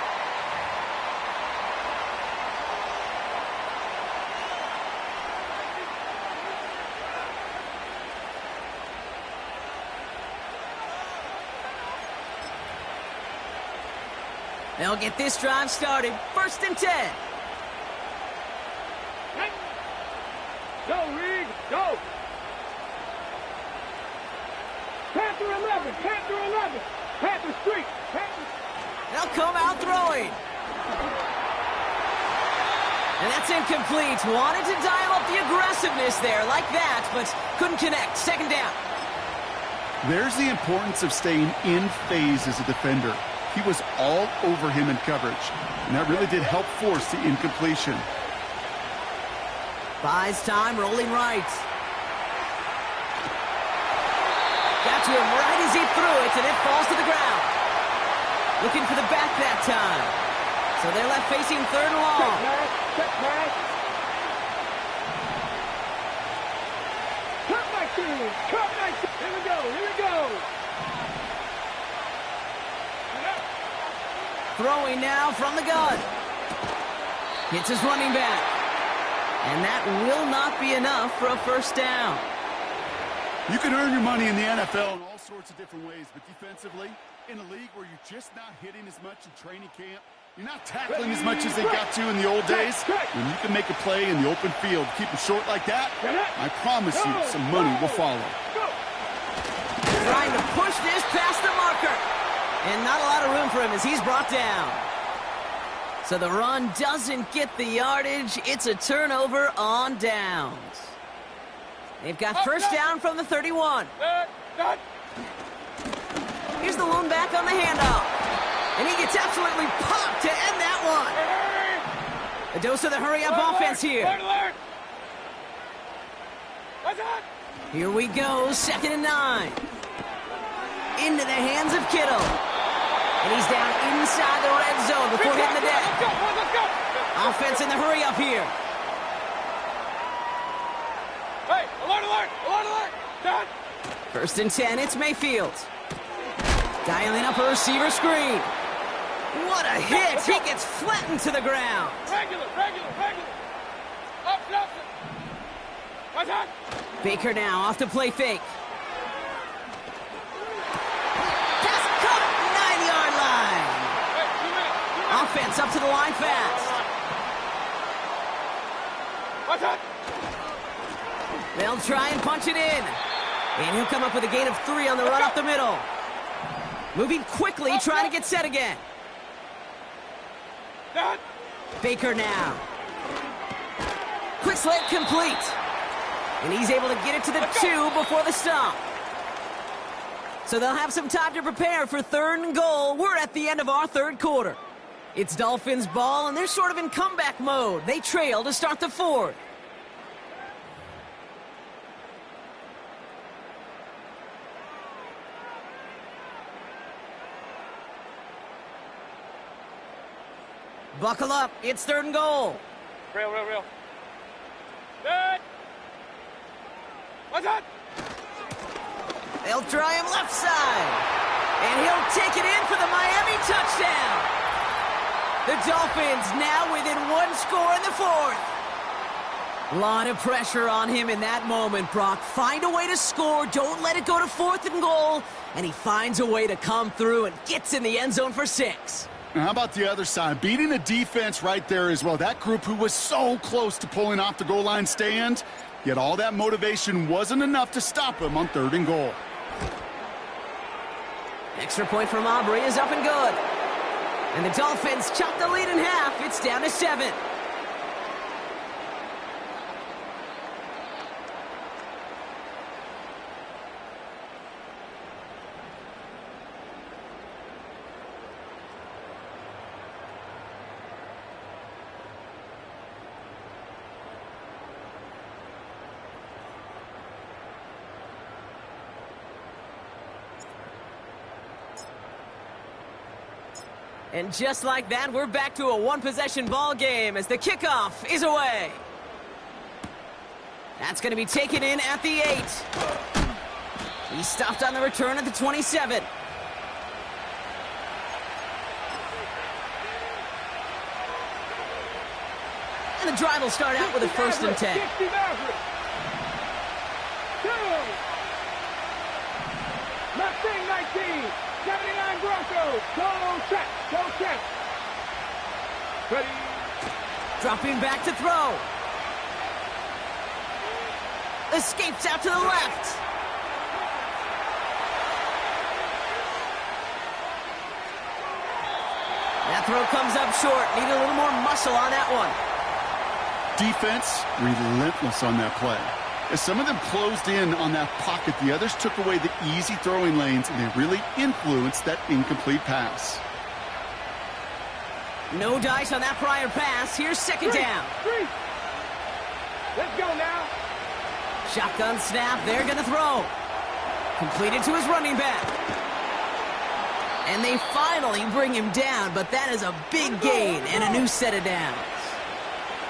They'll get this drive started. 1st and 10. Go, Reed, go. Panther 11, Panther 11. Panther Street, Panther. They'll come out throwing. And that's incomplete. Wanted to dial up the aggressiveness there like that, but couldn't connect. 2nd down. There's the importance of staying in phase as a defender. He was all over him in coverage, and that really did help force the incompletion. Buys time, rolling right. Got to him right as he threw it, and it falls to the ground. Looking for the back that time. So they're left facing 3rd and long. Check pass. Cut my team. Cut my team. Here we go. Here we go. Throwing now from the gun. Hits his running back. And that will not be enough for a 1st down. You can earn your money in the NFL in all sorts of different ways, but defensively, in a league where you're just not hitting as much in training camp, you're not tackling as much as they got to in the old days, when you can make a play in the open field, keep them short like that, I promise you some money will follow. Trying to push this past the marker. And not a lot of room for him as he's brought down. So the run doesn't get the yardage. It's a turnover on downs. They've got 1st down from the 31. Here's the lone back on the handoff. And he gets absolutely popped to end that one. A dose of the hurry-up offense here. Here we go, 2nd and 9. Into the hands of Kittle. And he's down inside the red zone before hitting the deck. Let's go. Offense in the hurry-up here. Hey, alert, alert, alert, alert. Done. 1st and 10, it's Mayfield. Dialing up a receiver screen. What a hit. He gets flattened to the ground. Regular. Up. What's that? Baker now off to play fake. Pass caught, 9-yard line. Hey, 2 minutes. Offense up to the line fast. What's that? They'll try and punch it in. And he'll come up with a gain of 3 on the run up the middle. Moving quickly, trying to get set again. Done. Baker now. Quick slant complete. And he's able to get it to the 2 before the stop. So they'll have some time to prepare for 3rd and goal. We're at the end of our 3rd quarter. It's Dolphins ball, and they're sort of in comeback mode. They trail to start the 4th. Buckle up. It's 3rd and goal. Real. Good. What's that? They'll try him left side. And he'll take it in for the Miami touchdown. The Dolphins now within 1 score in the 4th. Lot of pressure on him in that moment, Brock. Find a way to score. Don't let it go to 4th and goal. And he finds a way to come through and gets in the end zone for 6. Now, how about the other side? Beating the defense right there as well. That group who was so close to pulling off the goal line stand, yet all that motivation wasn't enough to stop him on 3rd and goal. Extra point from Aubrey is up and good. And the Dolphins chop the lead in half. It's down to 7. And just like that, we're back to a one-possession ball game as the kickoff is away. That's going to be taken in at the 8. He stopped on the return at the 27. And the drive will start out with a 1st and 10. 60 Maverick. 2. Mustang 19. 79 Broncos. Go check. Go check. Ready. Dropping back to throw. Escapes out to the left. That throw comes up short. Need a little more muscle on that one. Defense relentless on that play. As some of them closed in on that pocket, the others took away the easy throwing lanes, and they really influenced that incomplete pass. No dice on that prior pass. Here's 2nd down. 3. Let's go now. Shotgun snap. They're going to throw. Completed to his running back. And they finally bring him down, but that is a big gain and a new set of downs.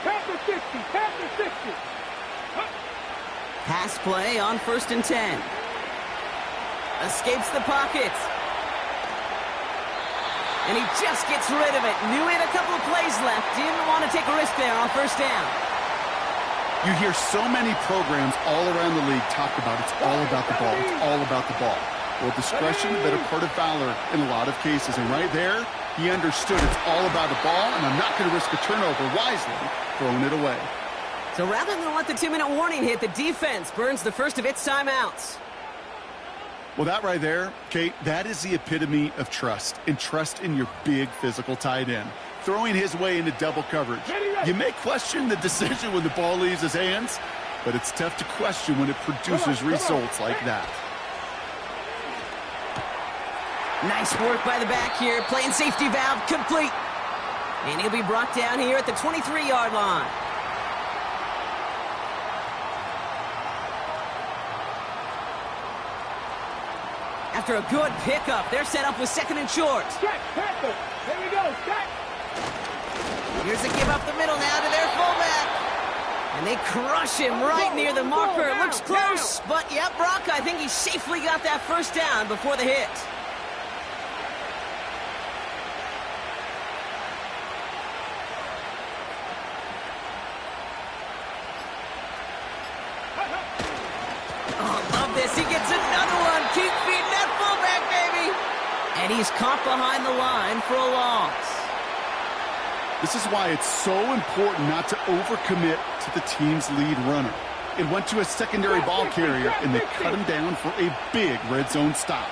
Pass the 60. Pass the 60. Pass play on 1st and 10. Escapes the pocket. And he just gets rid of it. Knew he had a couple of plays left. Didn't want to take a risk there on 1st down. You hear so many programs all around the league talk about it's all about the ball. It's all about the ball. Well, discretion, the better part of valor in a lot of cases. And right there, he understood it's all about the ball, and I'm not going to risk a turnover wisely, throwing it away. So rather than let the 2-minute warning hit, the defense burns the first of its timeouts. Well, that right there, Kate, that is the epitome of trust, and trust in your big physical tight end. Throwing his way into double coverage. You may question the decision when the ball leaves his hands, but it's tough to question when it produces results like that. Nice work by the back here. Playing safety valve complete. And he'll be brought down here at the 23-yard line. After a good pickup, they're set up with 2nd and short. Check. Panther. Here we go. Check. Here's a give up the middle now to their fullback. And they crush him right near the marker. It looks close, but yep, Brock, I think he safely got that 1st down before the hit. He gets another one. Keep feeding that fullback, baby. And he's caught behind the line for a loss. This is why it's so important not to overcommit to the team's lead runner. It went to a secondary ball carrier, and they cut him down for a big red zone stop.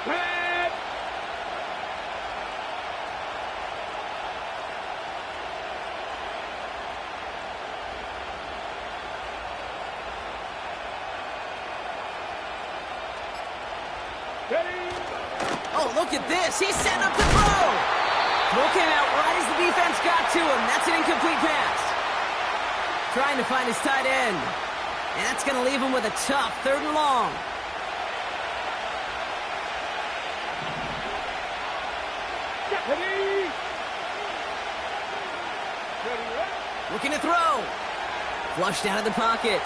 Oh, look at this. He's setting up the throw. Throw came out right as the defense got to him. That's an incomplete pass. Trying to find his tight end. And that's going to leave him with a tough 3rd and long. Looking to throw. Flushed out of the pocket.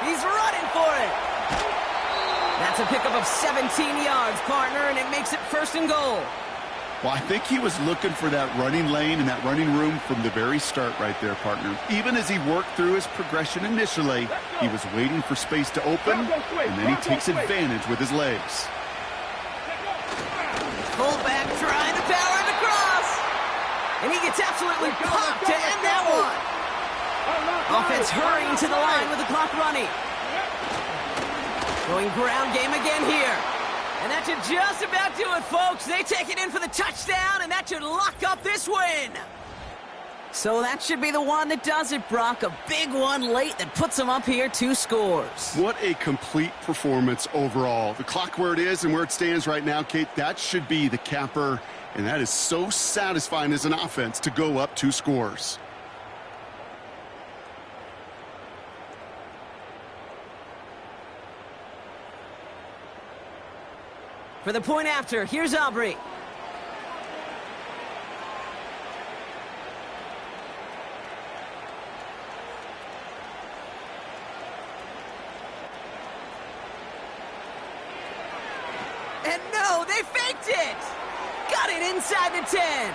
He's running for it. That's a pickup of 17 yards, partner, and it makes it 1st and goal. Well, I think he was looking for that running lane and that running room from the very start right there, partner. Even as he worked through his progression initially, he was waiting for space to open, and then he takes advantage with his legs. Fullback trying to power it across. And he gets absolutely popped to end that one. Offense hurrying to the line with the clock running. Going ground game again here. And that should just about do it, folks. They take it in for the touchdown, and that should lock up this win. So that should be the one that does it, Brock. A big one late that puts them up here 2 scores. What a complete performance overall. The clock where it is and where it stands right now, Kate, that should be the capper. And that is so satisfying as an offense to go up 2 scores. For the point after, here's Aubrey. And no, they faked it. Got it inside the 10.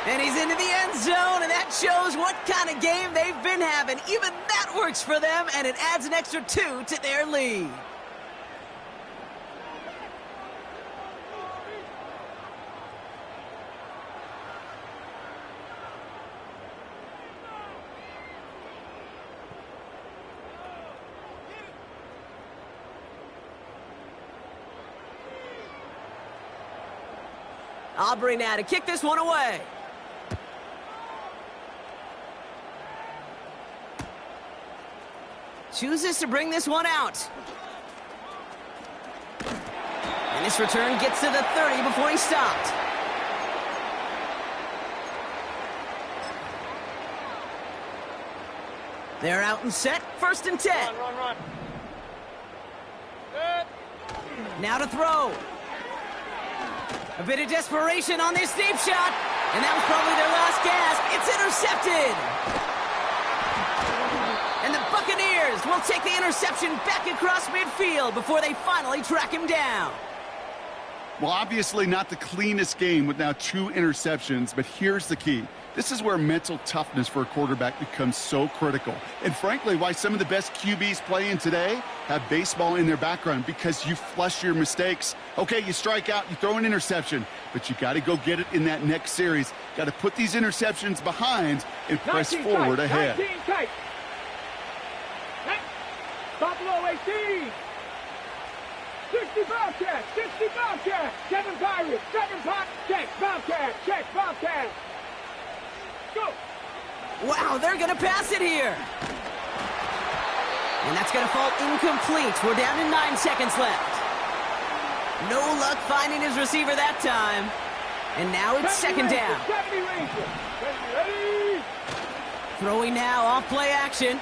And he's into the end zone, and that shows what kind of game they've been having. Even that works for them, and it adds an extra 2 to their lead. Aubrey now to kick this one away. Chooses to bring this one out. And this return gets to the 30 before he stopped. They're out and set. 1st and 10. Run. Now to throw. A bit of desperation on this deep shot. And that was probably their last gasp. It's intercepted. And the Buccaneers will take the interception back across midfield before they finally track him down. Well, obviously not the cleanest game with now 2 interceptions, but here's the key. This is where mental toughness for a quarterback becomes so critical. And frankly, why some of the best QBs playing today have baseball in their background, because you flush your mistakes. Okay, you strike out, you throw an interception, but you got to go get it in that next series. Got to put these interceptions behind and press forward ahead. 19 tight. Buffalo 18. 60 Bobcat, 60 Bobcat. 7 Pirates, 7 Pirates. Check, Bobcat. Go. Wow, they're going to pass it here. And that's going to fall incomplete. We're down to 9 seconds left. No luck finding his receiver that time. And now it's 2nd down. Ready. Throwing now off play action.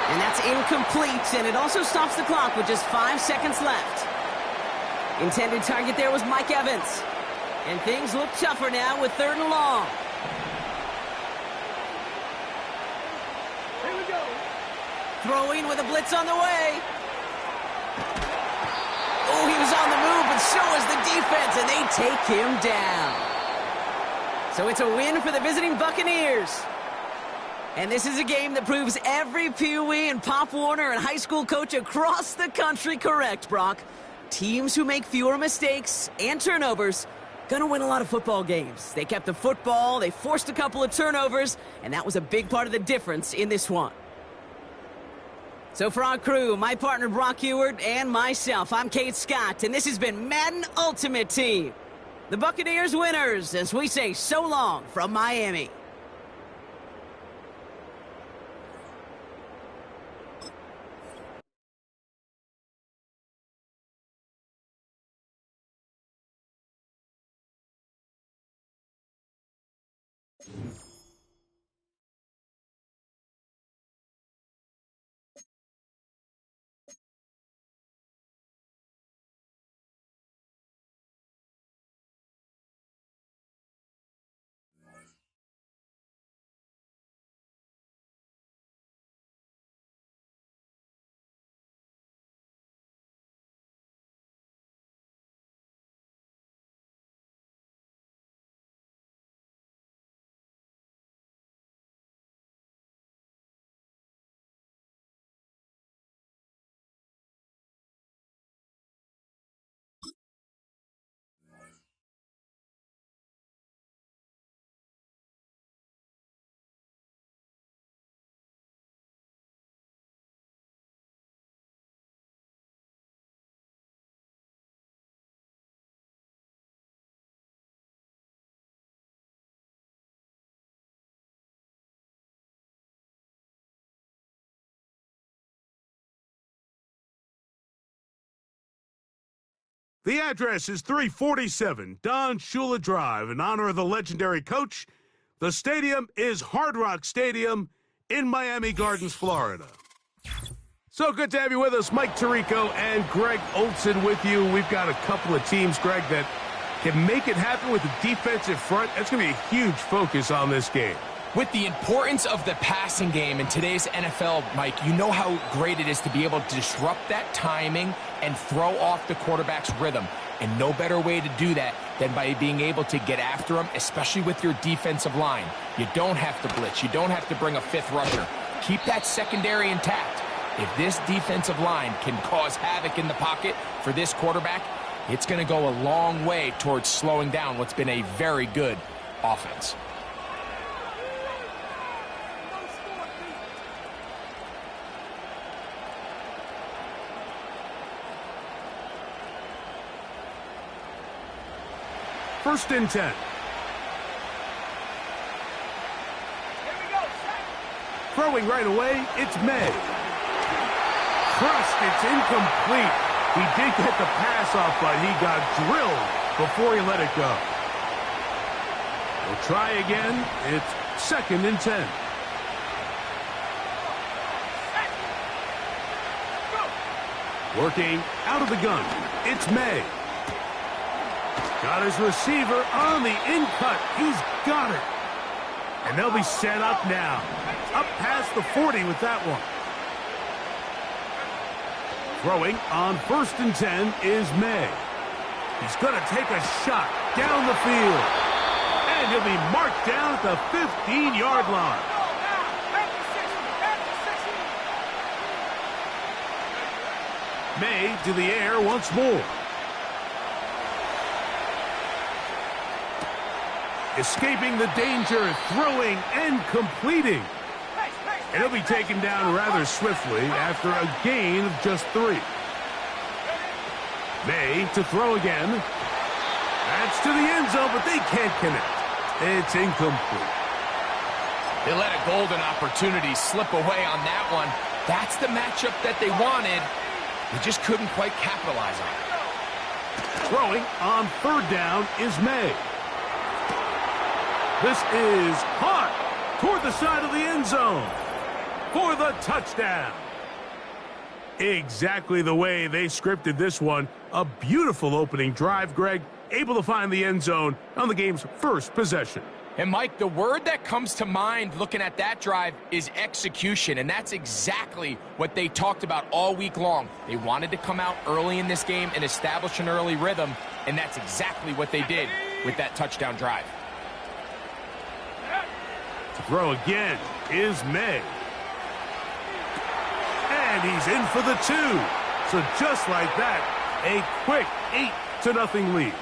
And that's incomplete, and it also stops the clock with just 5 seconds left. Intended target there was Mike Evans. And things look tougher now with 3rd and long. Here we go. Throwing with a blitz on the way. Oh, he was on the move, but so was the defense, and they take him down. So it's a win for the visiting Buccaneers. And this is a game that proves every Pee Wee and Pop Warner and high school coach across the country correct, Brock. Teams who make fewer mistakes and turnovers gonna win a lot of football games. They kept the football, they forced a couple of turnovers, and that was a big part of the difference in this one. So for our crew, my partner Brock Ewart and myself, I'm Kate Scott, and this has been Madden Ultimate Team. The Buccaneers winners, as we say so long from Miami. The address is 347 Don Shula Drive. In honor of the legendary coach, the stadium is Hard Rock Stadium in Miami Gardens, Florida. So good to have you with us. Mike Tirico and Greg Olson with you. We've got a couple of teams, Greg, that can make it happen with the defensive front. That's going to be a huge focus on this game. With the importance of the passing game in today's NFL, Mike, you know how great it is to be able to disrupt that timing and throw off the quarterback's rhythm. And no better way to do that than by being able to get after him, especially with your defensive line. You don't have to blitz. You don't have to bring a fifth rusher. Keep that secondary intact. If this defensive line can cause havoc in the pocket for this quarterback, it's going to go a long way towards slowing down what's been a very good offense. First and 10. Throwing right away, it's May. Crushed, it's incomplete. He did get the pass off, but he got drilled before he let it go. We'll try again. It's second and 10. Working out of the gun, it's May. Got his receiver on the in-cut. He's got it. And they'll be set up now. Up past the 40 with that one. Throwing on first and 10 is May. He's going to take a shot down the field. And he'll be marked down at the 15-yard line. May to the air once more. Escaping the danger, throwing and completing. And he'll be taken down rather swiftly after a gain of just 3. May to throw again. That's to the end zone, but they can't connect. It's incomplete. They let a golden opportunity slip away on that one. That's the matchup that they wanted. They just couldn't quite capitalize on it. Throwing on third down is May. This is caught toward the side of the end zone for the touchdown. Exactly the way they scripted this one. A beautiful opening drive, Greg. Able to find the end zone on the game's first possession. And, Mike, the word that comes to mind looking at that drive is execution, and that's exactly what they talked about all week long. They wanted to come out early in this game and establish an early rhythm, and that's exactly what they did with that touchdown drive. To throw again is May. And he's in for the 2. So just like that, a quick 8-0 lead.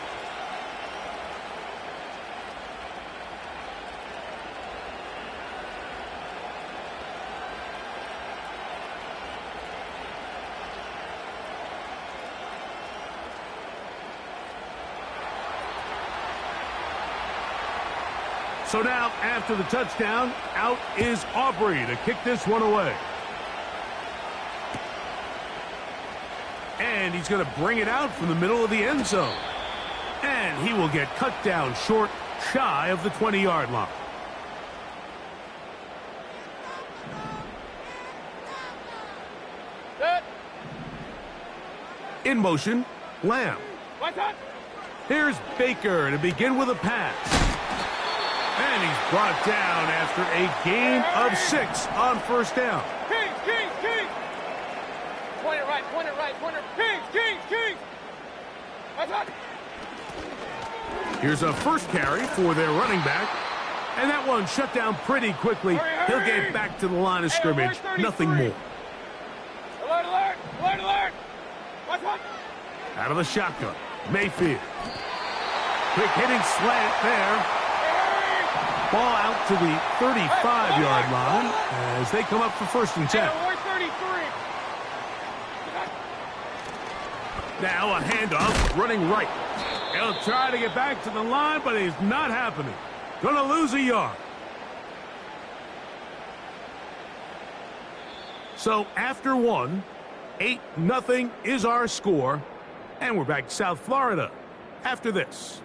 So now, after the touchdown, out is Aubrey to kick this one away. And he's going to bring it out from the middle of the end zone. And he will get cut down short, shy of the 20-yard line. In motion, Lamb. Here's Baker to begin with a pass. And he's brought down after a gain of 6 on first down. Kings. Point it right. Kings. That's hot. Here's a first carry for their running back. And that one shut down pretty quickly. He'll get back to the line of scrimmage. Nothing more. Alert. What's up? Out of the shotgun, Mayfield. Quick hitting slant there. Ball out to the 35-yard line as they come up for first and 10. Now a handoff, running right. He'll try to get back to the line, but it's not happening. Gonna lose a yard. So after 1, 8-0 is our score. And we're back to South Florida after this.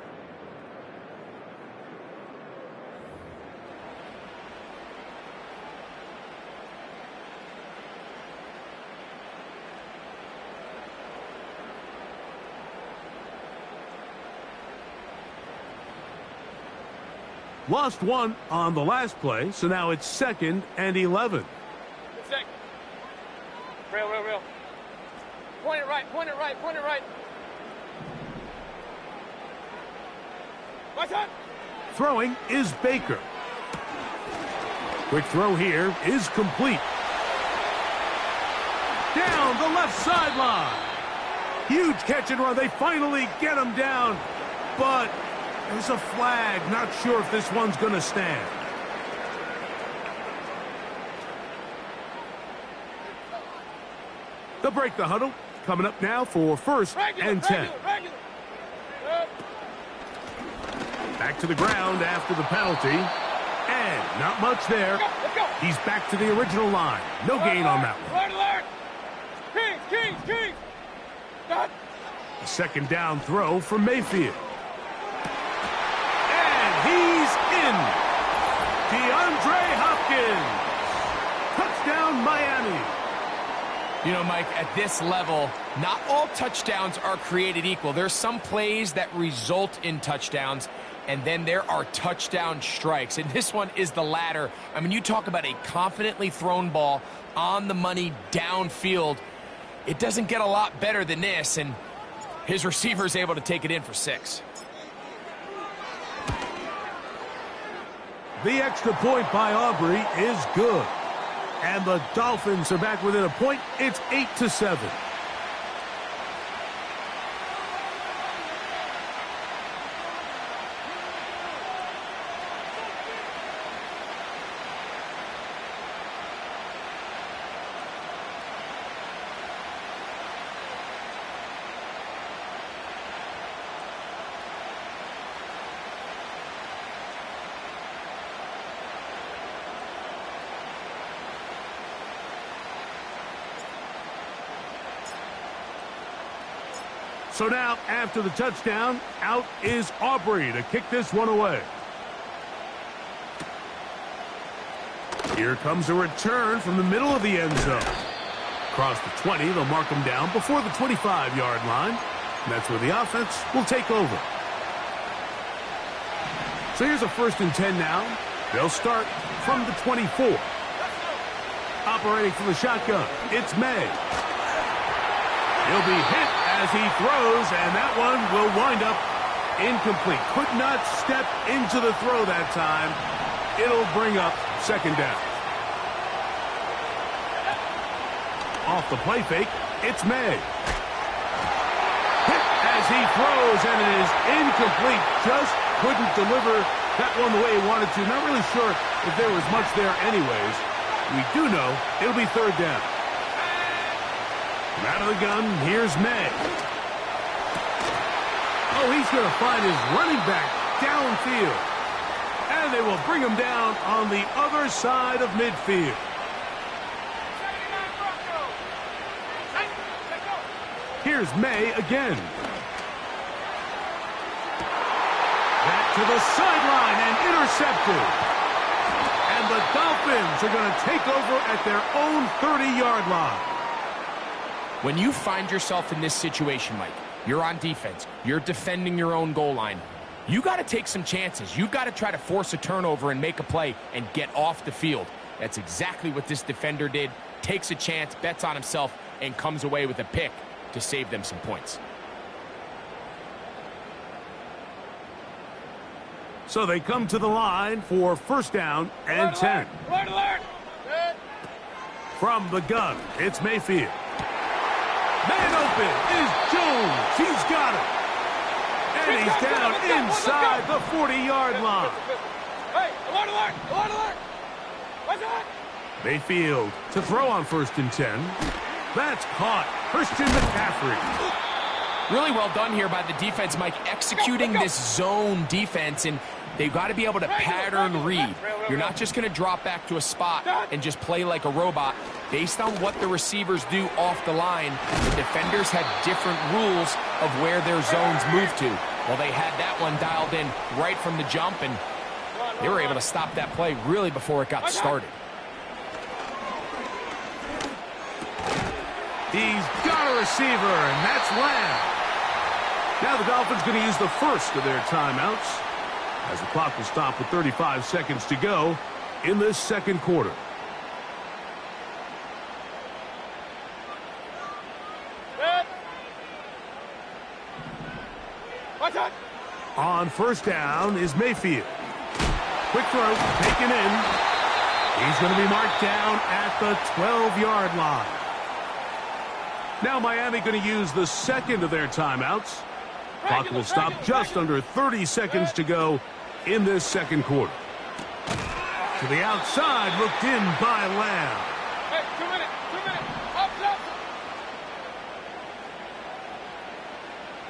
Lost 1 on the last play, so now it's 2nd and 11. Real. Point it right, point it right, point it right. Watch out! Throwing is Baker. Quick throw here is complete. Down the left sideline. Huge catch and run. They finally get him down. But there's a flag. Not sure if this one's going to stand. They'll break the huddle. Coming up now for 1st and 10. Back to the ground after the penalty. And not much there. Let's go. He's back to the original line. No gain on that one. Alert! Kings! Done. A 2nd down throw for Mayfield. And he's in. DeAndre Hopkins. Touchdown, Miami. You know, Mike, at this level, not all touchdowns are created equal. There's some plays that result in touchdowns, and then there are touchdown strikes. And this one is the latter. I mean, you talk about a confidently thrown ball on the money downfield. It doesn't get a lot better than this, and his receiver is able to take it in for 6. The extra point by Aubrey is good. And the Dolphins are back within a point. It's 8-7. So now, after the touchdown, out is Aubrey to kick this one away. Here comes a return from the middle of the end zone. Across the 20, they'll mark him down before the 25-yard line. And that's where the offense will take over. So here's a 1st and 10 now. They'll start from the 24. Operating from the shotgun, it's May. He'll be hit as he throws, and that one will wind up incomplete. Could not step into the throw that time. It'll bring up 2nd down. Off the play fake, it's May. Hit as he throws, and it is incomplete. Just couldn't deliver that one the way he wanted to. Not really sure if there was much there anyways. We do know it'll be 3rd down. Out of the gun, here's May. Oh, he's going to find his running back downfield. And they will bring him down on the other side of midfield. Here's May again. Back to the sideline and intercepted. And the Dolphins are going to take over at their own 30-yard line. When you find yourself in this situation, Mike, you're on defense, you're defending your own goal line, you got to take some chances. You got to try to force a turnover and make a play and get off the field. That's exactly what this defender did. Takes a chance, bets on himself, and comes away with a pick to save them some points. So they come to the line for 1st down and 10. Alert! From the gun, it's Mayfield. Man open is Jones. He's got it. And he's down inside the 40-yard line. Hey, alert! What's that? Mayfield to throw on 1st and 10. That's caught. Christian McCaffrey. Really well done here by the defense, Mike, executing this zone defense, and they've got to be able to pattern read. You're not just going to drop back to a spot and just play like a robot. Based on what the receivers do off the line, the defenders have different rules of where their zones move to. Well, they had that one dialed in right from the jump, and they were able to stop that play really before it got started. He's got a receiver, and that's Lamb. Now the Dolphins going to use the 1st of their timeouts as the clock will stop with 35 seconds to go in this 2nd quarter. Set. On first down is Mayfield. Quick throw, taken in. He's going to be marked down at the 12-yard line. Now Miami going to use the second of their timeouts. Clock will stop just under 30 seconds to go in this second quarter. To the outside, looked in by Lamb. Hey, 2 minutes.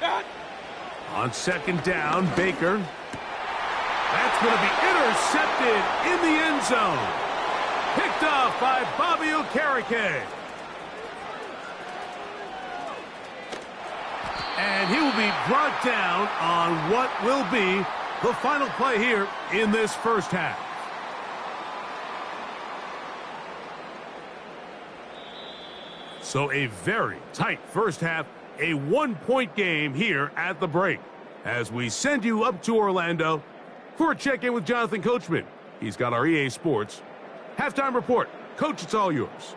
Up. On second down, Baker. That's going to be intercepted in the end zone. Picked off by Bobby Okereke. And he will be brought down on what will be the final play here in this first half. So a very tight first half, a one-point game here at the break. As we send you up to Orlando for a check-in with Jonathan Coachman. He's got our EA Sports halftime report. Coach, it's all yours.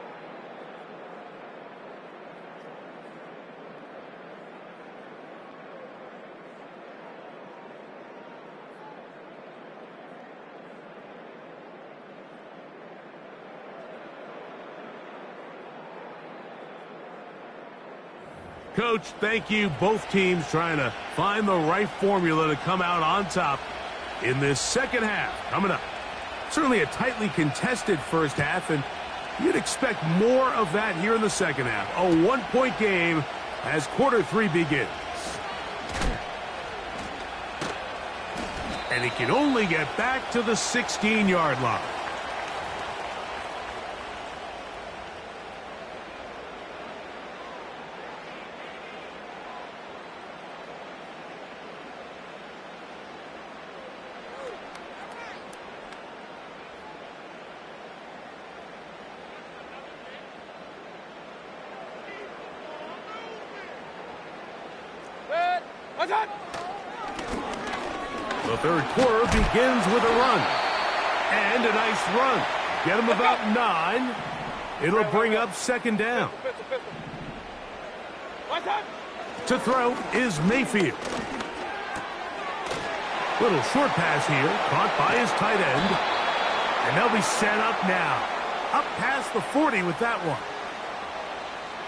Coach, thank you. Both teams trying to find the right formula to come out on top in this second half. Coming up, certainly a tightly contested first half, and you'd expect more of that here in the second half. A one-point game as quarter three begins. And he can only get back to the 16-yard line. The third quarter begins with a run. And a nice run. Get him about 9. It'll bring up second down. To throw is Mayfield. Little short pass here, caught by his tight end. And they'll be set up now. Up past the 40 with that one.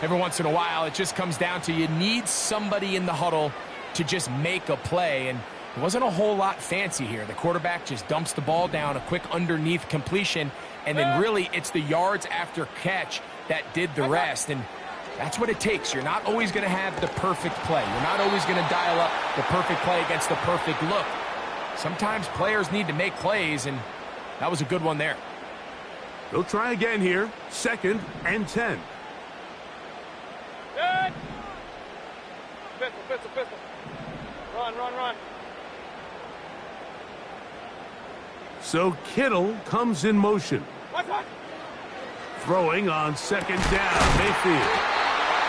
Every once in a while, it just comes down to you need somebody in the huddle to just make a play, and it wasn't a whole lot fancy here. The quarterback just dumps the ball down, a quick underneath completion, and then really it's the yards after catch that did the rest, and that's what it takes. You're not always going to have the perfect play. You're not always going to dial up the perfect play against the perfect look. Sometimes players need to make plays, and that was a good one there. They'll try again here, 2nd and 10. Good. Pistol. Run. So Kittle comes in motion. Throwing on second down, Mayfield.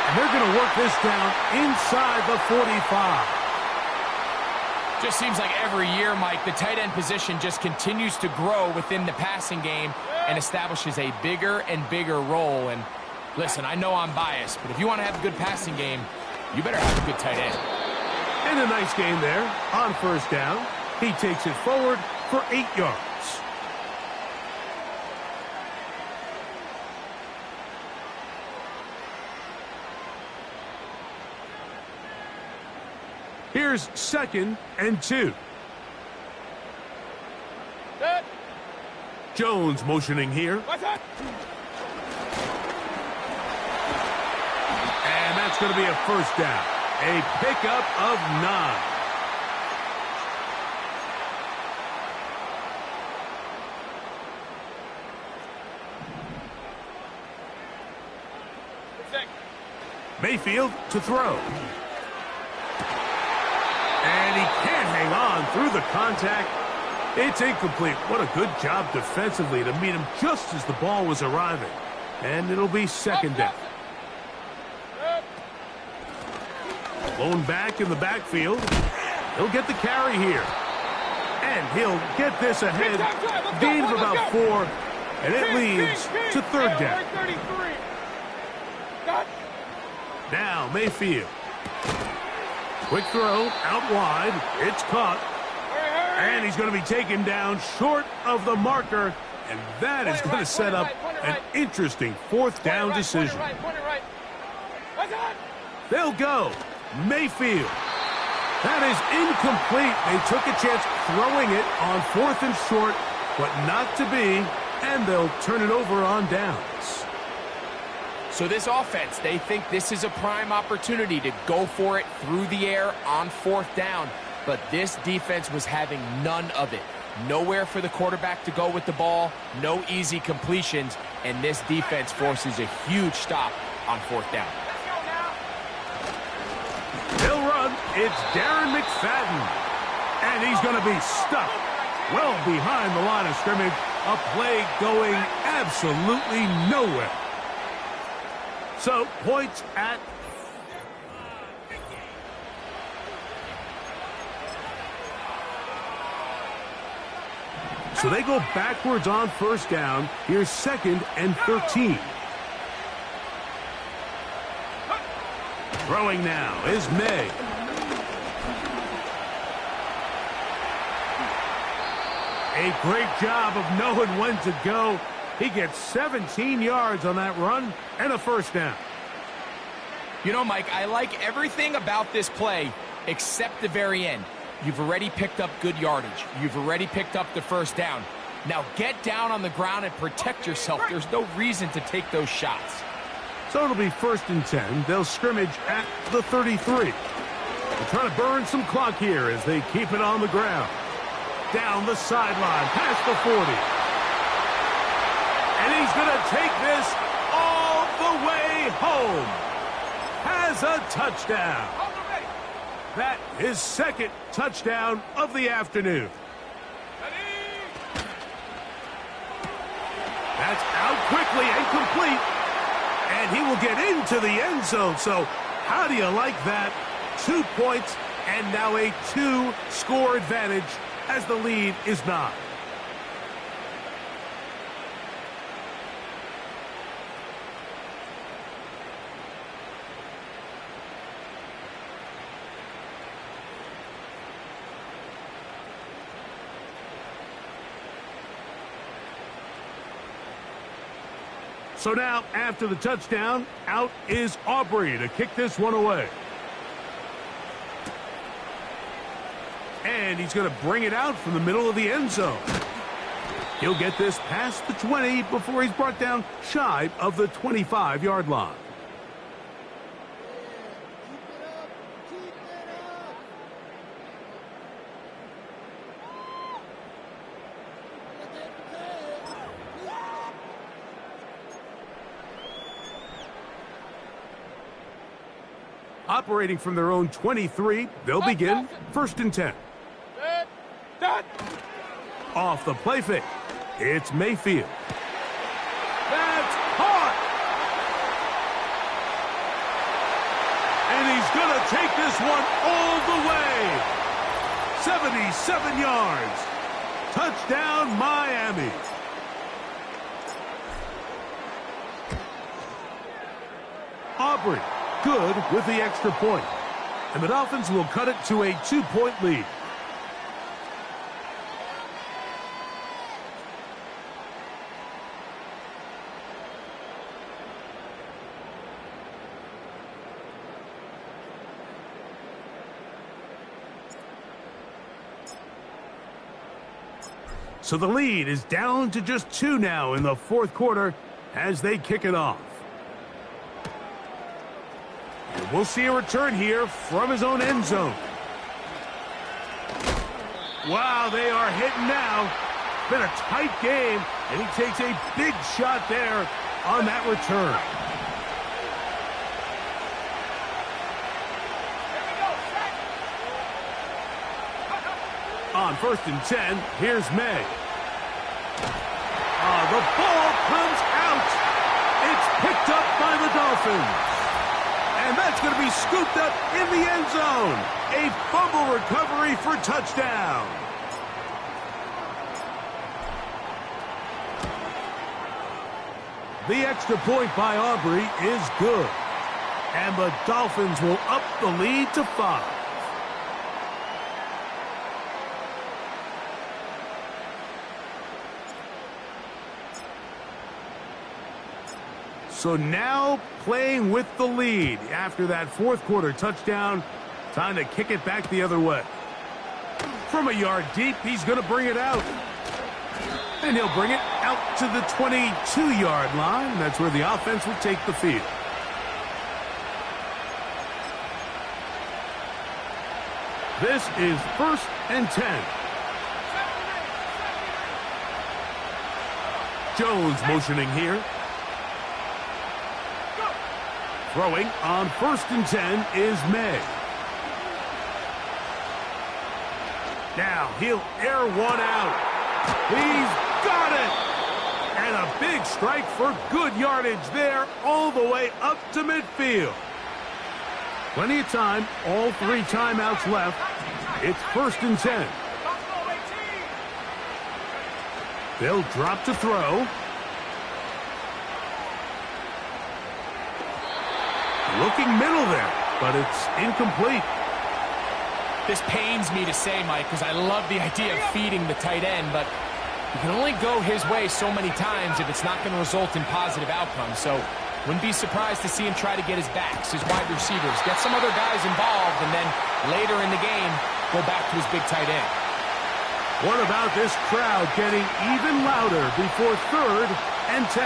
And they're going to work this down inside the 45. Just seems like every year, Mike, the tight end position just continues to grow within the passing game and establishes a bigger and bigger role. And listen, I know I'm biased, but if you want to have a good passing game, you better have a good tight end. And a nice game there on first down. He takes it forward for 8 yards. Here's 2nd and 2. Good. Jones motioning here. And that's going to be a first down. A pickup of 9. Mayfield to throw. And he can't hang on through the contact. It's incomplete. What a good job defensively to meet him just as the ball was arriving. And it'll be second down. Blown back in the backfield. He'll get the carry here. And he'll get this ahead. Gain of about 4. And it leads to third down. Now Mayfield. Quick throw out wide. It's caught. And he's going to be taken down short of the marker. And that is going to set up an interesting fourth down decision. They'll go. Mayfield. That is incomplete. They took a chance throwing it on 4th and short, but not to be. And they'll turn it over on downs. So this offense, they think this is a prime opportunity to go for it through the air on 4th down. But this defense was having none of it. Nowhere for the quarterback to go with the ball, no easy completions, and this defense forces a huge stop on 4th down. They'll run. It's Darren McFadden. And he's going to be stuck well behind the line of scrimmage. A play going absolutely nowhere. So, points at... So they go backwards on 1st down. Here's 2nd and 13. Throwing now is May. A great job of knowing when to go. He gets 17 yards on that run and a 1st down. You know, Mike, I like everything about this play except the very end. You've already picked up good yardage. You've already picked up the 1st down. Now get down on the ground and protect yourself. There's no reason to take those shots. So it'll be 1st and 10. They'll scrimmage at the 33. They're trying to burn some clock here as they keep it on the ground. Down the sideline, past the 40. And he's going to take this all the way home. Has a touchdown. That is 2nd touchdown of the afternoon. That's out quickly and complete. And he will get into the end zone. So how do you like that? 2 points and now a 2-score advantage as the lead is 9. So now, after the touchdown, out is Aubrey to kick this one away. And he's going to bring it out from the middle of the end zone. He'll get this past the 20 before he's brought down shy of the 25-yard line. Operating from their own 23, they'll begin 1st and 10. Off the play fake, it's Mayfield. That's caught! And he's going to take this one all the way. 77 yards. Touchdown, Miami. Aubrey. Good with the extra point. And the Dolphins will cut it to a 2-point lead. So the lead is down to just 2 now in the 4th quarter as they kick it off. We'll see a return here from his own end zone. Wow, they are hitting now. It's been a tight game, and he takes a big shot there on that return. On 1st and 10, here's May. The ball comes out. It's picked up by the Dolphins. And that's going to be scooped up in the end zone. A fumble recovery for touchdown. The extra point by Aubrey is good. And the Dolphins will up the lead to 5. So now playing with the lead after that fourth quarter touchdown. Time to kick it back the other way. From a yard deep, he's going to bring it out. And he'll bring it out to the 22-yard line. That's where the offense will take the field. This is 1st and 10. Jones motioning here. Throwing on 1st and 10 is May. Now he'll air one out. He's got it! And a big strike for good yardage there all the way up to midfield. Plenty of time, all 3 timeouts left. It's 1st and 10. They'll drop to throw. Looking middle there, but it's incomplete. This pains me to say, Mike, because I love the idea of feeding the tight end, but you can only go his way so many times if it's not going to result in positive outcomes. So wouldn't be surprised to see him try to get his backs, his wide receivers, get some other guys involved, and then later in the game, go back to his big tight end. What about this crowd getting even louder before 3rd and 10?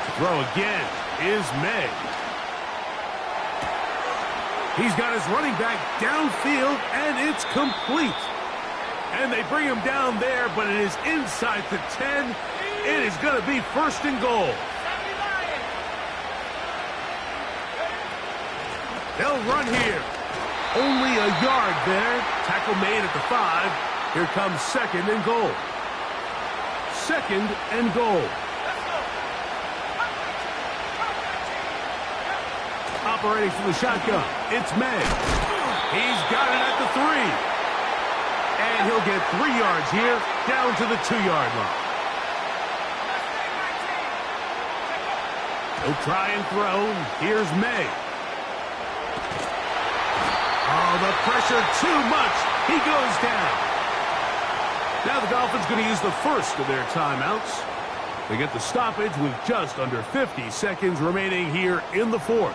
To throw again is May. He's got his running back downfield, and it's complete. And they bring him down there, but it is inside the 10. It is going to be 1st and goal. They'll run here. Only a yard there. Tackle made at the 5. Here comes 2nd and goal. 2nd and goal. Operating from the shotgun, it's May. He's got it at the 3. And he'll get 3 yards here, down to the 2-yard line. He'll try and throw. Here's May. Oh, the pressure too much. He goes down. Now the Dolphins going to use the first of their timeouts. They get the stoppage with just under 50 seconds remaining here in the 4th.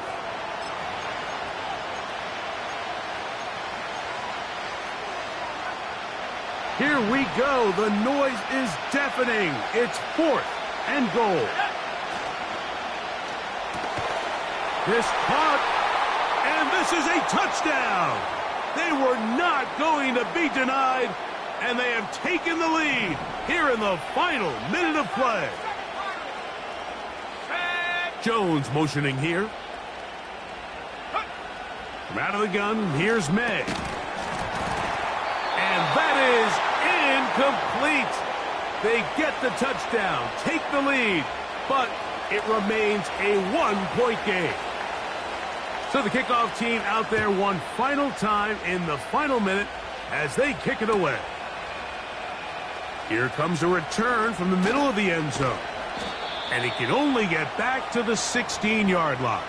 Here we go. The noise is deafening. It's 4th and goal. This caught, and this is a touchdown. They were not going to be denied, and they have taken the lead here in the final minute of play. Jones motioning here. From out of the gun, here's May. And that is incomplete. They get the touchdown, take the lead, but it remains a 1-point game. So the kickoff team out there one final time in the final minute as they kick it away. Here comes a return from the middle of the end zone. And he can only get back to the 16-yard line.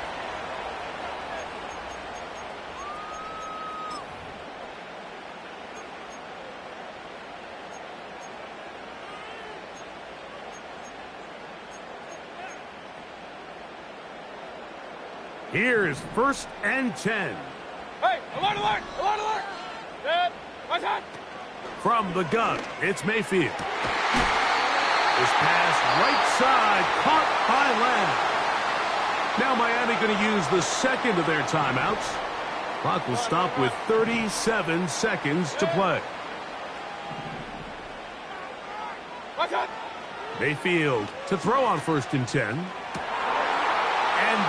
Here is 1st and 10. Hey, alert, alert, alert, alert. Dead. Watch out. From the gun, it's Mayfield. This pass right side, caught by Lamb. Now Miami going to use the second of their timeouts. Clock will stop with 37 seconds to play. Watch out. Mayfield to throw on 1st and 10. And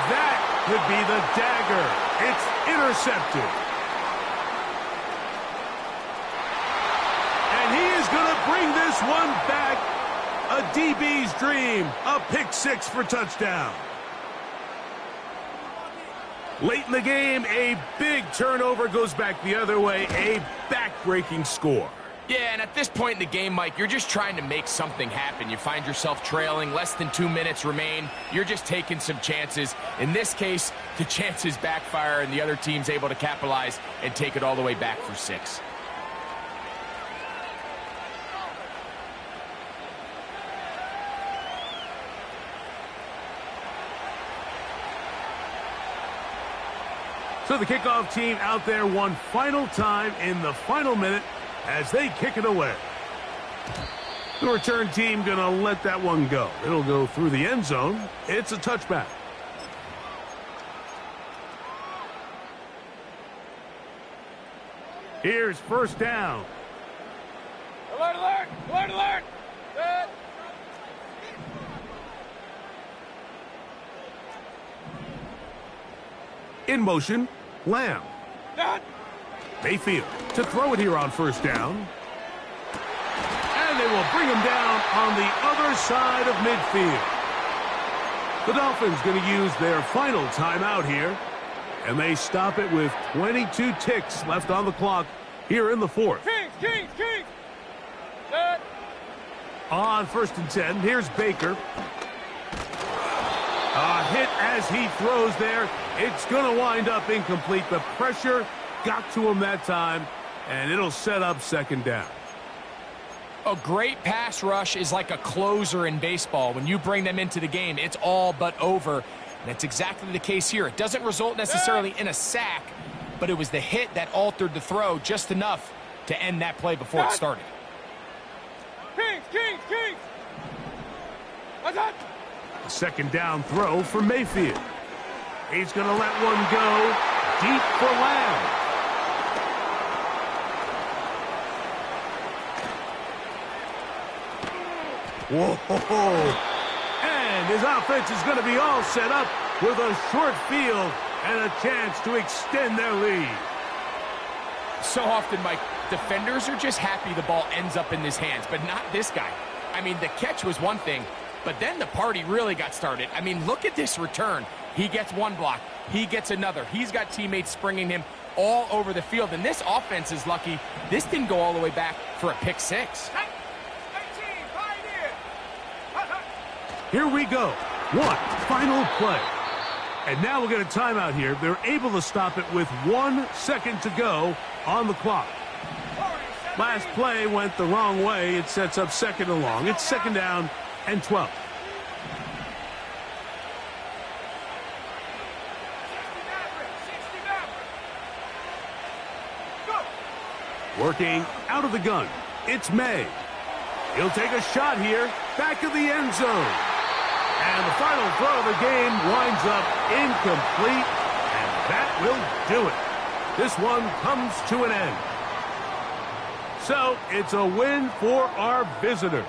that could be the dagger. It's intercepted. And he is going to bring this one back. A DB's dream. A pick 6 for touchdown. Late in the game, a big turnover goes back the other way. A back-breaking score. Yeah, and at this point in the game, Mike, you're just trying to make something happen. You find yourself trailing, less than 2 minutes remain. You're just taking some chances. In this case, the chances backfire, and the other team's able to capitalize and take it all the way back for 6. So the kickoff team out there one final time in the final minute as they kick it away. The return team going to let that one go. It'll go through the end zone. It's a touchback. Here's first down. Alert, alert, alert, alert. Good. In motion, Lamb. Done. Mayfield to throw it here on first down. And they will bring him down on the other side of midfield. The Dolphins going to use their final timeout here. And they stop it with 22 ticks left on the clock here in the fourth. Kings, Kings, Kings. Good. On first and 10, here's Baker. A hit as he throws there. It's going to wind up incomplete. The pressure got to him that time, and it'll set up second down. A great pass rush is like a closer in baseball. When you bring them into the game, it's all but over. And that's exactly the case here. It doesn't result necessarily in a sack, but it was the hit that altered the throw just enough to end that play before it started. Kings, Kings, Kings. What's up? A second down throw for Mayfield. He's going to let one go deep for Lamb. Whoa! And his offense is going to be all set up with a short field and a chance to extend their lead. So often, Mike, defenders are just happy the ball ends up in his hands, but not this guy. I mean, the catch was one thing, but then the party really got started. I mean, look at this return. He gets one block. He gets another. He's got teammates springing him all over the field, and this offense is lucky. This didn't go all the way back for a pick six. Here we go. One final play. And now we'll get a timeout here. They're able to stop it with 1 second to go on the clock. Last play went the wrong way. It sets up second and long. It's second down and 12. Working out of the gun. It's May. He'll take a shot here. Back of the end zone. And the final throw of the game winds up incomplete. And that will do it. This one comes to an end. So it's a win for our visitors.